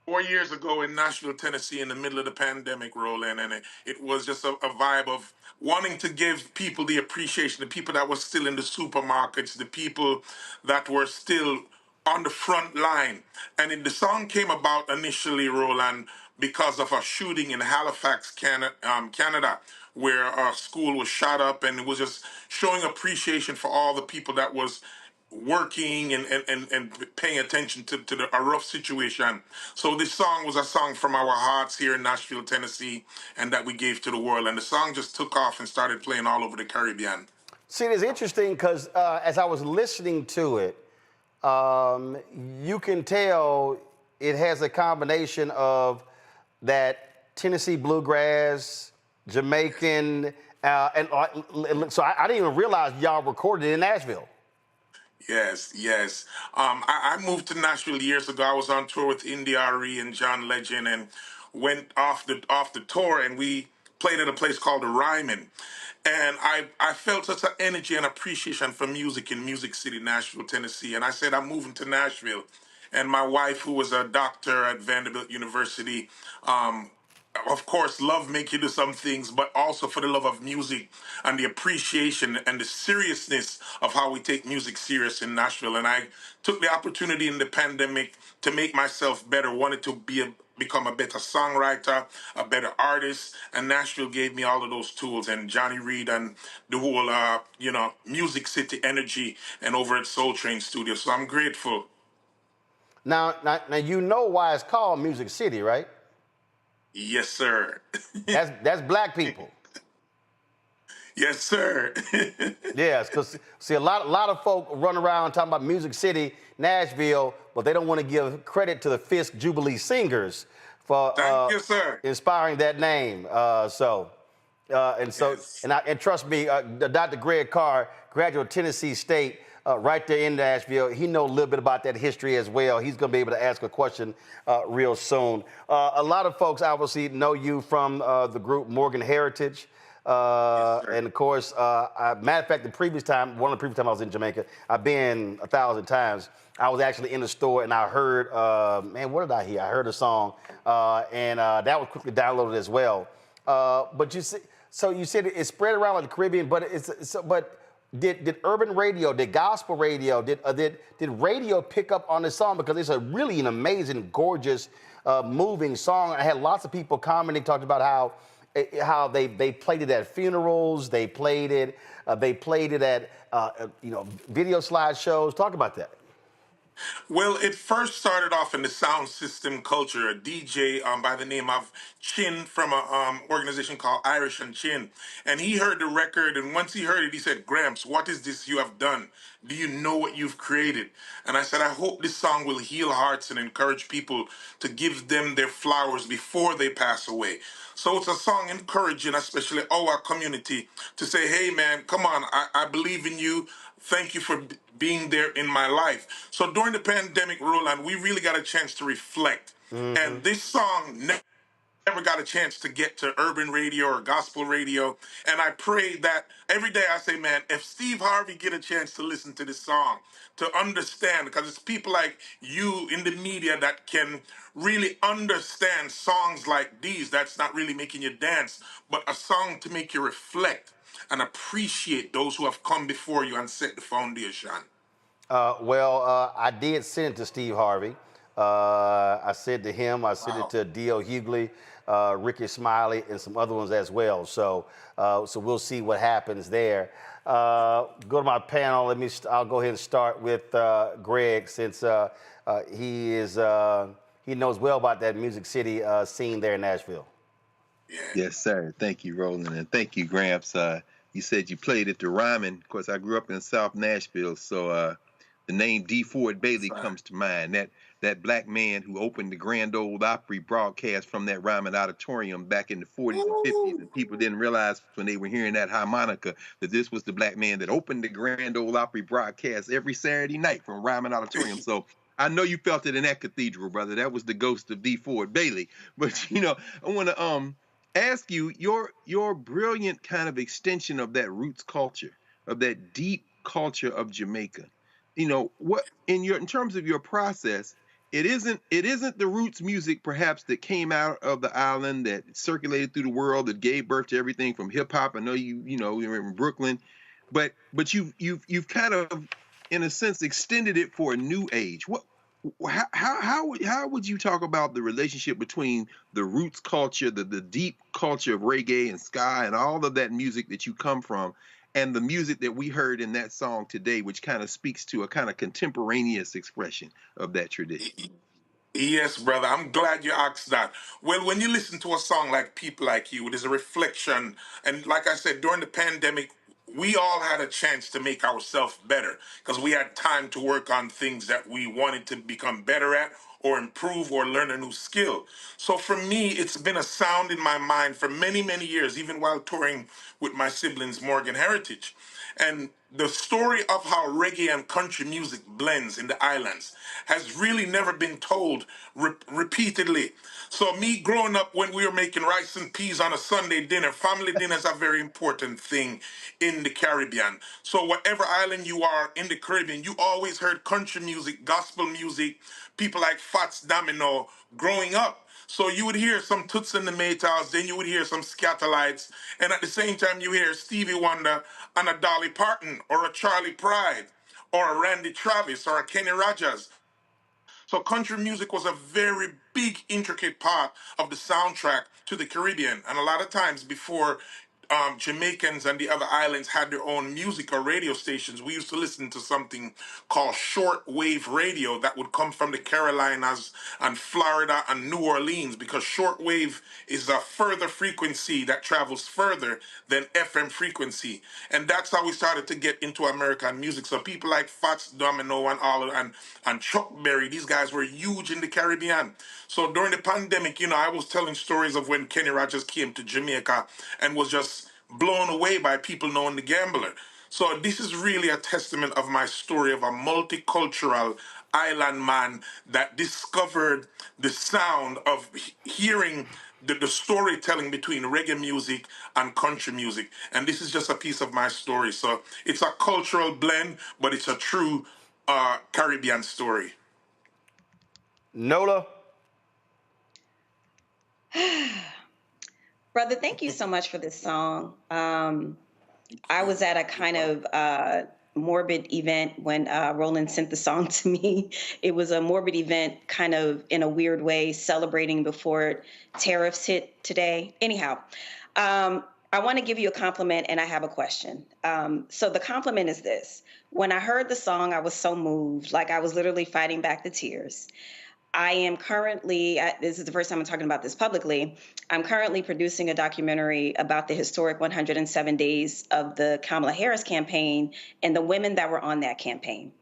4 years ago in Nashville, Tennessee, in the middle of the pandemic, Roland, and it was just a vibe of wanting to give people the appreciation, the people that were still in the supermarkets, the people that were still on the front line. And the song came about initially, Roland, because of a shooting in Halifax, Canada, where a school was shot up, and it was just showing appreciation for all the people that was working and paying attention to a rough situation. So this song was a song from our hearts here in Nashville, Tennessee, and that we gave to the world. And the song just took off and started playing all over the Caribbean. See, it's interesting because as I was listening to it, you can tell it has a combination of that Tennessee bluegrass, Jamaican, and so I didn't even realize y'all recorded it in Nashville. Yes. I moved to Nashville years ago. I was on tour with India Arie and John Legend, and went off the tour, and we played at a place called the Ryman. And I felt such an energy and appreciation for music in Music City, Nashville, Tennessee. And I said, I'm moving to Nashville. And my wife, who was a doctor at Vanderbilt University, of course, love make you do some things, but also for the love of music and the appreciation and the seriousness of how we take music serious in Nashville. And I took the opportunity in the pandemic to make myself better, wanted to become a better songwriter, a better artist, and Nashville gave me all of those tools. And Johnny Reed and the whole, Music City energy and over at Soul Train Studio. So I'm grateful. Now, you know why it's called Music City, right? Yes, sir. That's black people. Yes, sir. Yes, because see, a lot of folk run around talking about Music City, Nashville, but they don't want to give credit to the Fisk Jubilee Singers for Thank you, sir. inspiring that name. And trust me, Dr. Greg Carr, graduate of Tennessee State, right there in Nashville. He knows a little bit about that history as well. He's going to be able to ask a question real soon. A lot of folks obviously know you from the group Morgan Heritage. And of course, matter of fact, one of the previous time I was in Jamaica, I've been 1,000 times. I was actually in the store and I heard, what did I hear? I heard a song, and that was quickly downloaded as well. But you said it spread around like the Caribbean, but did urban radio, did gospel radio, did radio pick up on this song? Because it's an amazing, gorgeous, moving song. I had lots of people commenting, talking about how they played it at funerals, they played it at video slideshows. Talk about that. Well, it first started off in the sound system culture. A DJ by the name of Chin from an organization called Irish and Chin. And he heard the record, and once he heard it, he said, Gramps, what is this you have done? Do you know what you've created? And I said, I hope this song will heal hearts and encourage people to give them their flowers before they pass away. So it's a song encouraging, especially our community, to say, hey, man, come on, I believe in you. Thank you for being there in my life. So during the pandemic, Roland, we really got a chance to reflect. Mm-hmm. And this song never got a chance to get to urban radio or gospel radio. And I pray that every day I say, man, if Steve Harvey get a chance to listen to this song, to understand, because it's people like you in the media that can really understand songs like these, that's not really making you dance, but a song to make you reflect and appreciate those who have come before you and set the foundation. I did send it to Steve Harvey. I sent to him. I sent it to D.L. Hughley, Ricky Smiley, and some other ones as well. So we'll see what happens there. Go to my panel. I'll go ahead and start with Greg, since he knows well about that Music City scene there in Nashville. Yes, sir. Thank you, Roland, and thank you, Gramps. You said you played at the Ryman. Of course, I grew up in South Nashville, so the name D. Ford Bailey comes to mind. That black man who opened the Grand Ole Opry broadcast from that Ryman Auditorium back in the 40s and 50s, and people didn't realize when they were hearing that harmonica that this was the black man that opened the Grand Ole Opry broadcast every Saturday night from Ryman Auditorium. So I know you felt it in that cathedral, brother. That was the ghost of D. Ford Bailey. But I want to ask you your brilliant kind of extension of that roots culture, of that deep culture of Jamaica. What in terms of your process, it isn't the roots music perhaps that came out of the island, that circulated through the world, that gave birth to everything from hip hop. I know you're in Brooklyn, but you've kind of, in a sense, extended it for a new age. How would you talk about the relationship between the roots culture, the deep culture of reggae and ska and all of that music that you come from, and the music that we heard in that song today, which kind of speaks to a kind of contemporaneous expression of that tradition? Yes, brother. I'm glad you asked that. Well, when you listen to a song like People Like You, there's a reflection. And like I said, during the pandemic, we all had a chance to make ourselves better because we had time to work on things that we wanted to become better at or improve or learn a new skill. So for me, it's been a sound in my mind for many, many years, even while touring with my siblings, Morgan Heritage. And the story of how reggae and country music blends in the islands has really never been told repeatedly. So me growing up, when we were making rice and peas on a Sunday dinner, family dinner is a very important thing in the Caribbean. So whatever island you are in the Caribbean, you always heard country music, gospel music, people like Fats Domino growing up. So you would hear some Toots and the Maytals, then you would hear some Scatolites, and at the same time you hear Stevie Wonder and a Dolly Parton, or a Charlie Pride, or a Randy Travis, or a Kenny Rogers. So country music was a very big, intricate part of the soundtrack to the Caribbean. And a lot of times before Jamaicans and the other islands had their own music or radio stations, we used to listen to something called shortwave radio that would come from the Carolinas and Florida and New Orleans, because shortwave is a further frequency that travels further than FM frequency. And that's how we started to get into American music. So people like Fats Domino and all of, and Chuck Berry, these guys were huge in the Caribbean. So during the pandemic, I was telling stories of when Kenny Rogers came to Jamaica and was just blown away by people knowing the Gambler. So this is really a testament of my story of a multicultural island man that discovered the sound of hearing the storytelling between reggae music and country music. And this is just a piece of my story. So it's a cultural blend, but it's a true Caribbean story. Nola? Brother, thank you so much for this song. I was at a kind of morbid event when Roland sent the song to me. It was a morbid event, kind of in a weird way, celebrating before tariffs hit today. Anyhow, I want to give you a compliment, and I have a question. So the compliment is this. When I heard the song, I was so moved, like I was literally fighting back the tears. I am currently, this is the first time I'm talking about this publicly, I'm currently producing a documentary about the historic 107 days of the Kamala Harris campaign and the women that were on that campaign.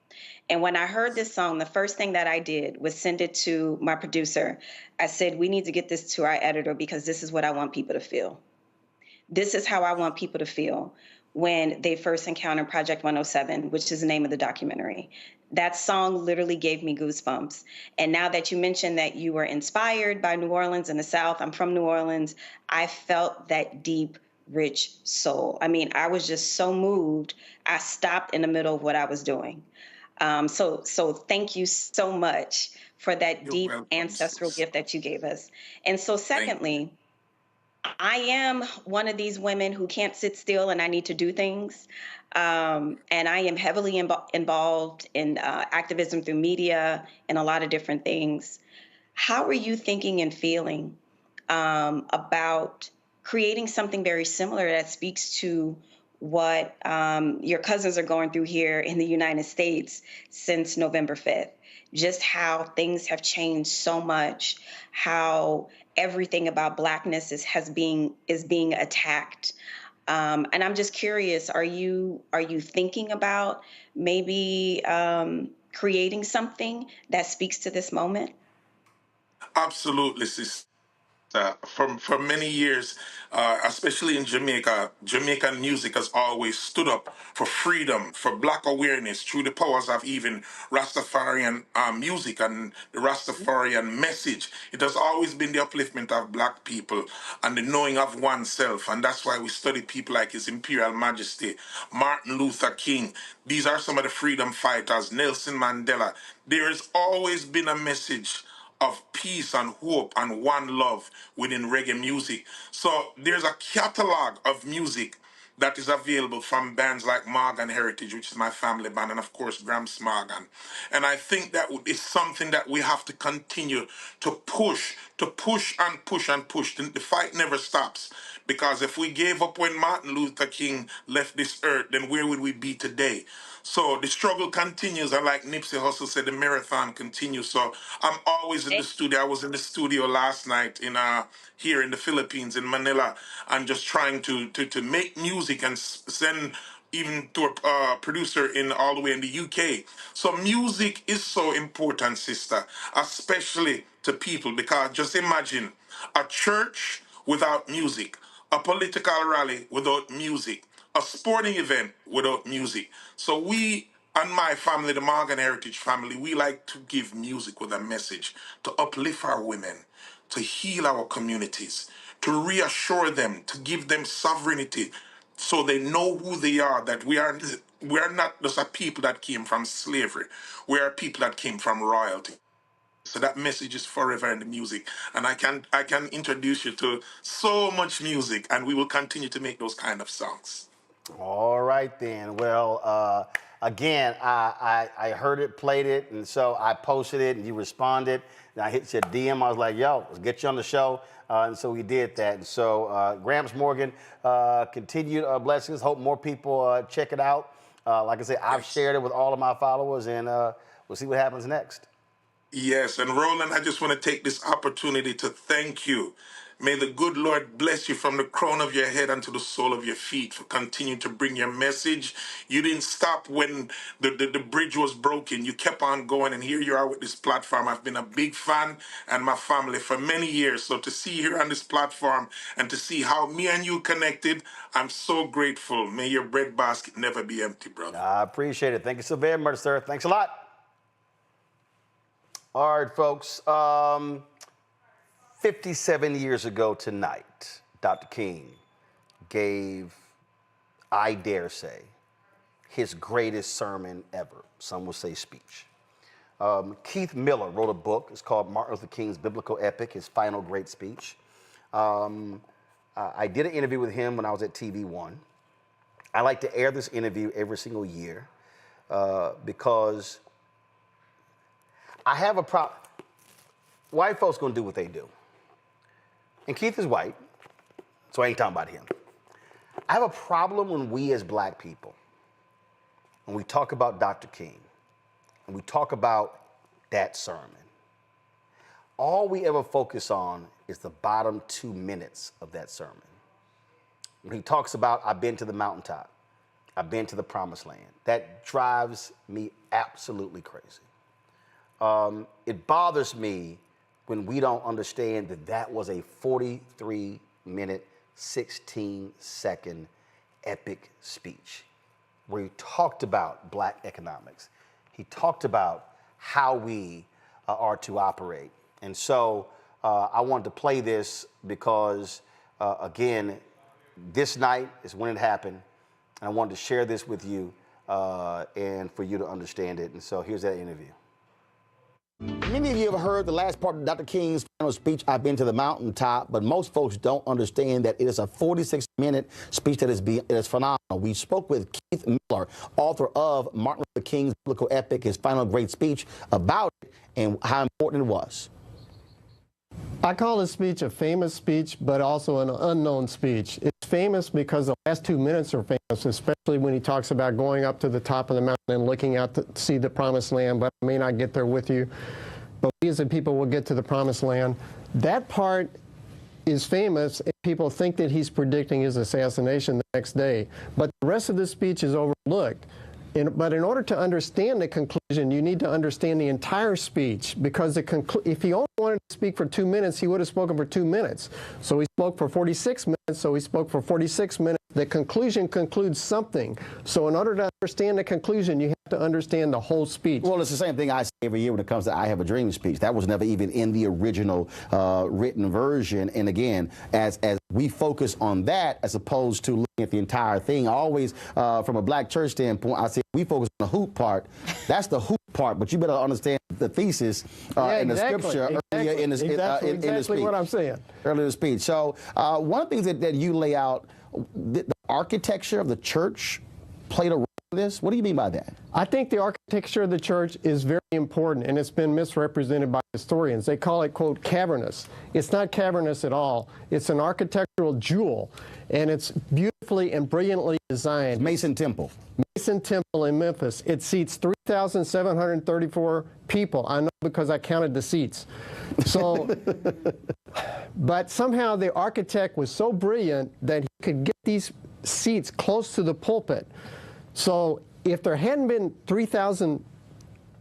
And when I heard this song, the first thing that I did was send it to my producer. I said, we need to get this to our editor because this is what I want people to feel. This is how I want people to feel when they first encountered Project 107, which is the name of the documentary. That song literally gave me goosebumps. And now that you mentioned that you were inspired by New Orleans and the South, I'm from New Orleans, I felt that deep, rich soul. I mean, I was just so moved. I stopped in the middle of what I was doing. So thank you so much for that deep ancestral gift that you gave us. And so secondly, I am one of these women who can't sit still and I need to do things. And I am heavily involved in activism through media and a lot of different things. How are you thinking and feeling about creating something very similar that speaks to what your cousins are going through here in the United States since November 5th? Just how things have changed so much, how everything about Blackness is being attacked. And I'm just curious, are you thinking about maybe creating something that speaks to this moment? Absolutely, sis. For many years, especially in Jamaica, Jamaican music has always stood up for freedom, for Black awareness through the powers of even Rastafarian music and the Rastafarian message. It has always been the upliftment of Black people and the knowing of oneself. And that's why we study people like His Imperial Majesty, Martin Luther King. These are some of the freedom fighters, Nelson Mandela. There has always been a message of peace and hope and one love within reggae music. So there's a catalog of music that is available from bands like Morgan Heritage, which is my family band, and of course Gramps Morgan. And I think that is something that we have to continue to push and push and push. The fight never stops. Because if we gave up when Martin Luther King left this earth, then where would we be today? So the struggle continues, and like Nipsey Hussle said, the marathon continues. So I'm always in the studio. I was in the studio last night here in the Philippines, in Manila, and just trying to make music and send even to a producer all the way in the UK. So music is so important, sister, especially to people, because just imagine a church without music, a political rally without music, a sporting event without music. So we, and my family, the Morgan Heritage family, we like to give music with a message to uplift our women, to heal our communities, to reassure them, to give them sovereignty so they know who they are, that we are not just a people that came from slavery. We are people that came from royalty. So that message is forever in the music. And I can introduce you to so much music, and we will continue to make those kind of songs. All right, then. Well, again, I heard it, played it, and so I posted it, and you responded. And I hit your DM. I was like, yo, let's get you on the show. And so we did that. And so, Gramps Morgan, continued blessings. Hope more people check it out. Like I said, I've shared it with all of my followers, and we'll see what happens next. Yes, and Roland, I just want to take this opportunity to thank you. May the good Lord bless you from the crown of your head unto the sole of your feet for continuing to bring your message. You didn't stop when the bridge was broken. You kept on going, and here you are with this platform. I've been a big fan and my family for many years. So to see you here on this platform and to see how me and you connected, I'm so grateful. May your breadbasket never be empty, brother. I appreciate it. Thank you so very much, sir. Thanks a lot. All right, folks. 57 years ago tonight, Dr. King gave, I dare say, his greatest sermon ever. Some will say speech. Keith Miller wrote a book. It's called Martin Luther King's Biblical Epic, his final great speech. I did an interview with him when I was at TV One. I like to air this interview every single year because I have a problem. White folks gonna do what they do. And Keith is white, so I ain't talking about him. I have a problem when we as black people, when we talk about Dr. King, and we talk about that sermon, all we ever focus on is the bottom 2 minutes of that sermon. When he talks about, I've been to the mountaintop, I've been to the promised land, that drives me absolutely crazy. It bothers me when we don't understand that that was a 43-minute, 16-second epic speech where he talked about black economics. He talked about how we are to operate. And so I wanted to play this because, again, this night is when it happened. And I wanted to share this with you and for you to understand it. And so here's that interview. Many of you have heard the last part of Dr. King's final speech, I've been to the mountaintop, but most folks don't understand that it is a 46-minute speech that is phenomenal. We spoke with Keith Miller, author of Martin Luther King's Biblical Epic, his final great speech, about it and how important it was. I call this speech a famous speech, but also an unknown speech. It's famous because the last 2 minutes are famous, especially when he talks about going up to the top of the mountain and looking out to see the promised land, but I may not get there with you. But we as a people will get to the promised land. That part is famous, and people think that he's predicting his assassination the next day. But the rest of the speech is overlooked. But in order to understand the conclusion, you need to understand the entire speech, because if he only wanted to speak for 2 minutes, he would have spoken for 2 minutes. So he spoke for 46 minutes, so he spoke for 46 minutes. The conclusion concludes something. So in order to understand the conclusion, you have to understand the whole speech. Well, it's the same thing I say every year when it comes to I Have a Dream speech. That was never even in the original written version. And again, as we focus on that as opposed to looking at the entire thing, always from a black church standpoint, I say we focus on the hoop part. That's the hoop part, but you better understand the thesis in the scripture earlier in the speech. Exactly what I'm saying. Earlier in the speech. So one of the things that you lay out, the architecture of the church played a role in this. What do you mean by that? I think the architecture of the church is very important, and it's been misrepresented by historians. They call it, quote, cavernous. It's not cavernous at all. It's an architectural jewel, and it's beautifully and brilliantly designed. Mason Temple. Mason Temple in Memphis. It seats 3,734 people. I know because I counted the seats. So, but somehow the architect was so brilliant that he could get these seats close to the pulpit. So if there hadn't been 3,000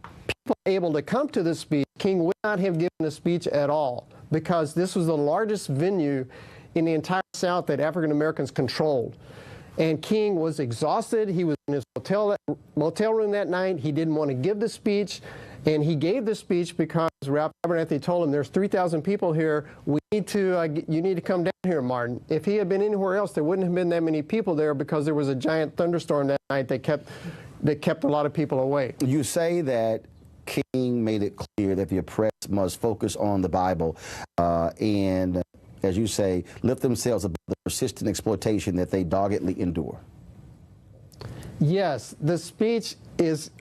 people able to come to this speech, King would not have given a speech at all, because this was the largest venue in the entire South that African Americans controlled. And King was exhausted. He was in his motel room that night. He didn't want to give the speech. And he gave the speech because Ralph Abernathy told him, there's 3,000 people here. You need to come down here, Martin. If he had been anywhere else, there wouldn't have been that many people there because there was a giant thunderstorm that night that kept a lot of people away. You say that King made it clear that the oppressed must focus on the Bible and, as you say, lift themselves above the persistent exploitation that they doggedly endure. Yes, the speech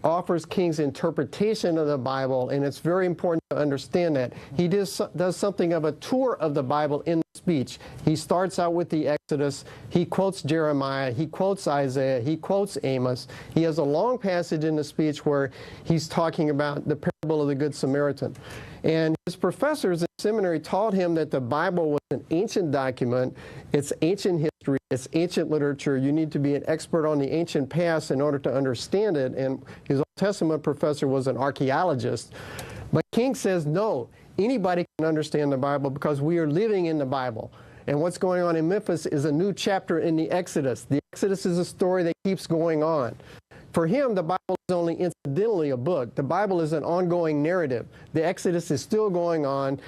offers King's interpretation of the Bible, and it's very important to understand that. He does something of a tour of the Bible in the speech. He starts out with the Exodus. He quotes Jeremiah. He quotes Isaiah. He quotes Amos. He has a long passage in the speech where he's talking about the parable of the Good Samaritan. And his professors in seminary taught him that the Bible was an ancient document. It's ancient history. It's ancient literature. You need to be an expert on the ancient past in order to understand it. And his Old Testament professor was an archaeologist. But King says, no, anybody can understand the Bible because we are living in the Bible. And what's going on in Memphis is a new chapter in the Exodus. The Exodus is a story that keeps going on. For him, the Bible is only incidentally a book. The Bible is an ongoing narrative. The Exodus is still going on.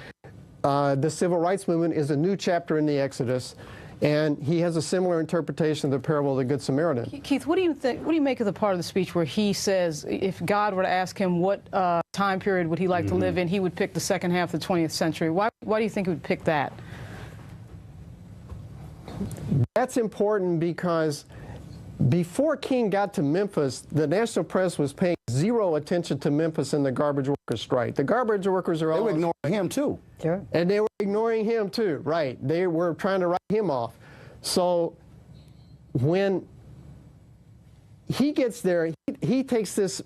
The civil rights movement is a new chapter in the Exodus. And he has a similar interpretation of the parable of the Good Samaritan. Keith, what do you think? What do you make of the part of the speech where he says if God were to ask him what time period would he like to live in, he would pick the second half of the 20th century? Why do you think he would pick that? That's important because before King got to Memphis, the national press was paying zero attention to Memphis and the garbage workers' strike. The garbage workers are all... They were ignoring him, too. Sure. And they were ignoring him, too, right. They were trying to write him off. So when he gets there, he takes this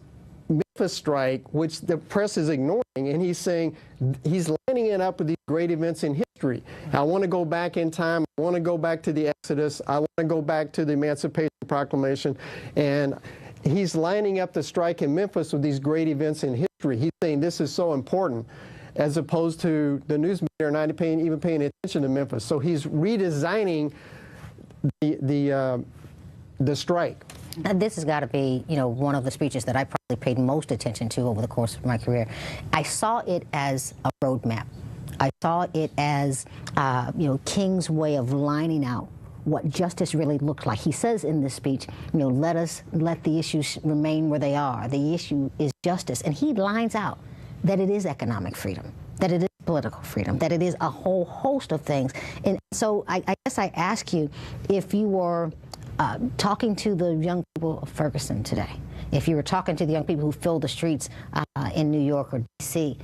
Memphis strike, which the press is ignoring, and he's saying, he's lining it up with these great events in history. I want to go back in time. I want to go back to the Exodus. I want to go back to the Emancipation Proclamation. And he's lining up the strike in Memphis with these great events in history. He's saying this is so important, as opposed to the news media are not even paying attention to Memphis. So he's redesigning the strike. And this has got to be, one of the speeches that I probably paid most attention to over the course of my career. I saw it as a roadmap. I saw it as, King's way of lining out what justice really looked like. He says in this speech, let the issues remain where they are. The issue is justice. And he lines out that it is economic freedom, that it is political freedom, that it is a whole host of things. And so I guess I ask you, if you were talking to the young people of Ferguson today, if you were talking to the young people who fill the streets in New York or D.C.,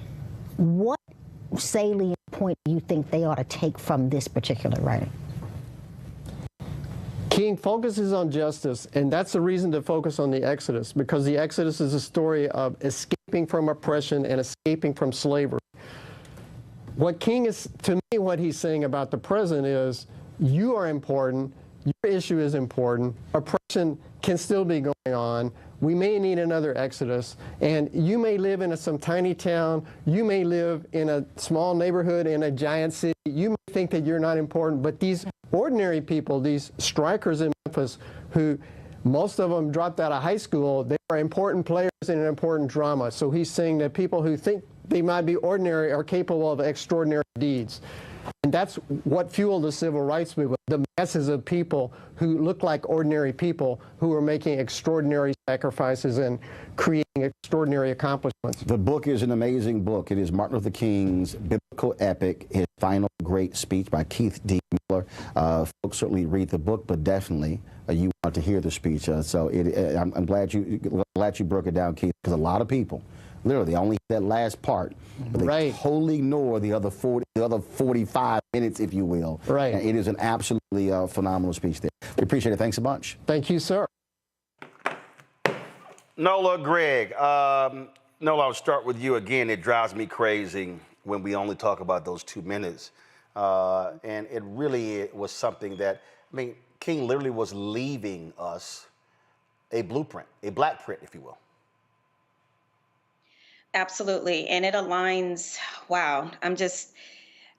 what salient point do you think they ought to take from this particular writing? King focuses on justice, and that's the reason to focus on the Exodus, because the Exodus is a story of escaping from oppression and escaping from slavery. What King is, to me, what he's saying about the present is, you are important, your issue is important, oppression can still be going on, we may need another Exodus, and you may live in some tiny town, you may live in a small neighborhood in a giant city, you may think that you're not important, but these ordinary people, these strikers in Memphis, who most of them dropped out of high school, they are important players in an important drama. So he's saying that people who think they might be ordinary are capable of extraordinary deeds. And that's what fueled the civil rights movement, the masses of people who look like ordinary people who are making extraordinary sacrifices and creating extraordinary accomplishments. The book is an amazing book. It is Martin Luther King's biblical epic, his final great speech by Keith D. Miller. Folks certainly read the book, but definitely you want to hear the speech. I'm glad you broke it down, Keith, because a lot of people literally only that last part, but they totally ignore the other 45 minutes, if you will. Right. And it is an absolutely phenomenal speech there. We appreciate it. Thanks a bunch. Thank you, sir. Nola, Greg. Nola, I'll start with you again. It drives me crazy when we only talk about those 2 minutes. And it really was something that, King literally was leaving us a blueprint, a black print, if you will. Absolutely. And it aligns, wow,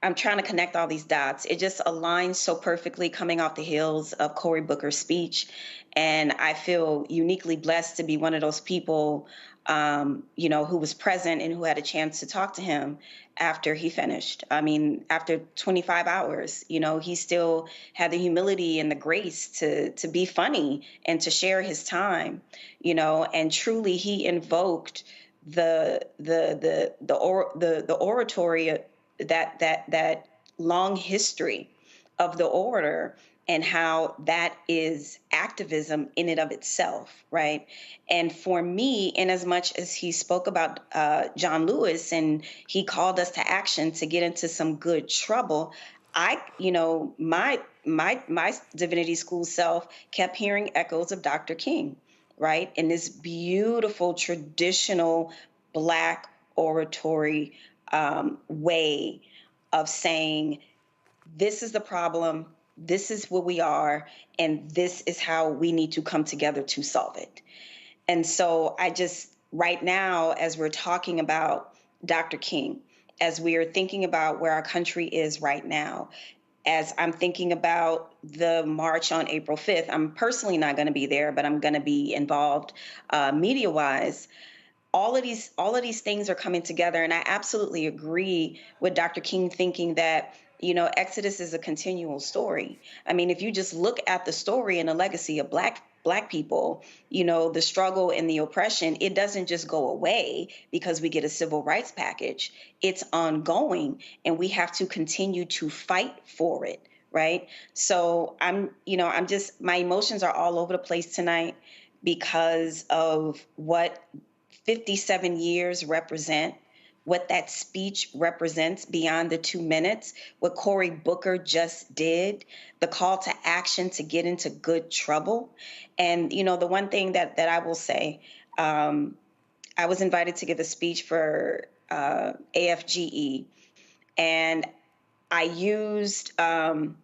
I'm trying to connect all these dots. It just aligns so perfectly coming off the heels of Cory Booker's speech. And I feel uniquely blessed to be one of those people, who was present and who had a chance to talk to him after he finished. I mean, after 25 hours, he still had the humility and the grace to be funny and to share his time, and truly he invoked the oratory, that long history of the orator, and how that is activism in and of itself, right? And for me, in as much as he spoke about John Lewis and he called us to action to get into some good trouble, my divinity school self kept hearing echoes of Dr. King, right? In this beautiful traditional Black oratory way of saying, this is the problem, this is where we are, and this is how we need to come together to solve it. And so right now, as we're talking about Dr. King, as we are thinking about where our country is right now, as I'm thinking about the march on April 5th, I'm personally not going to be there, but I'm going to be involved media-wise. All of these things are coming together, and I absolutely agree with Dr. King thinking that Exodus is a continual story. I mean, if you just look at the story and the legacy of Black people, the struggle and the oppression, it doesn't just go away because we get a civil rights package. It's ongoing, and we have to continue to fight for it, right? So my emotions are all over the place tonight because of what 57 years represent, what that speech represents beyond the 2 minutes, what Cory Booker just did, the call to action to get into good trouble. And, the one thing that I will say, I was invited to give a speech for AFGE, and I used an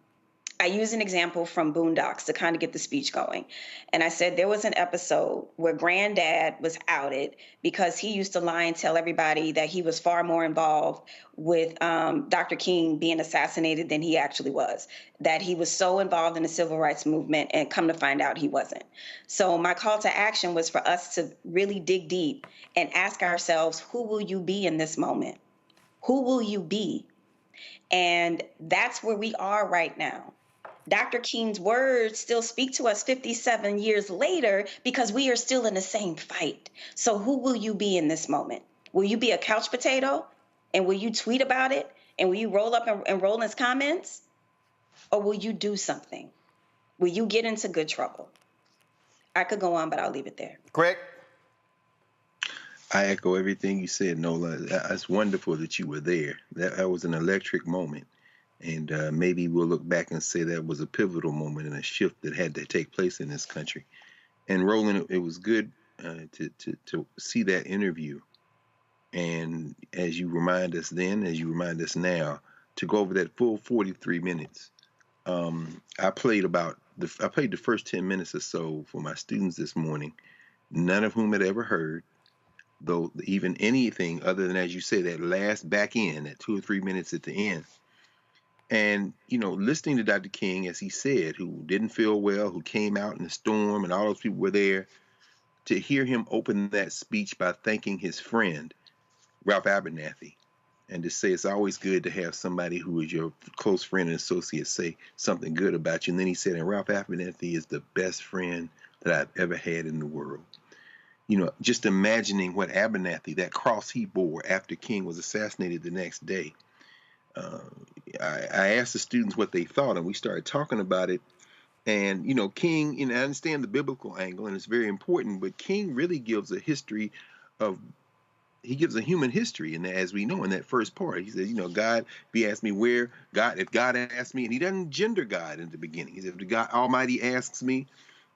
example from Boondocks to kind of get the speech going. And I said there was an episode where Granddad was outed because he used to lie and tell everybody that he was far more involved with Dr. King being assassinated than he actually was, that he was so involved in the civil rights movement, and come to find out he wasn't. So my call to action was for us to really dig deep and ask ourselves, who will you be in this moment? Who will you be? And that's where we are right now. Dr. King's words still speak to us 57 years later because we are still in the same fight. So who will you be in this moment? Will you be a couch potato, and will you tweet about it, and will you roll up and roll in his comments? Or will you do something? Will you get into good trouble? I could go on, but I'll leave it there. Greg? I echo everything you said, Nola. It's wonderful that you were there. That was an electric moment. And maybe we'll look back and say that was a pivotal moment and a shift that had to take place in this country. And Roland, it was good to see that interview. And as you remind us then, as you remind us now, to go over that full 43 minutes. I played the first 10 minutes or so for my students this morning, none of whom had ever heard, though even anything other than, as you say, that last back end, that 2 or 3 minutes at the end. And, listening to Dr. King, as he said, who didn't feel well, who came out in the storm, and all those people were there, to hear him open that speech by thanking his friend, Ralph Abernathy, and to say it's always good to have somebody who is your close friend and associate say something good about you. And then he said, and Ralph Abernathy is the best friend that I've ever had in the world. Just imagining what Abernathy, that cross he bore after King was assassinated the next day. I asked the students what they thought, and we started talking about it. And, King, I understand the biblical angle, and it's very important, but King really gives a history he gives a human history. And as we know in that first part, he says, God, if he asked me if God asked me, and he doesn't gender God in the beginning. He said, if God Almighty asks me,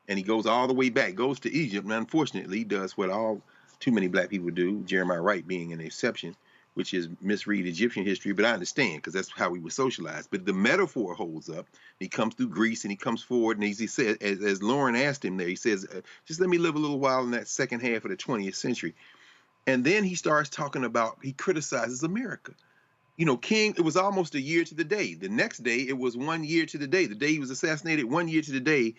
and he goes all the way back, goes to Egypt, and unfortunately he does what too many Black people do, Jeremiah Wright being an exception, which is misread Egyptian history, but I understand because that's how we were socialized. But the metaphor holds up. He comes through Greece and he comes forward, and he says, as Lauren asked him there, he says, just let me live a little while in that second half of the 20th century. And then he starts talking about, he criticizes America. You know, King, it was almost a year to the day. The next day, it was 1 year to the day. The day he was assassinated, 1 year to the day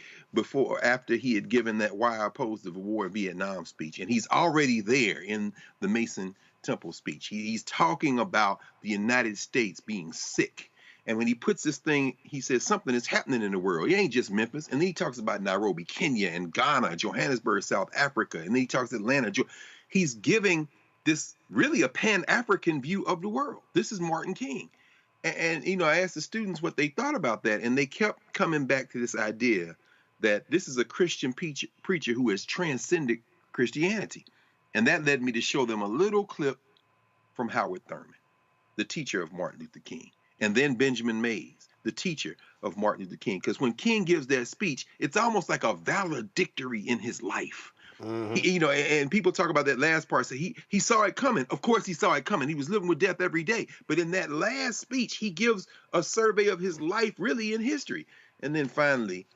after he had given that "Why I Opposed the War in Vietnam" speech. And he's already there in the Mason Temple speech. He's talking about the United States being sick. And when he puts this thing, he says something is happening in the world. It ain't just Memphis. And then he talks about Nairobi, Kenya, and Ghana, Johannesburg, South Africa. And then he talks Atlanta. He's giving this really a Pan-African view of the world. This is Martin King. And you know, I asked the students what they thought about that, and they kept coming back to this idea that this is a Christian preacher who has transcended Christianity. And that led me to show them a little clip from Howard Thurman, the teacher of Martin Luther King, and then Benjamin Mays, the teacher of Martin Luther King. Because when King gives that speech, it's almost like a valedictory in his life. You know, and people talk about that last part. So he saw it coming. Of course, he saw it coming. He was living with death every day. But in that last speech, he gives a survey of his life, really in history. And then finally,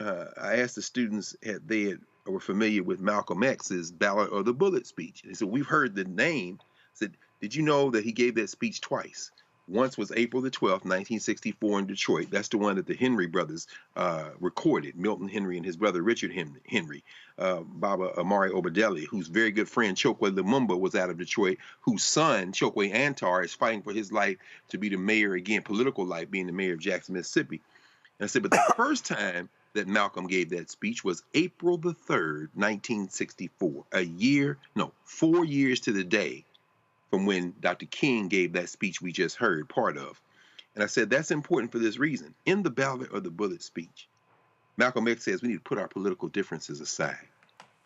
I asked the students if they were familiar with Malcolm X's Ballot or the Bullet speech. They said, we've heard the name. I said, did you know that he gave that speech twice? Once was April the 12th, 1964 in Detroit. That's the one that the Henry brothers recorded. Milton Henry and his brother Richard Henry. Baba Amari Obadele, whose very good friend Chokwe Lumumba was out of Detroit, whose son, Chokwe Antar, is fighting for his life to be the mayor again, political life, being the mayor of Jackson, Mississippi. And I said, but the first time that Malcolm gave that speech was April the 3rd, 1964. 4 years to the day from when Dr. King gave that speech we just heard part of. And I said, that's important for this reason. In the Ballot or the Bullet speech, Malcolm X says we need to put our political differences aside.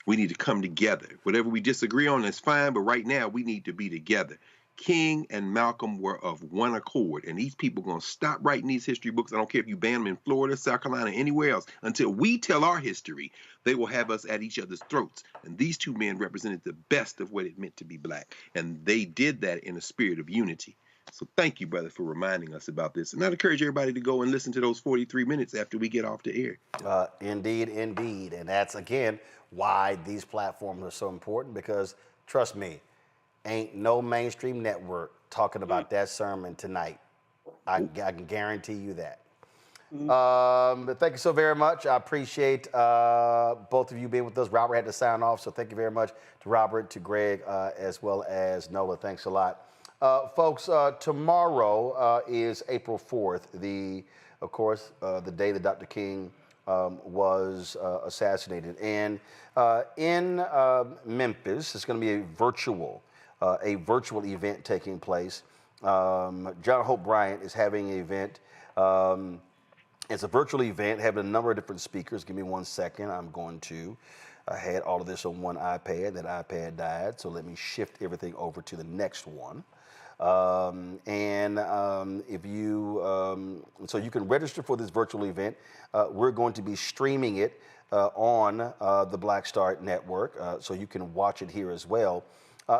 We need to come together. Whatever we disagree on is fine, but right now we need to be together. King and Malcolm were of one accord, and these people are going to stop writing these history books. I don't care if you ban them in Florida, South Carolina, anywhere else. Until we tell our history, they will have us at each other's throats. And these two men represented the best of what it meant to be black, and they did that in a spirit of unity. So thank you, brother, for reminding us about this. And I'd encourage everybody to go and listen to those 43 minutes after we get off the air. Indeed, indeed. And that's, again, why these platforms are so important, because, trust me, ain't no mainstream network talking about that sermon tonight. I can guarantee you that. But thank you so very much. I appreciate both of you being with us. Robert had to sign off, so thank you very much to Robert, to Greg, as well as Nola. Thanks a lot. Folks, tomorrow is April 4th, of course, the day that Dr. King was assassinated. And in Memphis, it's going to be a virtual event taking place. John Hope Bryant is having an event. It's a virtual event, having a number of different speakers. Give me 1 second. I had all of this on one iPad. That iPad died, so let me shift everything over to the next one. So you can register for this virtual event. We're going to be streaming it on the Black Star Network, so you can watch it here as well.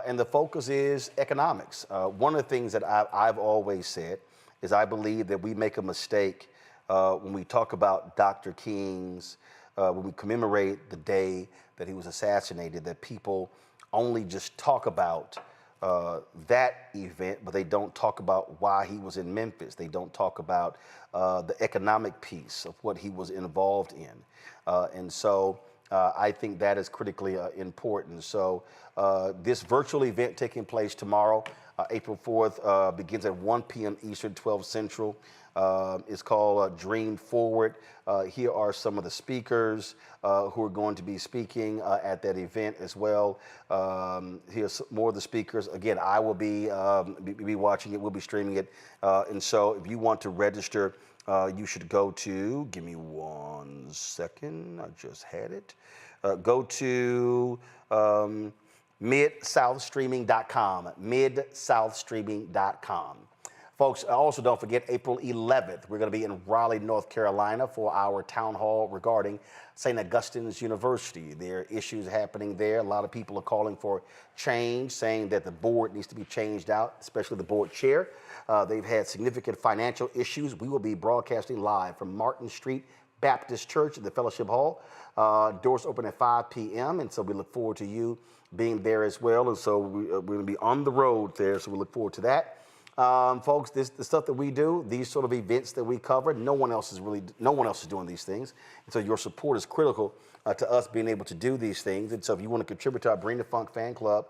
And the focus is economics. One of the things that I've always said is I believe that we make a mistake when we talk about Dr. King's, when we commemorate the day that he was assassinated, that people only just talk about that event, but they don't talk about why he was in Memphis. They don't talk about the economic piece of what he was involved in. And so I think that is critically important. So this virtual event taking place tomorrow, April 4th, begins at 1 p.m. Eastern, 12 Central. It's called Dream Forward. Here are some of the speakers who are going to be speaking at that event as well. Here's more of the speakers. Again, I will be watching it. We'll be streaming it. And so if you want to register, you should go to, give me 1 second. I just had it. Go to midsouthstreaming.com, midsouthstreaming.com. Folks, also don't forget April 11th, we're going to be in Raleigh, North Carolina for our town hall regarding St. Augustine's University. There are issues happening there. A lot of people are calling for change, saying that the board needs to be changed out, especially the board chair. They've had significant financial issues. We will be broadcasting live from Martin Street Baptist Church at the Fellowship Hall. Doors open at 5 p.m. And so we look forward to you being there as well. And so we're going to be on the road there. So we look forward to that. Folks, the stuff that we do, these sort of events that we cover, no one else is doing these things. And so your support is critical to us being able to do these things. And so if you want to contribute to our Bring the Funk fan club,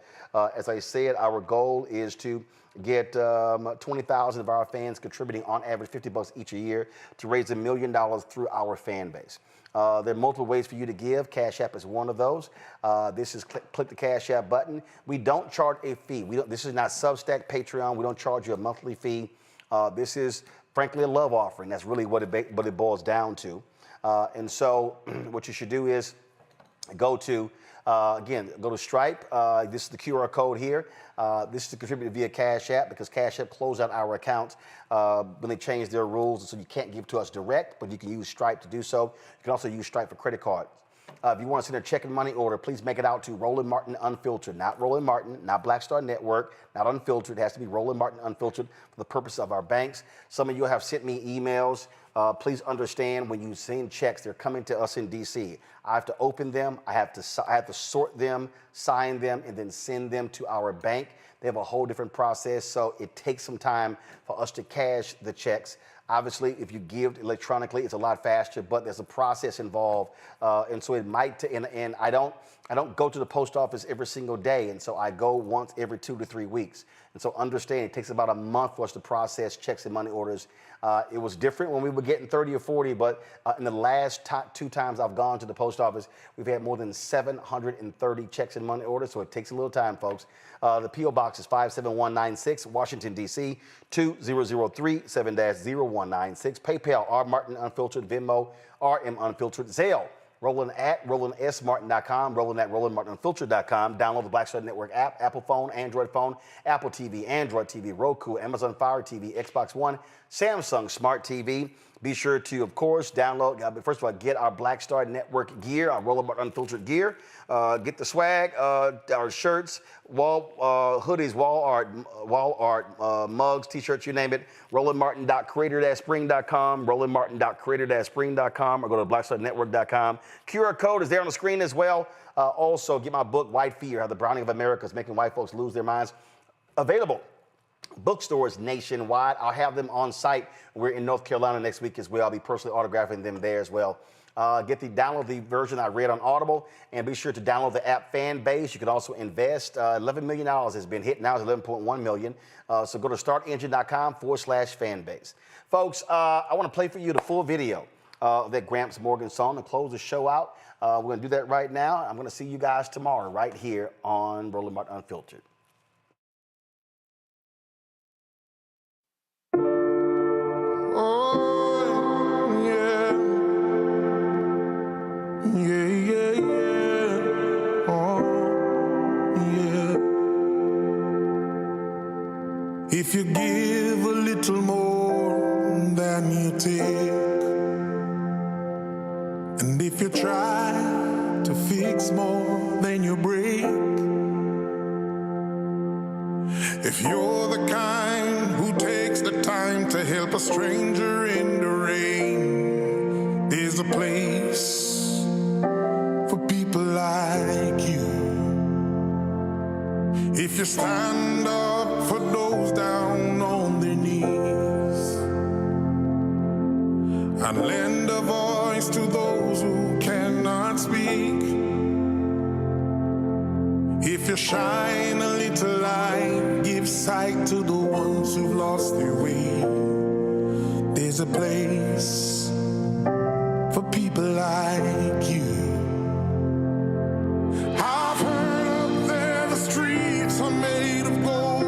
as I said, our goal is to get 20,000 of our fans contributing on average $50 each a year to raise $1 million through our fan base. There are multiple ways for you to give. Cash App is one of those. This is click the Cash App button. We don't charge a fee. This is not Substack, Patreon. We don't charge you a monthly fee. This is, frankly, a love offering. That's really what it boils down to. And so what you should do is go to, go to Stripe. This is the QR code here. This is to contribute via Cash App because Cash App closed out our account when they changed their rules. And so you can't give to us direct, but you can use Stripe to do so. You can also use Stripe for credit cards. If you want to send a check and money order, please make it out to Roland Martin Unfiltered, not Roland Martin, not Black Star Network, not Unfiltered. It has to be Roland Martin Unfiltered for the purpose of our banks. Some of you have sent me emails. Please understand when you send checks, they're coming to us in D.C. I have to open them. I have to sort them, sign them, and then send them to our bank. They have a whole different process, so it takes some time for us to cash the checks. Obviously, if you give electronically, it's a lot faster, but there's a process involved, and so it might. And I don't go to the post office every single day, and so I go once every 2 to 3 weeks. And so understand it takes about a month for us to process checks and money orders. It was different when we were getting 30 or 40, but in the last 2 times I've gone to the post office, we've had more than 730 checks and money orders, so it takes a little time, folks. The P.O. Box is 57196, Washington, D.C., 2003 7-0196. PayPal, R. Martin Unfiltered, Venmo, RM Unfiltered, Zelle, Roland at RolandSMartin.com, Roland at RolandMartinUnfiltered.com. Download the Black Star Network app, Apple phone, Android phone, Apple TV, Android TV, Roku, Amazon Fire TV, Xbox One, Samsung Smart TV. Be sure to, of course, download, first of all, get our Black Star Network gear, our Roland Martin Unfiltered gear. Get the swag, our shirts, hoodies, wall art, mugs, t-shirts, you name it. RolandMartin.creator-spring.com, RolandMartin.creator-spring.com, or go to BlackStarNetwork.com. QR code is there on the screen as well. Also, get my book, White Fear, How the Browning of America is Making White Folks Lose Their Minds. Available. Bookstores nationwide. I'll have them on site. We're in North Carolina next week as well. I'll be personally autographing them there as well. Download the version I read on Audible, and be sure to download the app Fanbase. You can also invest. $11 million has been hit. Now it's $11.1 million. So go to startengine.com/fanbase. Folks, I want to play for you the full video of that Gramps Morgan song and close the show out. We're going to do that right now. I'm going to see you guys tomorrow right here on Roland Martin Unfiltered. If you give a little more than you take, and if you try to fix more than you break, if you're the kind who takes the time to help a stranger in the rain, there's a place for people like you. If you stand up for those down on their knees and lend a voice to those who cannot speak, if you shine a little light, give sight to the ones who've lost their way, there's a place for people like you. I've heard up there the streets are made of gold,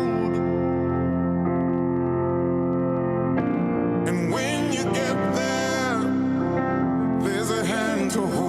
and when you get there, there's a hand to hold.